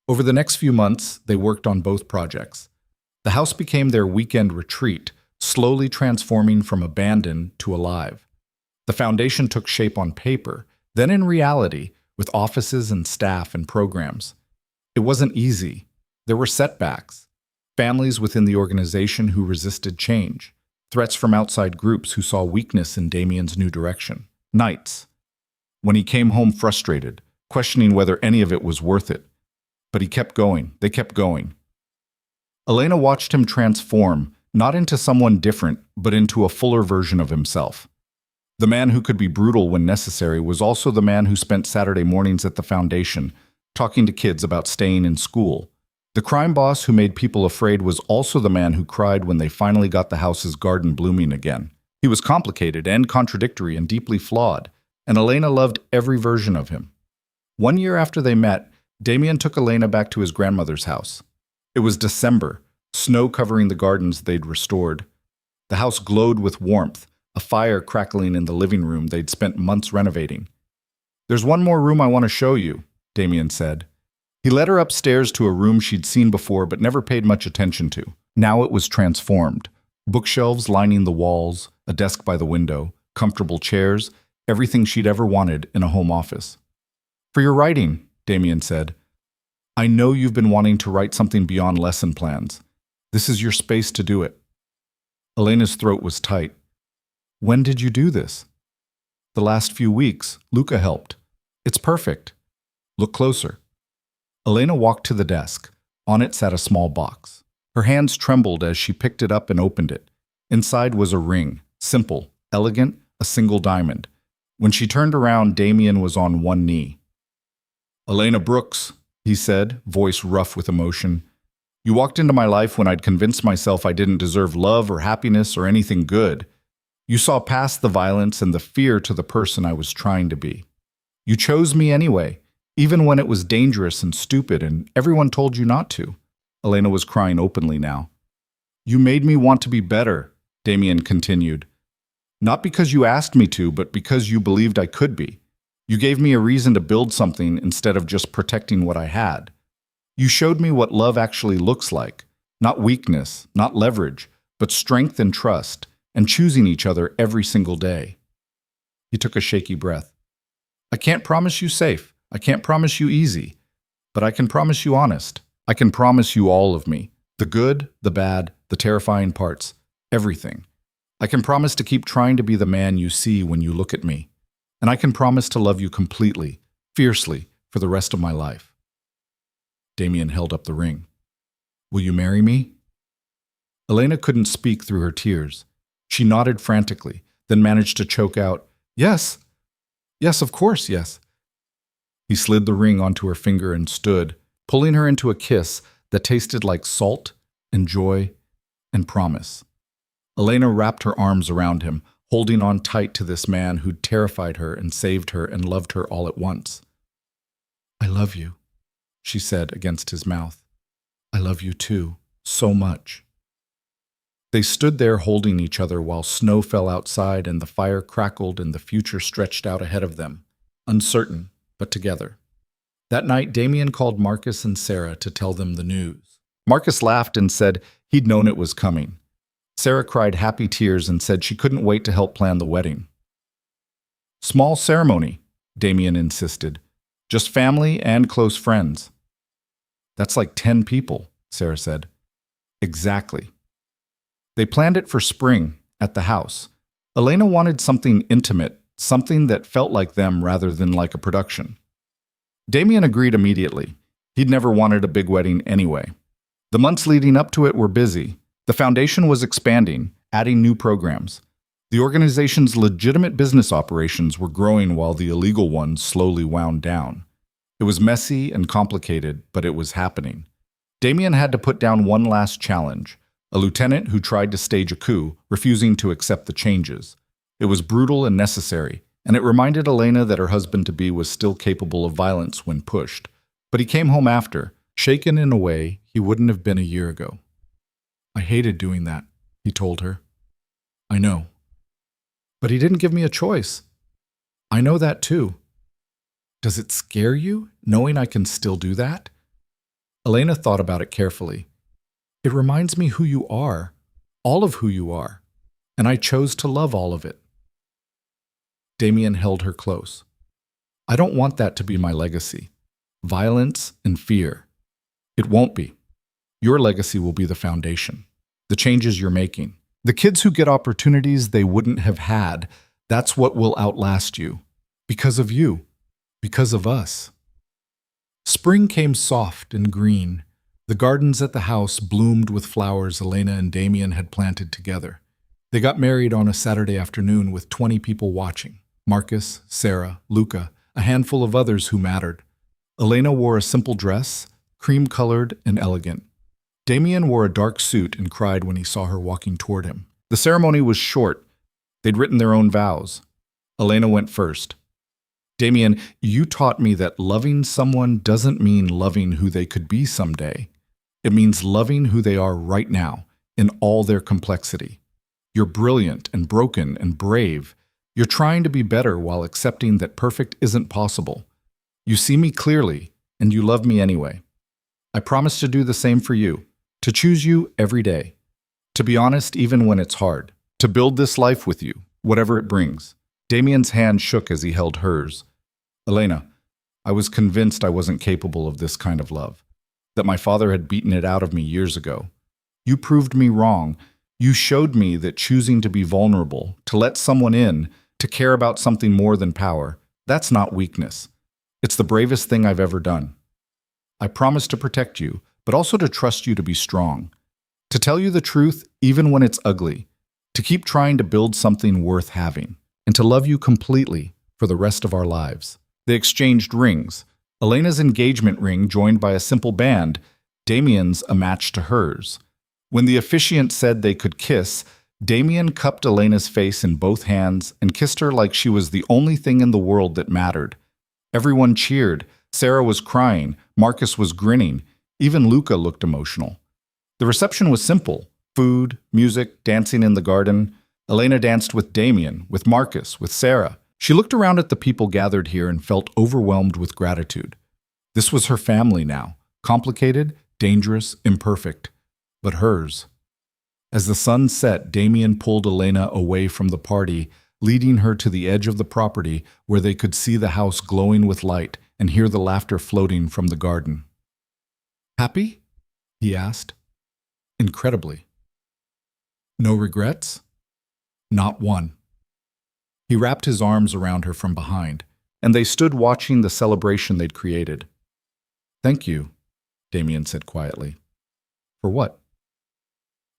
Over the next few months, they worked on both projects. The house became their weekend retreat, slowly transforming from abandoned to alive. The foundation took shape on paper, then in reality, with offices and staff and programs. It wasn't easy. There were setbacks. Families within the organization who resisted change. Threats from outside groups who saw weakness in Damien's new direction. Nights, when he came home frustrated, questioning whether any of it was worth it. But he kept going. They kept going. Elena watched him transform, not into someone different, but into a fuller version of himself. The man who could be brutal when necessary was also the man who spent Saturday mornings at the foundation, talking to kids about staying in school. The crime boss who made people afraid was also the man who cried when they finally got the house's garden blooming again. He was complicated and contradictory and deeply flawed, and Elena loved every version of him. 1 year after they met, Damien took Elena back to his grandmother's house. It was December, snow covering the gardens they'd restored. The house glowed with warmth, a fire crackling in the living room they'd spent months renovating. "There's one more room I want to show you," Damien said. He led her upstairs to a room she'd seen before but never paid much attention to. Now it was transformed. Bookshelves lining the walls, a desk by the window, comfortable chairs, everything she'd ever wanted in a home office. "For your writing," Damien said. "I know you've been wanting to write something beyond lesson plans. This is your space to do it." Elena's throat was tight. "When did you do this?" "The last few weeks. Luca helped." "It's perfect." "Look closer." Elena walked to the desk. On it sat a small box. Her hands trembled as she picked it up and opened it. Inside was a ring, simple, elegant, a single diamond. When she turned around, Damien was on one knee. "Elena Brooks," he said, voice rough with emotion. "You walked into my life when I'd convinced myself I didn't deserve love or happiness or anything good. You saw past the violence and the fear to the person I was trying to be. You chose me anyway, even when it was dangerous and stupid and everyone told you not to." Elena was crying openly now. "You made me want to be better," Damien continued. "Not because you asked me to, but because you believed I could be. You gave me a reason to build something instead of just protecting what I had. You showed me what love actually looks like, not weakness, not leverage, but strength and trust, and choosing each other every single day." He took a shaky breath. "I can't promise you safe. I can't promise you easy. But I can promise you honest. I can promise you all of me. The good, the bad, the terrifying parts. Everything. I can promise to keep trying to be the man you see when you look at me. And I can promise to love you completely, fiercely, for the rest of my life." Damien held up the ring. "Will you marry me?" Elena couldn't speak through her tears. She nodded frantically, then managed to choke out, "Yes. Yes, of course, yes." He slid the ring onto her finger and stood, pulling her into a kiss that tasted like salt and joy and promise. Elena wrapped her arms around him, holding on tight to this man who'd terrified her and saved her and loved her all at once. "I love you," she said against his mouth. "I love you too, so much." They stood there holding each other while snow fell outside and the fire crackled and the future stretched out ahead of them, uncertain, but together. That night, Damien called Marcus and Sarah to tell them the news. Marcus laughed and said he'd known it was coming. Sarah cried happy tears and said she couldn't wait to help plan the wedding. "Small ceremony," Damien insisted. "Just family and close friends." "That's like 10 people," Sarah said. "Exactly." They planned it for spring, at the house. Elena wanted something intimate, something that felt like them rather than like a production. Damien agreed immediately. He'd never wanted a big wedding anyway. The months leading up to it were busy. The foundation was expanding, adding new programs. The organization's legitimate business operations were growing while the illegal ones slowly wound down. It was messy and complicated, but it was happening. Damien had to put down one last challenge, a lieutenant who tried to stage a coup, refusing to accept the changes. It was brutal and necessary, and it reminded Elena that her husband-to-be was still capable of violence when pushed. But he came home after, shaken in a way he wouldn't have been a year ago. "I hated doing that," he told her. "I know. But he didn't give me a choice." "I know that too." "Does it scare you, knowing I can still do that?" Elena thought about it carefully. "It reminds me who you are, all of who you are, and I chose to love all of it." Damien held her close. I don't want that to be my legacy. Violence and fear. It won't be. Your legacy will be the foundation, the changes you're making. The kids who get opportunities they wouldn't have had, that's what will outlast you. Because of you. Because of us. Spring came soft and green. The gardens at the house bloomed with flowers Elena and Damien had planted together. They got married on a Saturday afternoon with 20 people watching. Marcus, Sarah, Luca, a handful of others who mattered. Elena wore a simple dress, cream-colored and elegant. Damien wore a dark suit and cried when he saw her walking toward him. The ceremony was short. They'd written their own vows. Elena went first. Damien, you taught me that loving someone doesn't mean loving who they could be someday. It means loving who they are right now, in all their complexity. You're brilliant and broken and brave. You're trying to be better while accepting that perfect isn't possible. You see me clearly, and you love me anyway. I promise to do the same for you, to choose you every day, to be honest even when it's hard, to build this life with you, whatever it brings. Damien's hand shook as he held hers. Elena, I was convinced I wasn't capable of this kind of love, that my father had beaten it out of me years ago. You proved me wrong. You showed me that choosing to be vulnerable, to let someone in, to care about something more than power, that's not weakness. It's the bravest thing I've ever done. I promise to protect you, but also to trust you to be strong, to tell you the truth even when it's ugly, to keep trying to build something worth having, and to love you completely for the rest of our lives. They exchanged rings. Elena's engagement ring joined by a simple band, Damien's a match to hers. When the officiant said they could kiss, Damien cupped Elena's face in both hands and kissed her like she was the only thing in the world that mattered. Everyone cheered. Sarah was crying. Marcus was grinning. Even Luca looked emotional. The reception was simple. Food, music, dancing in the garden. Elena danced with Damien, with Marcus, with Sarah. She looked around at the people gathered here and felt overwhelmed with gratitude. This was her family now. Complicated, dangerous, imperfect. But hers. As the sun set, Damien pulled Elena away from the party, leading her to the edge of the property where they could see the house glowing with light and hear the laughter floating from the garden. Happy? He asked. Incredibly. No regrets? Not one. He wrapped his arms around her from behind, and they stood watching the celebration they'd created. Thank you, Damien said quietly. For what?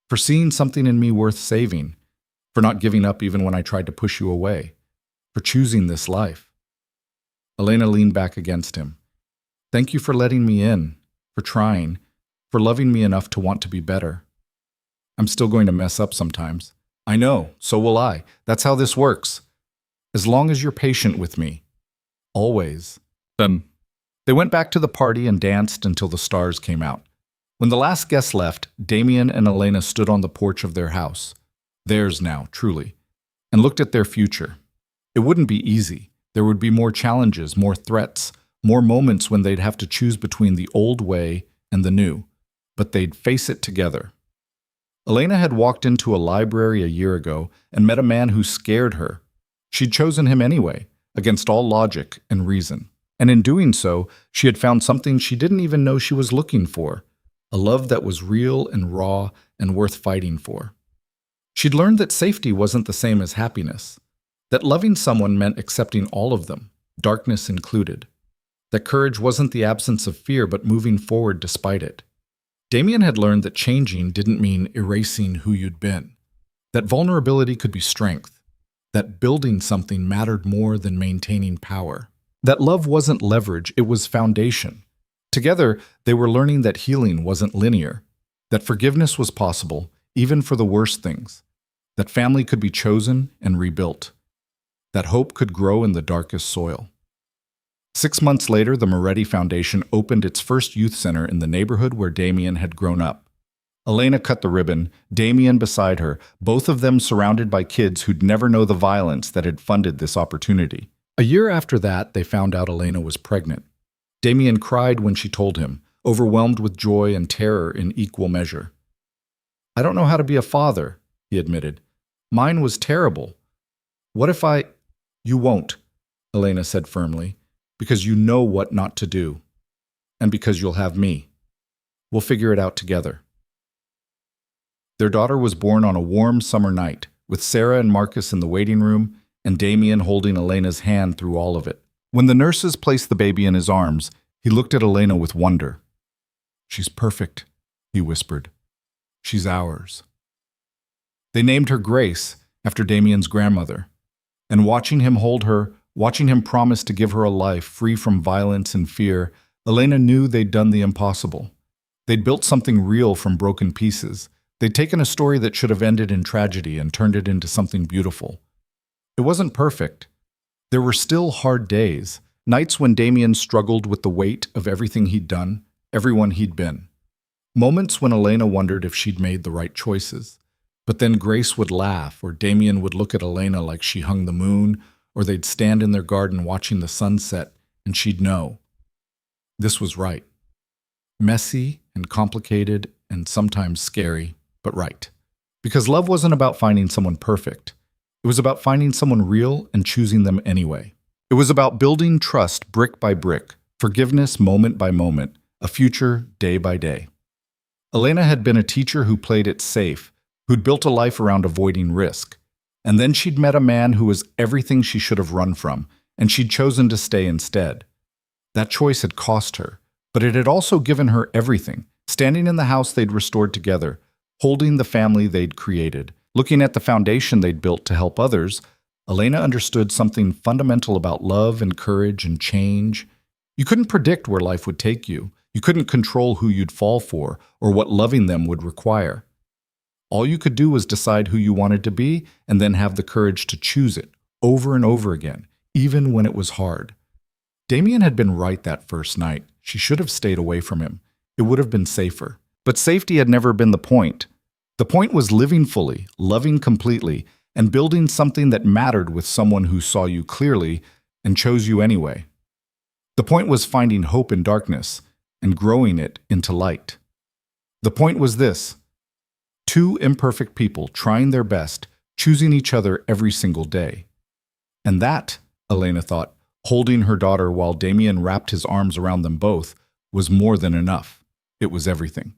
For seeing something in me worth saving, for not giving up even when I tried to push you away, for choosing this life. Elena leaned back against him. Thank you for letting me in, for trying, for loving me enough to want to be better. I'm still going to mess up sometimes. I know, so will I. That's how this works. As long as you're patient with me. Always. They went back to the party and danced until the stars came out. When the last guest left, Damien and Elena stood on the porch of their house, theirs now, truly, and looked at their future. It wouldn't be easy. There would be more challenges, more threats, more moments when they'd have to choose between the old way and the new, but they'd face it together. Elena had walked into a library a year ago and met a man who scared her. She'd chosen him anyway, against all logic and reason. And in doing so, she had found something she didn't even know she was looking for. A love that was real and raw and worth fighting for. She'd learned that safety wasn't the same as happiness, that loving someone meant accepting all of them, darkness included, that courage wasn't the absence of fear but moving forward despite it. Damien had learned that changing didn't mean erasing who you'd been, that vulnerability could be strength, that building something mattered more than maintaining power, that love wasn't leverage, it was foundation. Together, they were learning that healing wasn't linear, that forgiveness was possible, even for the worst things, that family could be chosen and rebuilt, that hope could grow in the darkest soil. 6 months later, the Moretti Foundation opened its first youth center in the neighborhood where Damien had grown up. Elena cut the ribbon, Damien beside her, both of them surrounded by kids who'd never know the violence that had funded this opportunity. A year after that, they found out Elena was pregnant. Damien cried when she told him, overwhelmed with joy and terror in equal measure. I don't know how to be a father, he admitted. Mine was terrible. What if I... You won't, Elena said firmly. because you know what not to do, and because you'll have me. We'll figure it out together. Their daughter was born on a warm summer night, with Sarah and Marcus in the waiting room and Damien holding Elena's hand through all of it. When the nurses placed the baby in his arms, he looked at Elena with wonder. "She's perfect," he whispered. "She's ours." They named her Grace, after Damien's grandmother. And watching him hold her, watching him promise to give her a life free from violence and fear, Elena knew they'd done the impossible. They'd built something real from broken pieces. They'd taken a story that should have ended in tragedy and turned it into something beautiful. It wasn't perfect. There were still hard days, nights when Damien struggled with the weight of everything he'd done, everyone he'd been. Moments when Elena wondered if she'd made the right choices. But then Grace would laugh, or Damien would look at Elena like she hung the moon, or they'd stand in their garden watching the sunset, and she'd know. This was right. Messy and complicated and sometimes scary, but right. Because love wasn't about finding someone perfect. It was about finding someone real and choosing them anyway. It was about building trust brick by brick, forgiveness moment by moment, a future day by day. Elena had been a teacher who played it safe, who'd built a life around avoiding risk. And then she'd met a man who was everything she should have run from, and she'd chosen to stay instead. That choice had cost her, but it had also given her everything, standing in the house they'd restored together, holding the family they'd created, looking at the foundation they'd built to help others. Elena understood something fundamental about love and courage and change. You couldn't predict where life would take you. You couldn't control who you'd fall for or what loving them would require. All you could do was decide who you wanted to be and then have the courage to choose it over and over again, even when it was hard. Damien had been right that first night. She should have stayed away from him. It would have been safer. But safety had never been the point. The point was living fully, loving completely, and building something that mattered with someone who saw you clearly and chose you anyway. The point was finding hope in darkness and growing it into light. The point was this: two imperfect people trying their best, choosing each other every single day. And that, Elena thought, holding her daughter while Damien wrapped his arms around them both, was more than enough. It was everything.